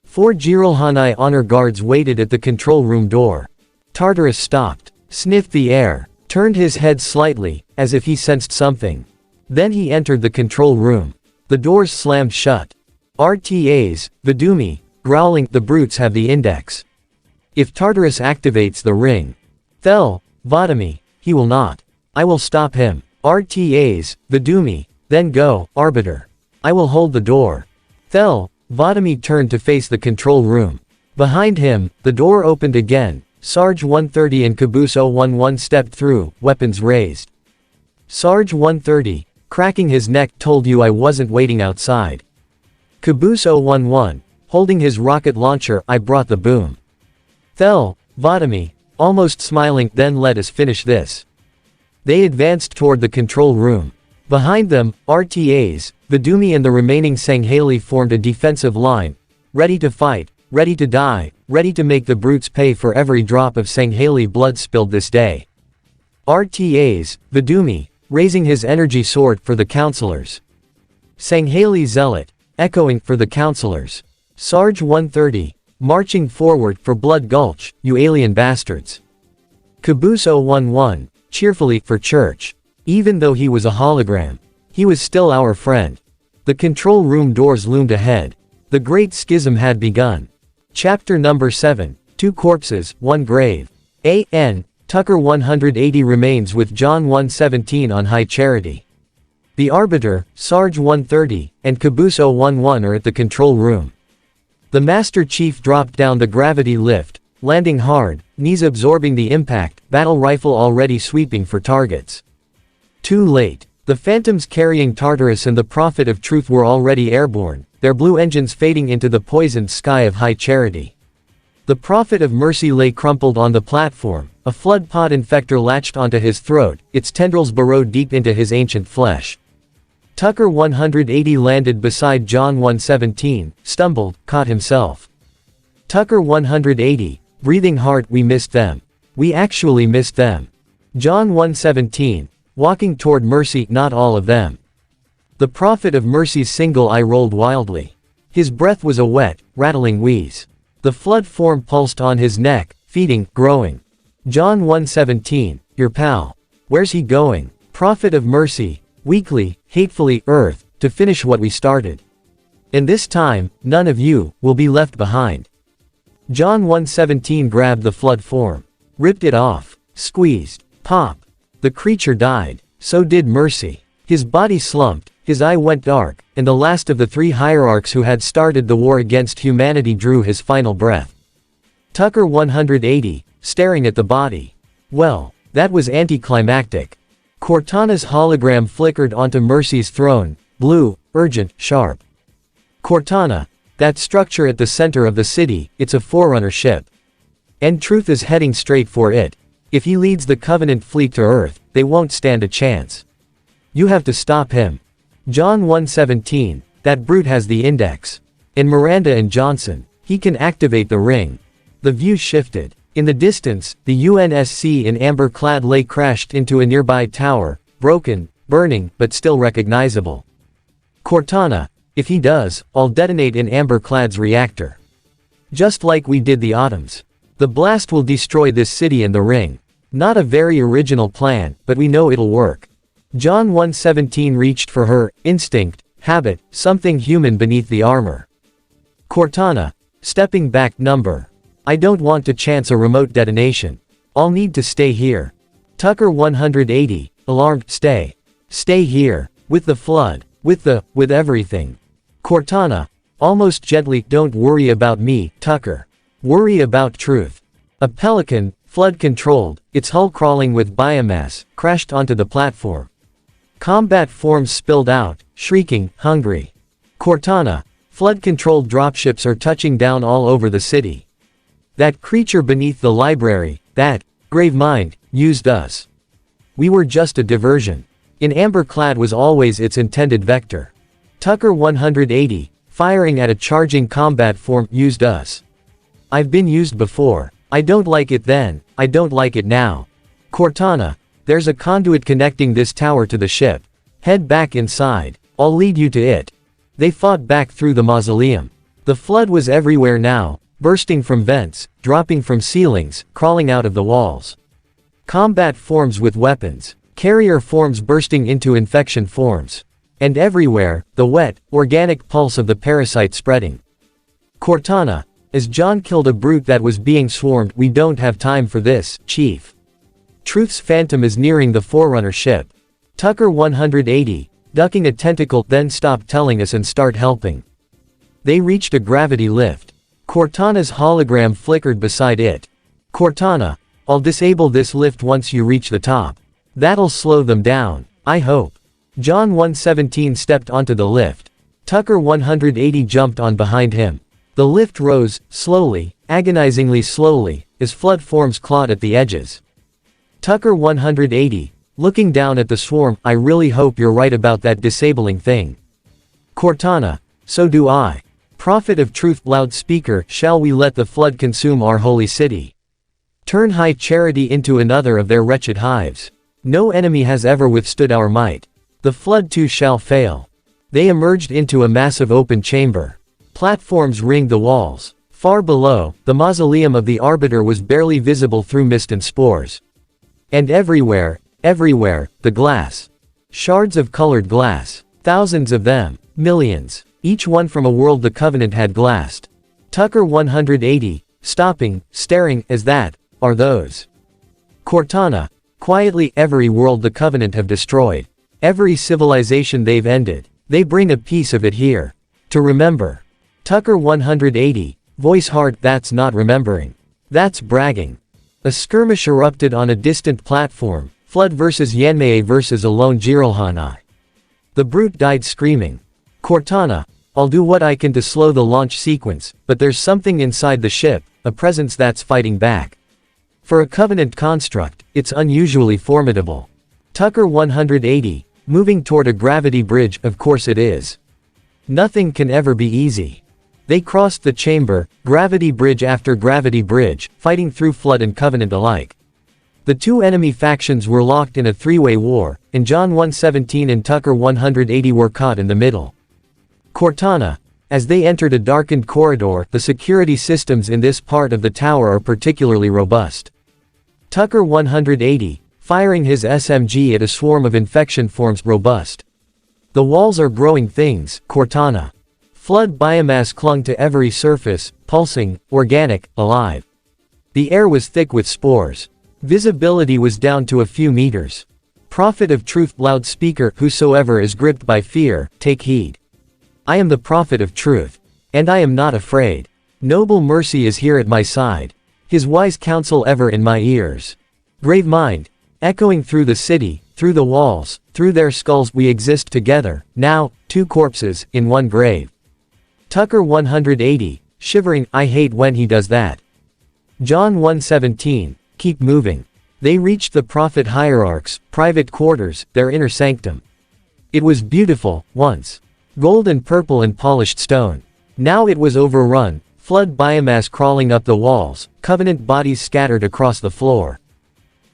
4 Jirulhanai honor guards waited at the control room door. Tartarus stopped, sniffed the air, turned his head slightly, as if he sensed something. Then he entered the control room. The doors slammed shut. RTAs, Vodamy, growling, the brutes have the index. If Tartarus activates the ring. Thel, Vodamy, he will not. I will stop him. RTAs, Vodamy, then go, arbiter. I will hold the door. Thel, Vodamy turned to face the control room. Behind him, the door opened again. Sarge 130 and Caboose 011 stepped through, weapons raised. Sarge 130, cracking his neck, told you I wasn't waiting outside. Caboose 011, holding his rocket launcher, I brought the boom. Thel, Vodamy, almost smiling, then let us finish this. They advanced toward the control room. Behind them, RTAs, Vodamy and the remaining Sanghali formed a defensive line. Ready to fight, ready to die, ready to make the brutes pay for every drop of Sanghali blood spilled this day. RTAs, Vodamy, raising his energy sword for the counselors. Sanghali zealot, echoing for the counselors. Sarge 130, marching forward for Blood Gulch, you alien bastards. Caboose 011, cheerfully for church. Even though he was a hologram, he was still our friend. The control room doors loomed ahead. The Great Schism had begun. Chapter number 7, 2 corpses, 1 grave. A.N. Tucker 180 remains with John 117 on High Charity. The Arbiter, Sarge 130, and Caboose 011 are at the control room. The Master Chief dropped down the gravity lift, landing hard, knees absorbing the impact, battle rifle already sweeping for targets. Too late. The phantoms carrying Tartarus and the Prophet of Truth were already airborne, their blue engines fading into the poisoned sky of High Charity. The Prophet of Mercy lay crumpled on the platform, a flood pod infector latched onto his throat, its tendrils burrowed deep into his ancient flesh. Tucker 180 landed beside John 117, stumbled, caught himself. Tucker 180, breathing hard, we missed them. We actually missed them. John 117, walking toward Mercy, not all of them. The Prophet of Mercy's single eye rolled wildly. His breath was a wet, rattling wheeze. The flood form pulsed on his neck, feeding, growing. John 117, your pal. Where's he going? Prophet of Mercy, weakly, hatefully, Earth, to finish what we started. And this time, none of you will be left behind. John 117 grabbed the flood form. Ripped it off. Squeezed. Pop. The creature died. So did Mercy. His body slumped, his eye went dark, and the last of the 3 hierarchs who had started the war against humanity drew his final breath. Tucker 180, staring at the body. Well, That was anticlimactic. Cortana's hologram flickered onto Mercy's throne, blue, urgent, sharp. Cortana. That structure at the center of the city, it's a Forerunner ship. And Truth is heading straight for it. If he leads the Covenant fleet to Earth, they won't stand a chance. You have to stop him. John 1:17, that brute has the index. And Miranda and Johnson, he can activate the ring. The view shifted. In the distance, the UNSC in amber-clad lay crashed into a nearby tower, broken, burning, but still recognizable. Cortana. If he does, I'll detonate in amber-clad's reactor. Just like we did the Autumns. The blast will destroy this city and the ring. Not a very original plan, but we know it'll work. John 1:17 reached for her, instinct, habit, something human beneath the armor. Cortana. Stepping back, number. I don't want to chance a remote detonation. I'll need to stay here. Tucker 180, alarmed, stay. Stay here. With the flood. With everything. Cortana. Almost gently, don't worry about me, Tucker. Worry about Truth. A Pelican, flood-controlled, its hull crawling with biomass, crashed onto the platform. Combat forms spilled out, shrieking, hungry. Cortana. Flood-controlled dropships are touching down all over the city. That creature beneath the library, that grave mind, used us. We were just a diversion. In amber-clad was always its intended vector. Tucker 180, firing at a charging combat form, used us. I've been used before. I don't like it then, I don't like it now. Cortana. There's a conduit connecting this tower to the ship. Head back inside. I'll lead you to it. They fought back through the mausoleum. The flood was everywhere now, bursting from vents, dropping from ceilings, crawling out of the walls. Combat forms with weapons. Carrier forms bursting into infection forms. And everywhere, the wet, organic pulse of the parasite spreading. Cortana. As John killed a brute that was being swarmed, we don't have time for this, Chief. Truth's phantom is nearing the Forerunner ship. Tucker 180, ducking a tentacle, then stop telling us and start helping. They reached a gravity lift. Cortana's hologram flickered beside it. Cortana. I'll disable this lift once you reach the top. That'll slow them down, I hope. John 117 stepped onto the lift. Tucker 180 jumped on behind him. The lift rose, slowly, agonizingly slowly, as flood forms clawed at the edges. Tucker 180, looking down at the swarm, I really hope you're right about that disabling thing. Cortana. So do I. Prophet of Truth, loudspeaker, shall we let the flood consume our holy city? Turn high charity into another of their wretched hives. No enemy has ever withstood our might. The flood too shall fail. They emerged into a massive open chamber. Platforms ringed the walls. Far below, the mausoleum of the Arbiter was barely visible through mist and spores. And everywhere, the glass. Shards of colored glass. Thousands of them. Millions. Each one from a world the Covenant had glassed. Tucker 180, stopping, staring, as that, are those. Cortana. Quietly, every world the Covenant have destroyed. Every civilization they've ended. They bring a piece of it here. To remember. Tucker 180, voice hard, that's not remembering. That's bragging. A skirmish erupted on a distant platform, Flood versus Yanmei versus a lone Jiralhanai. The brute died screaming. Cortana. I'll do what I can to slow the launch sequence, but there's something inside the ship, a presence that's fighting back. For a Covenant construct, it's unusually formidable. Tucker 180, moving toward a gravity bridge, of course it is. Nothing can ever be easy. They crossed the chamber, gravity bridge after gravity bridge, fighting through Flood and Covenant alike. The two enemy factions were locked in a three-way war, and John 117 and Tucker 180 were caught in the middle. Cortana. As they entered a darkened corridor, the security systems in this part of the tower are particularly robust. Tucker 180, firing his SMG at a swarm of infection forms, robust. The walls are growing things, Cortana. Flood biomass clung to every surface, pulsing, organic, alive. The air was thick with spores. Visibility was down to a few meters. Prophet of Truth, loudspeaker, whosoever is gripped by fear, take heed. I am the Prophet of Truth. And I am not afraid. Noble mercy is here at my side. His wise counsel ever in my ears. Brave mind, Echoing through the city, through the walls, through their skulls we exist together, now, two corpses, in one grave. Tucker 180, shivering, I hate when he does that. John 1:17, keep moving. They reached the prophet hierarchs' private quarters, their inner sanctum. It was beautiful, once. Gold and purple and polished stone. Now it was overrun, flood biomass crawling up the walls, Covenant bodies scattered across the floor.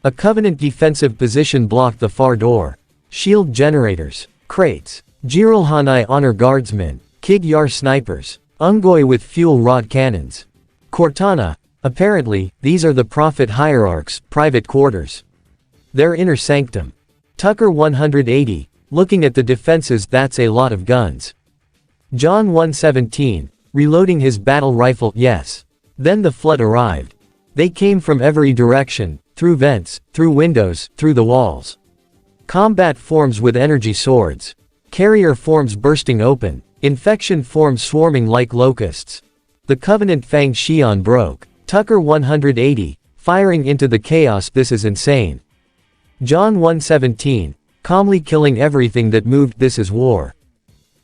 A Covenant defensive position blocked the far door. Shield generators, crates, Jirulhanai honor guardsmen, Kig Yar snipers, Ungoi with fuel rod cannons. Cortana, apparently, these are the prophet hierarchs' private quarters. Their inner sanctum. Tucker 180, looking at the defenses, that's a lot of guns. John 1:17, reloading his battle rifle, yes. Then the flood arrived. They came from every direction, through vents, through windows, through the walls. Combat forms with energy swords. Carrier forms bursting open. Infection forms swarming like locusts. The Covenant Fang Xian broke. Tucker 180, firing into the chaos, this is insane. John 1:17, calmly killing everything that moved, this is war.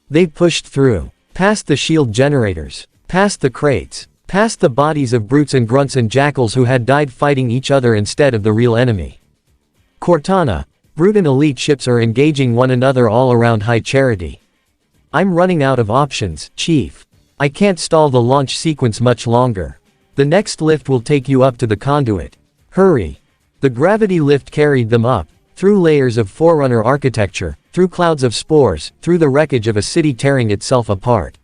They pushed through. Past the shield generators. Past the crates. Past the bodies of brutes and grunts and jackals who had died fighting each other instead of the real enemy. Cortana, brute and elite ships are engaging one another all around High Charity. I'm running out of options, Chief. I can't stall the launch sequence much longer. The next lift will take you up to the conduit. Hurry. The gravity lift carried them up, through layers of Forerunner architecture, through clouds of spores, through the wreckage of a city tearing itself apart.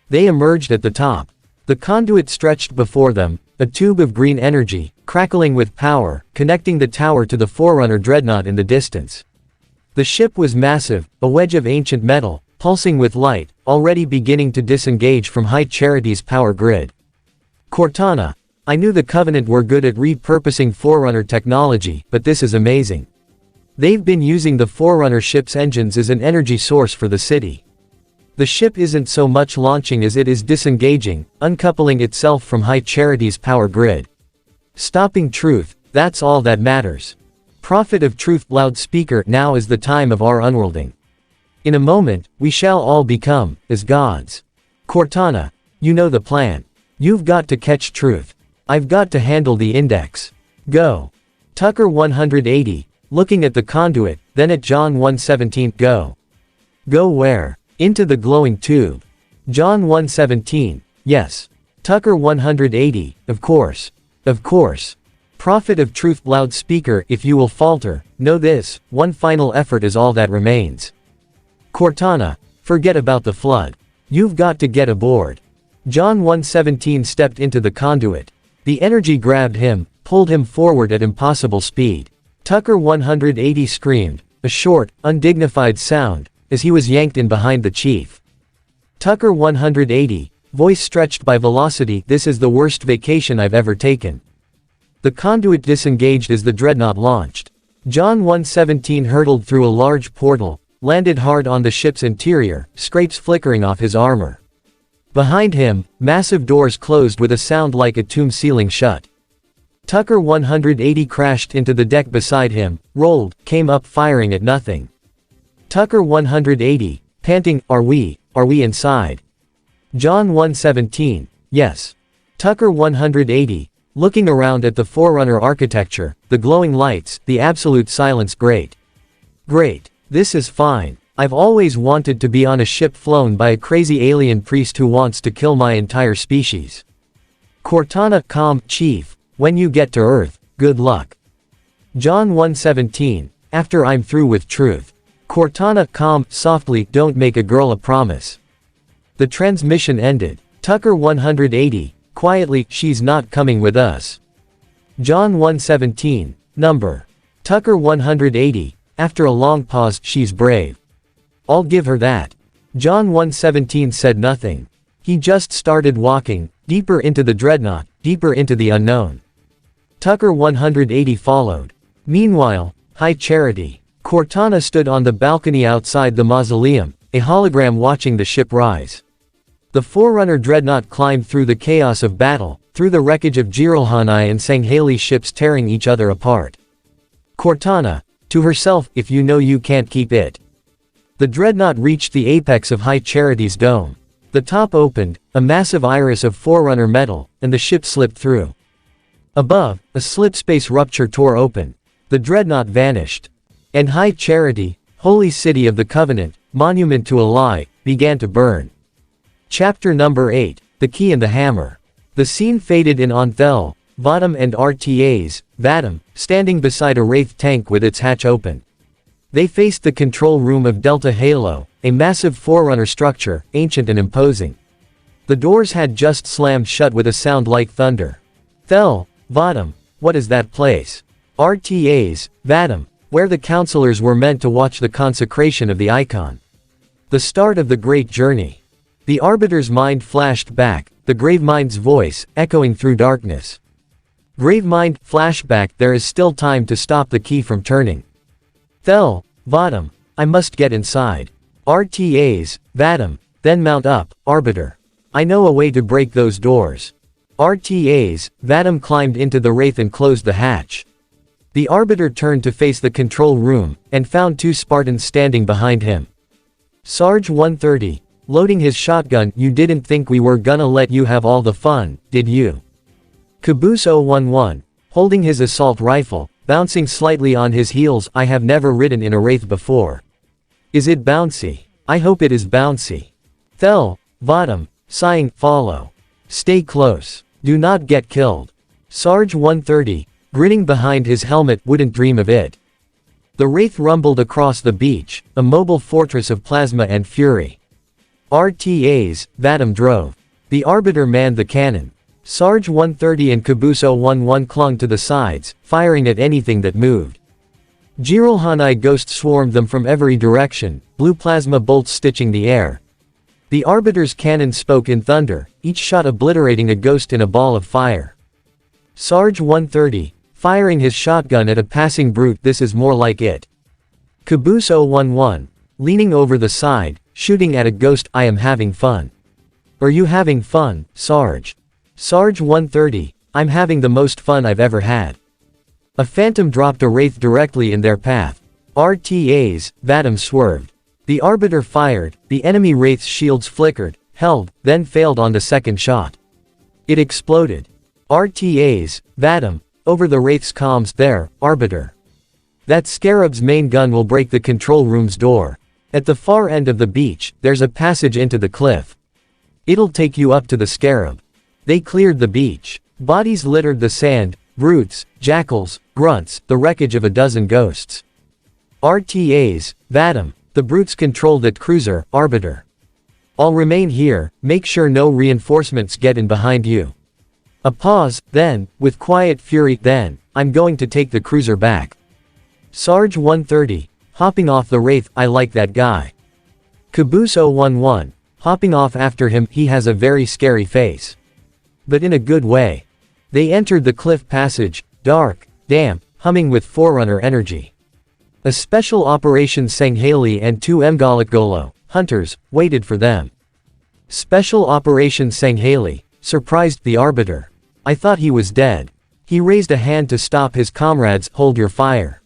They emerged at the top. The conduit stretched before them, a tube of green energy, crackling with power, connecting the tower to the Forerunner dreadnought in the distance. The ship was massive, a wedge of ancient metal, pulsing with light, already beginning to disengage from High Charity's power grid. Cortana, I knew the Covenant were good at repurposing Forerunner technology, but this is amazing. They've been using the Forerunner ship's engines as an energy source for the city. The ship isn't so much launching as it is disengaging, uncoupling itself from High Charity's power grid. Stopping truth, that's all that matters. Prophet of Truth loudspeaker, now is the time of our unworlding. In a moment, we shall all become, as gods. Cortana, you know the plan. You've got to catch truth. I've got to handle the index. Go. Tucker 180, looking at the conduit, then at John 1:17, go. Go where? Into the glowing tube. John 1:17, yes. Tucker 180, of course. Of course. Prophet of Truth loudspeaker, if you will falter, know this, one final effort is all that remains. Cortana, forget about the flood. You've got to get aboard. John 1:17 stepped into the conduit. The energy grabbed him, pulled him forward at impossible speed. Tucker 180 screamed, a short, undignified sound, as he was yanked in behind the chief. Tucker 180, voice stretched by velocity, this is the worst vacation I've ever taken. The conduit disengaged as the dreadnought launched. John 1:17 hurtled through a large portal, landed hard on the ship's interior, scrapes flickering off his armor. Behind him, massive doors closed with a sound like a tomb sealing shut. Tucker 180 crashed into the deck beside him, rolled, came up firing at nothing. Tucker 180, panting, are we inside? John 1:17, yes. Tucker 180, looking around at the Forerunner architecture, the glowing lights, the absolute silence, great. Great. This is fine. I've always wanted to be on a ship flown by a crazy alien priest who wants to kill my entire species. Cortana, calm, Chief. When you get to Earth, good luck. John 1:17, after I'm through with truth. Cortana, calm, softly, don't make a girl a promise. The transmission ended. Tucker 180, quietly, she's not coming with us. John 1:17, number. Tucker 180, after a long pause, she's brave. I'll give her that. John 1:17 said nothing. He just started walking, deeper into the dreadnought, deeper into the unknown. Tucker 180 followed. Meanwhile, High Charity. Cortana stood on the balcony outside the mausoleum, a hologram watching the ship rise. The Forerunner dreadnought climbed through the chaos of battle, through the wreckage of Jirulhanai and Sanghali ships tearing each other apart. Cortana, to herself, if you know you can't keep it. The dreadnought reached the apex of High Charity's dome. The top opened, a massive iris of Forerunner metal, and the ship slipped through. Above, a slit space rupture tore open. The dreadnought vanished. And High Charity, holy city of the Covenant, monument to a lie, began to burn. Chapter number 8, The Key and the Hammer. The scene faded in on Thel, Vadam and RTA's, Vadam, standing beside a Wraith tank with its hatch open. They faced the control room of Delta Halo, a massive Forerunner structure, ancient and imposing. The doors had just slammed shut with a sound like thunder. Thel, Vadam, what is that place? RTA's, Vadam, where the counselors were meant to watch the consecration of the icon. The start of the great journey. The Arbiter's mind flashed back, the Gravemind's voice, echoing through darkness. Gravemind, flashback, there is still time to stop the key from turning. Thel, Vadam, I must get inside. RTA's, Vadam, then mount up, Arbiter. I know a way to break those doors. RTA's, Vadam climbed into the Wraith and closed the hatch. The Arbiter turned to face the control room, and found 2 Spartans standing behind him. Sarge 130, loading his shotgun. You didn't think we were gonna let you have all the fun, did you? Caboose 011, holding his assault rifle, bouncing slightly on his heels. I have never ridden in a Wraith before. Is it bouncy? I hope it is bouncy. Thel, Vadam, sighing, follow. Stay close. Do not get killed. Sarge 130, grinning behind his helmet, wouldn't dream of it. The Wraith rumbled across the beach, a mobile fortress of plasma and fury. RTA's, Vadam drove. The Arbiter manned the cannon. Sarge 130 and Caboose 011 clung to the sides, firing at anything that moved. Jiralhanai Ghost swarmed them from every direction, blue plasma bolts stitching the air. The Arbiter's cannon spoke in thunder, each shot obliterating a ghost in a ball of fire. Sarge 130, firing his shotgun at a passing brute. This is more like it. Caboose 011, leaning over the side, shooting at a ghost. I am having fun. Are you having fun, Sarge? Sarge 130, I'm having the most fun I've ever had. A phantom dropped a Wraith directly in their path. RTA's, Vadam swerved. The Arbiter fired, the enemy Wraith's shields flickered, held, then failed on the second shot. It exploded. RTA's, Vadam, over the Wraith's comms. There, Arbiter. That Scarab's main gun will break the control room's door. At the far end of the beach, there's a passage into the cliff. It'll take you up to the Scarab. They cleared the beach. Bodies littered the sand, brutes, jackals, grunts, the wreckage of a dozen ghosts. RTA's, Vadam, the brutes control that cruiser, Arbiter. I'll remain here, make sure no reinforcements get in behind you. A pause, then, with quiet fury, then, I'm going to take the cruiser back. Sarge 130, hopping off the Wraith. I like that guy. Caboose 011, hopping off after him. He has a very scary face. But in a good way. They entered the cliff passage, dark, damp, humming with Forerunner energy. A Special Operations Sanghali and 2 Mgalakgolo, hunters, waited for them. Special Operations Sanghali, surprised the Arbiter. I thought he was dead. He raised a hand to stop his comrades. Hold your fire.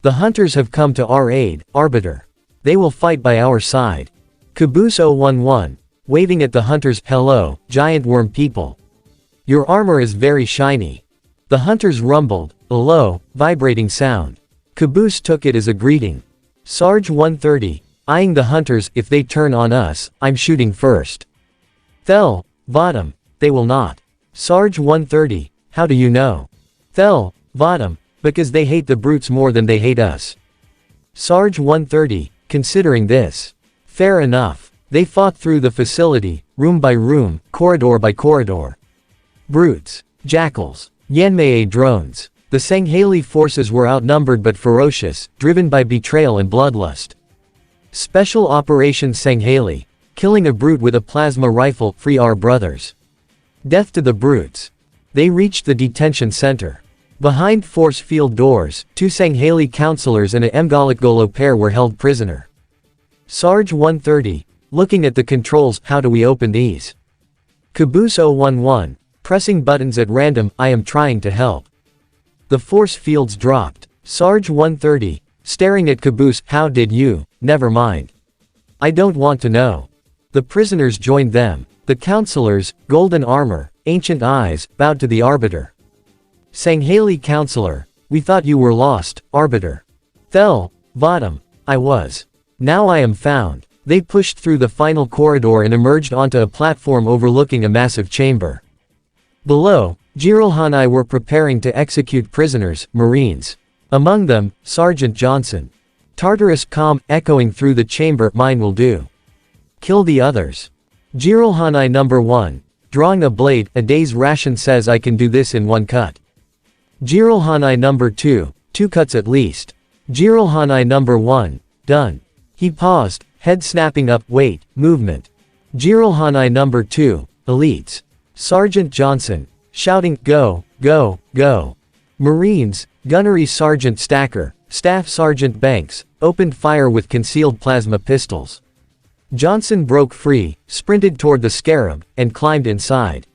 The hunters have come to our aid, Arbiter. They will fight by our side. Caboose 011, waving at the hunters. Hello, giant worm people. Your armor is very shiny. The hunters rumbled, a low, vibrating sound. Caboose took it as a greeting. Sarge 130, eyeing the hunters. If they turn on us, I'm shooting first. Thel, Vadam, they will not. Sarge 130, how do you know? Thel, Vadam, because they hate the brutes more than they hate us. Sarge 130, considering this. Fair enough. They fought through the facility, room by room, corridor by corridor. Brutes, jackals, Yanmei drones. The Sanghali forces were outnumbered but ferocious, driven by betrayal and bloodlust. Special Operations Sanghali, killing a brute with a plasma rifle. Free our brothers. Death to the brutes. They reached the detention center. Behind force field doors, 2 Sanghali counselors and a Mgalakgolo pair were held prisoner. Sarge 130, looking at the controls. How do we open these? Caboose 011, pressing buttons at random. I am trying to help. The force fields dropped. Sarge 130, staring at Caboose, how did you, never mind. I don't want to know. The prisoners joined them. The counselors, golden armor, ancient eyes, bowed to the arbiter. Sanghali counselor, we thought you were lost, arbiter. Thel, Vadam, I was. Now I am found. They pushed through the final corridor and emerged onto a platform overlooking a massive chamber. Below, Jiralhanai were preparing to execute prisoners, Marines. Among them, Sergeant Johnson. Tartarus calm, echoing through the chamber, mine will do. Kill the others. Jiralhanai number 1, drawing a blade, a day's ration says I can do this in 1 cut. Jiralhanai number 2, 2 cuts at least. Jiralhanai number 1, done. He paused, head snapping up, wait, movement. Jiralhanai number 2, elites. Sergeant Johnson, shouting, go, go, go. Marines, gunnery Sergeant Stacker, Staff Sergeant Banks, opened fire with concealed plasma pistols. Johnson broke free, sprinted toward the Scarab, and climbed inside.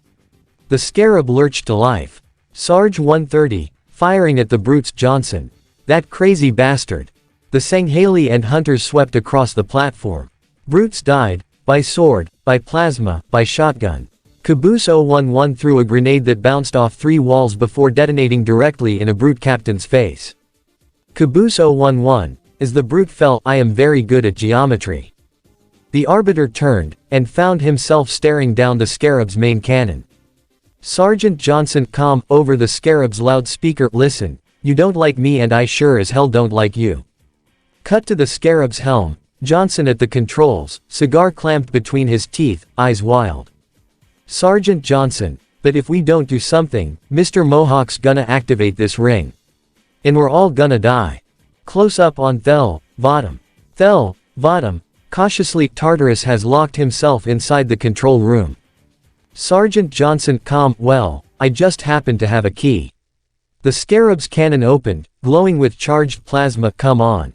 The Scarab lurched to life. Sarge 130, firing at the brutes, Johnson. That crazy bastard. The Sanghali and hunters swept across the platform. Brutes died, by sword, by plasma, by shotgun. Caboose 011 threw a grenade that bounced off 3 walls before detonating directly in a brute captain's face. Caboose 011, as the brute fell, I am very good at geometry. The arbiter turned, and found himself staring down the Scarab's main cannon. Sergeant Johnson calm, over the Scarab's loudspeaker, listen, you don't like me and I sure as hell don't like you. Cut to the Scarab's helm, Johnson at the controls, cigar clamped between his teeth, eyes wild. Sergeant Johnson, but if we don't do something, Mr. Mohawk's gonna activate this ring. And we're all gonna die. Close up on Thel, Vadam. Thel, Vadam, cautiously, Tartarus has locked himself inside the control room. Sergeant Johnson calm, well, I just happened to have a key. The Scarab's cannon opened, glowing with charged plasma, come on.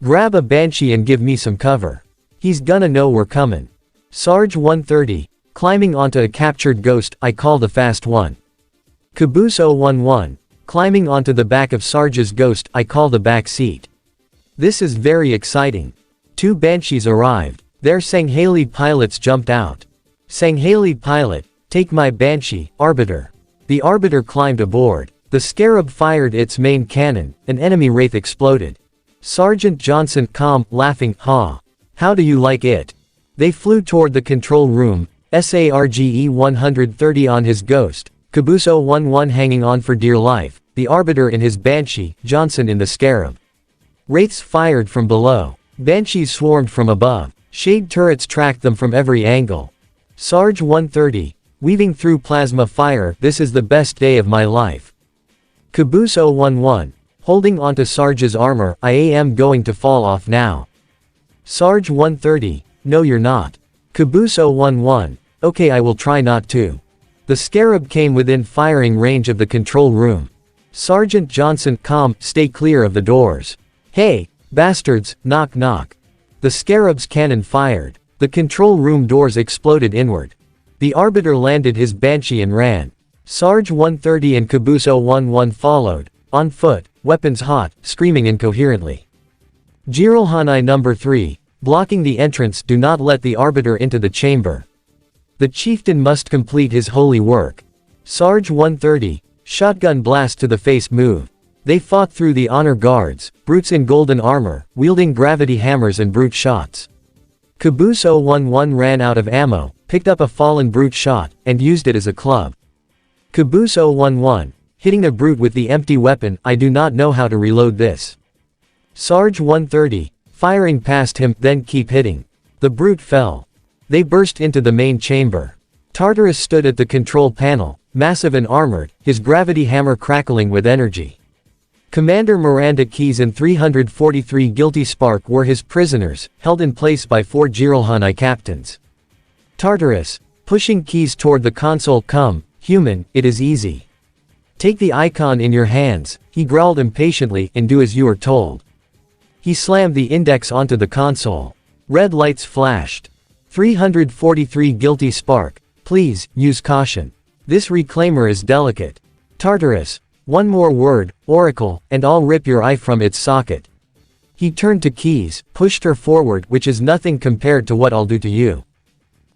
Grab a Banshee and give me some cover. He's gonna know we're coming. Sarge 130, climbing onto a captured ghost, I call the fast one. Caboose 011, climbing onto the back of Sarge's ghost, I call the back seat. This is very exciting. 2 Banshees arrived. Their Sanghali pilots jumped out. Sanghali pilot, take my Banshee, arbiter. The arbiter climbed aboard. The Scarab fired its main cannon, an enemy wraith exploded. Sergeant Johnson calm, laughing, ha. How do you like it? They flew toward the control room, SARGE 130 on his ghost, Caboose 011 hanging on for dear life, the arbiter in his Banshee, Johnson in the Scarab. Wraiths fired from below. Banshees swarmed from above. Shade turrets tracked them from every angle. Sarge 130, weaving through plasma fire, this is the best day of my life. Caboose 011, holding onto Sarge's armor, I am going to fall off now. Sarge 130, no you're not. Caboose 011, okay I will try not to. The Scarab came within firing range of the control room. Sergeant Johnson calm, stay clear of the doors. Hey, bastards, knock knock. The Scarab's cannon fired. The control room doors exploded inward. The arbiter landed his Banshee and ran. Sarge 130 and Caboose 011 followed, on foot, weapons hot, screaming incoherently. Jiralhanai number 3, blocking the entrance, do not let the arbiter into the chamber. The chieftain must complete his holy work. Sarge 130, shotgun blast to the face move. They fought through the honor guards, brutes in golden armor, wielding gravity hammers and brute shots. Caboose 011 ran out of ammo, picked up a fallen brute shot, and used it as a club. Caboose 011, hitting a brute with the empty weapon, I do not know how to reload this. Sarge 130, firing past him, then keep hitting. The brute fell. They burst into the main chamber. Tartarus stood at the control panel, massive and armored, his gravity hammer crackling with energy. Commander Miranda Keys and 343 Guilty Spark were his prisoners, held in place by 4 Jiralhanai captains. Tartarus, pushing Keys toward the console, come, human, it is easy. Take the icon in your hands, he growled impatiently, and do as you are told. He slammed the index onto the console. Red lights flashed. 343 Guilty Spark, please, use caution. This reclaimer is delicate. Tartarus, One more word, Oracle, and I'll rip your eye from its socket. He turned to Keys, pushed her forward, which is nothing compared to what I'll do to you.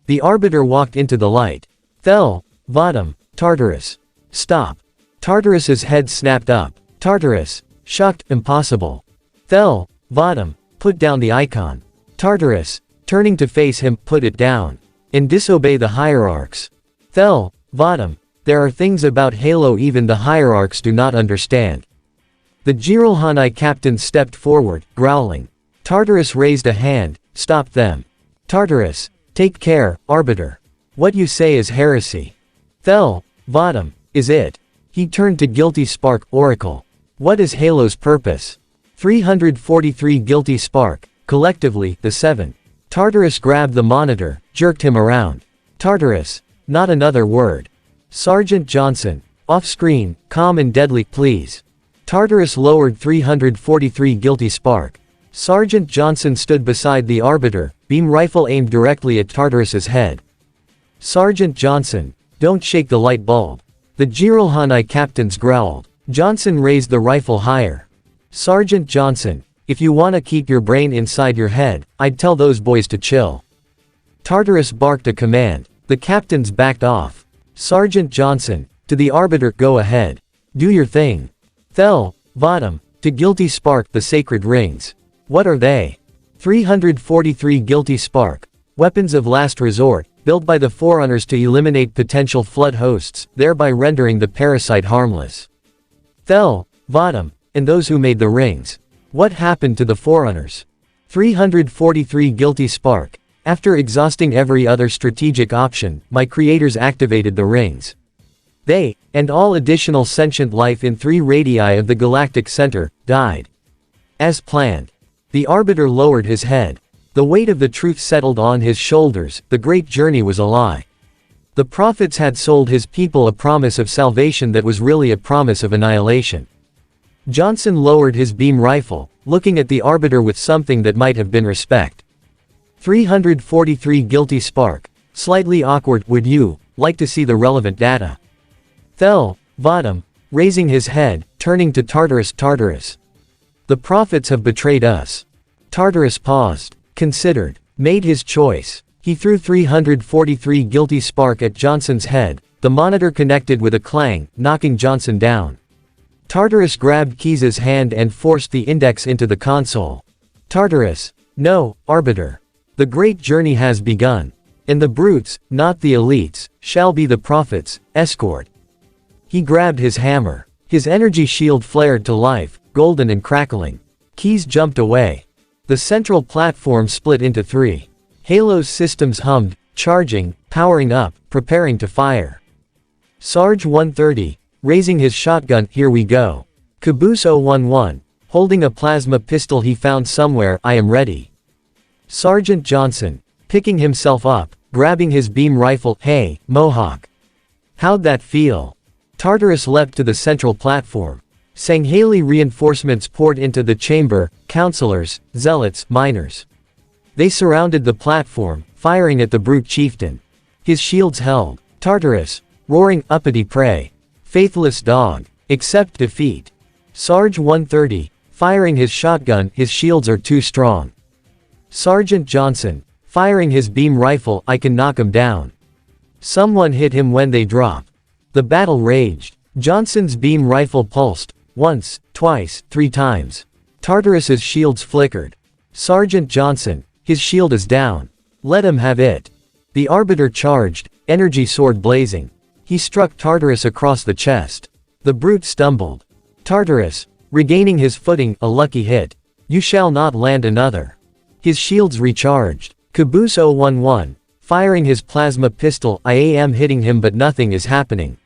The Arbiter walked into the light. Thel, Vadam, Tartarus. Stop. Tartarus's head snapped up. Tartarus, shocked, impossible. Thel, Vadam, put down the icon. Tartarus, turning to face him, put it down. And disobey the hierarchs. Thel, Vadam, there are things about Halo even the hierarchs do not understand. The Jiralhanai captain stepped forward, growling. Tartarus raised a hand, stop them. Tartarus, take care, Arbiter. What you say is heresy. Thel, Vadam, is it? He turned to Guilty Spark, Oracle. What is Halo's purpose? 343 Guilty Spark, collectively, the 7. Tartarus grabbed the monitor, jerked him around. Tartarus, not another word. Sergeant Johnson, off-screen, calm and deadly, please. Tartarus lowered 343 Guilty Spark. Sergeant Johnson stood beside the Arbiter, beam rifle aimed directly at Tartarus's head. Sergeant Johnson, don't shake the light bulb. The Jiralhanai captains growled. Johnson raised the rifle higher. Sergeant Johnson, if you wanna keep your brain inside your head, I'd tell those boys to chill. Tartarus barked a command. The captains backed off. Sergeant Johnson, to the Arbiter, go ahead. Do your thing. Thel, Vadam, to Guilty Spark, the sacred rings. What are they? 343 Guilty Spark. Weapons of last resort, built by the Forerunners to eliminate potential flood hosts, thereby rendering the parasite harmless. Thel, Vadam, and those who made the rings. What happened to the Forerunners? 343 Guilty Spark. After exhausting every other strategic option, my creators activated the rings. They, and all additional sentient life in 3 radii of the galactic center, died. As planned. The Arbiter lowered his head. The weight of the truth settled on his shoulders, the great journey was a lie. The prophets had sold his people a promise of salvation that was really a promise of annihilation. Johnson lowered his beam rifle, looking at the Arbiter with something that might have been respect. 343 Guilty Spark. Slightly awkward, would you like to see the relevant data? Thel, Vadam, raising his head, turning to Tartarus. Tartarus. The prophets have betrayed us. Tartarus paused, considered, made his choice. He threw 343 Guilty Spark at Johnson's head. The monitor connected with a clang, knocking Johnson down. Tartarus grabbed Keys's hand and forced the index into the console. Tartarus. No, Arbiter. The great journey has begun. And the brutes, not the elites, shall be the prophets' escort. He grabbed his hammer. His energy shield flared to life, golden and crackling. Keys jumped away. The central platform split into 3. Halo's systems hummed, charging, powering up, preparing to fire. Sarge 130, raising his shotgun, here we go. Caboose 011, holding a plasma pistol he found somewhere, I am ready. Sergeant Johnson, picking himself up, grabbing his beam rifle, hey, Mohawk. How'd that feel? Tartarus leapt to the central platform. Sangheili reinforcements poured into the chamber, counselors, zealots, miners. They surrounded the platform, firing at the brute chieftain. His shields held. Tartarus, roaring, uppity prey. Faithless dog. Accept defeat. Sarge 130, firing his shotgun, his shields are too strong. Sergeant Johnson, firing his beam rifle, I can knock him down. Someone hit him when they drop. The battle raged. Johnson's beam rifle pulsed. Once, twice, 3 times. Tartarus's shields flickered. Sergeant Johnson, his shield is down. Let him have it. The Arbiter charged, energy sword blazing. He struck Tartarus across the chest. The brute stumbled. Tartarus, regaining his footing, a lucky hit. You shall not land another. His shields recharged. Caboose 011, firing his plasma pistol, I am hitting him but nothing is happening.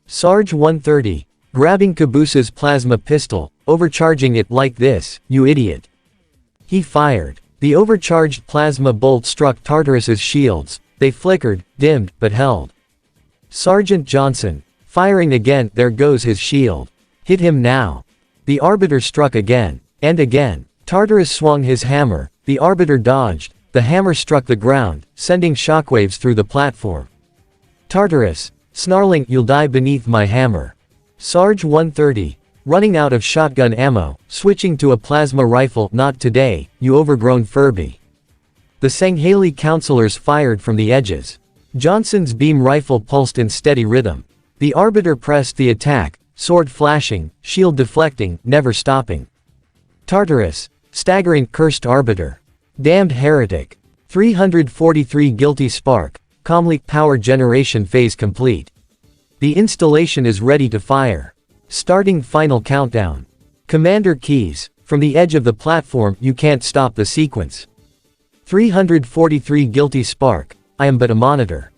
Sarge 130, grabbing Caboose's plasma pistol, overcharging it like this, you idiot. He fired. The overcharged plasma bolt struck Tartarus's shields. They flickered, dimmed, but held. Sergeant Johnson, firing again, there goes his shield. Hit him now. The Arbiter struck again. And again. Tartarus swung his hammer. The Arbiter dodged. The hammer struck the ground, sending shockwaves through the platform. Tartarus, snarling, you'll die beneath my hammer. Sarge 130. Running out of shotgun ammo, switching to a plasma rifle. Not today, you overgrown Furby. The Sanghali counselors fired from the edges. Johnson's beam rifle pulsed in steady rhythm. The Arbiter pressed the attack, sword flashing, shield deflecting, never stopping. Tartarus. Staggering, cursed Arbiter. Damned heretic. 343 guilty spark. Calmly, power generation phase complete. The installation is ready to fire. Starting final countdown. Commander keys. From the edge of the platform, you can't stop the sequence. 343 guilty spark. I am but a monitor.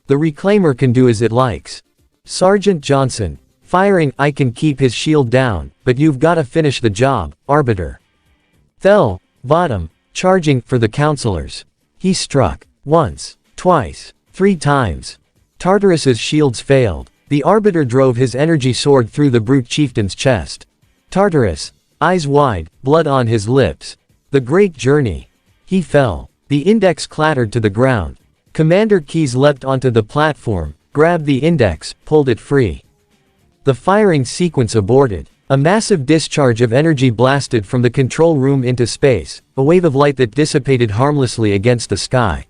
The Reclaimer can do as it likes. Sergeant Johnson. Firing, I can keep his shield down, but you've gotta finish the job, Arbiter. Thel. Vadam. Charging, for the counselors. He struck. Once. Twice. 3 times. Tartarus's shields failed. The Arbiter drove his energy sword through the brute chieftain's chest. Tartarus. Eyes wide, blood on his lips. The great journey. He fell. The index clattered to the ground. Commander Keyes leapt onto the platform, grabbed the index, pulled it free. The firing sequence aborted. A massive discharge of energy blasted from the control room into space, a wave of light that dissipated harmlessly against the sky.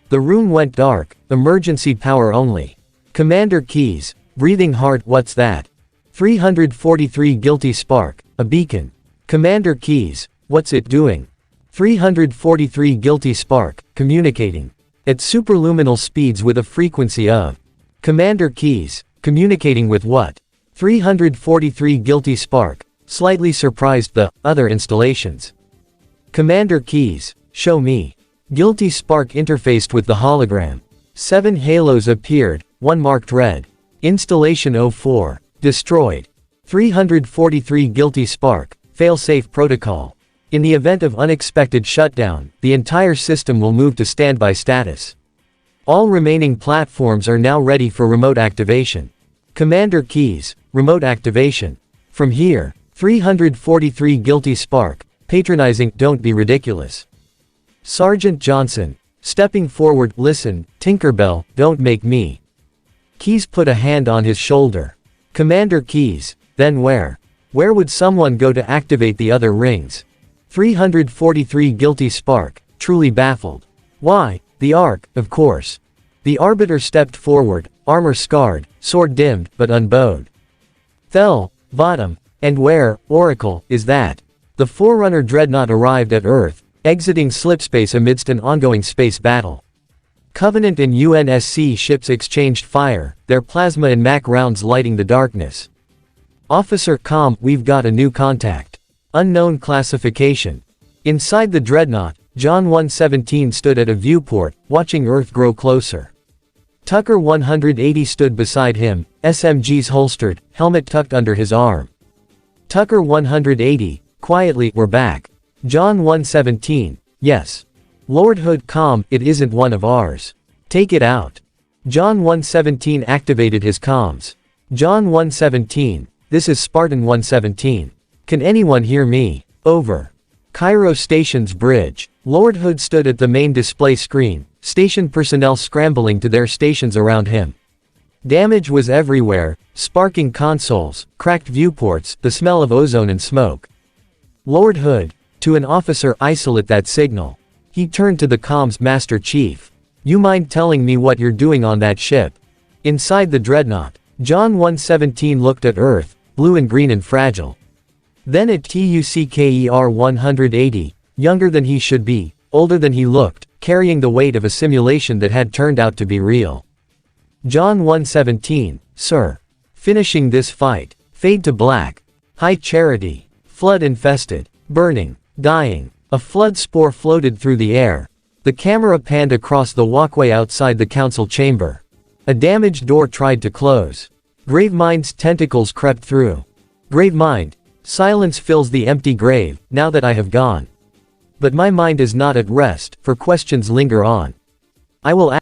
The room went dark, emergency power only. Commander Keyes, breathing hard. What's that? 343 guilty spark, a beacon. Commander Keyes, what's it doing? 343 guilty spark, communicating. At superluminal speeds with a frequency of. Commander Keyes, communicating with what? 343 guilty spark, slightly surprised the other installations. Commander Keyes, show me. Guilty spark interfaced with the hologram. 7 halos appeared, 1 marked red. Installation 04. Destroyed. 343 guilty spark, fail-safe protocol. In the event of unexpected shutdown, the entire system will move to standby status. All remaining platforms are now ready for remote activation. Commander Keyes, remote activation. From here, 343 guilty spark, patronizing, don't be ridiculous. Sergeant Johnson, stepping forward, listen, Tinkerbell, don't make me. Keyes put a hand on his shoulder. Commander Keyes, then where? Where would someone go to activate the other rings? 343 guilty spark, truly baffled. Why, the Ark, of course. The Arbiter stepped forward, armor scarred, sword dimmed, but unbowed. Thel, Vadam, and where, Oracle, is that? The Forerunner dreadnought arrived at Earth, exiting slipspace amidst an ongoing space battle. Covenant and UNSC ships exchanged fire, their plasma and Mac rounds lighting the darkness. Officer Com, we've got a new contact. Unknown classification. Inside the dreadnought, John 117 stood at a viewport, watching Earth grow closer. Tucker 180 stood beside him, SMGs holstered, helmet tucked under his arm. Tucker 180, quietly, we're back. John 117, yes. Lord Hood, calm, it isn't one of ours. Take it out. John 117 activated his comms. John 117, this is Spartan 117. Can anyone hear me? Over. Cairo Station's bridge. Lord Hood stood at the main display screen, station personnel scrambling to their stations around him. Damage was everywhere, sparking consoles, cracked viewports, the smell of ozone and smoke. Lord Hood, to an officer, isolate that signal. He turned to the comms master chief. You mind telling me what you're doing on that ship? Inside the dreadnought, John 117 looked at Earth, blue and green and fragile. Then at Tucker 180, younger than he should be, older than he looked, carrying the weight of a simulation that had turned out to be real. John 117, sir. Finishing this fight. Fade to black. High charity. Flood infested. Burning. Dying. A flood spore floated through the air. The camera panned across the walkway outside the council chamber. A damaged door tried to close. Gravemind's tentacles crept through. Gravemind. Silence fills the empty grave, now that I have gone. But my mind is not at rest, for questions linger on. I will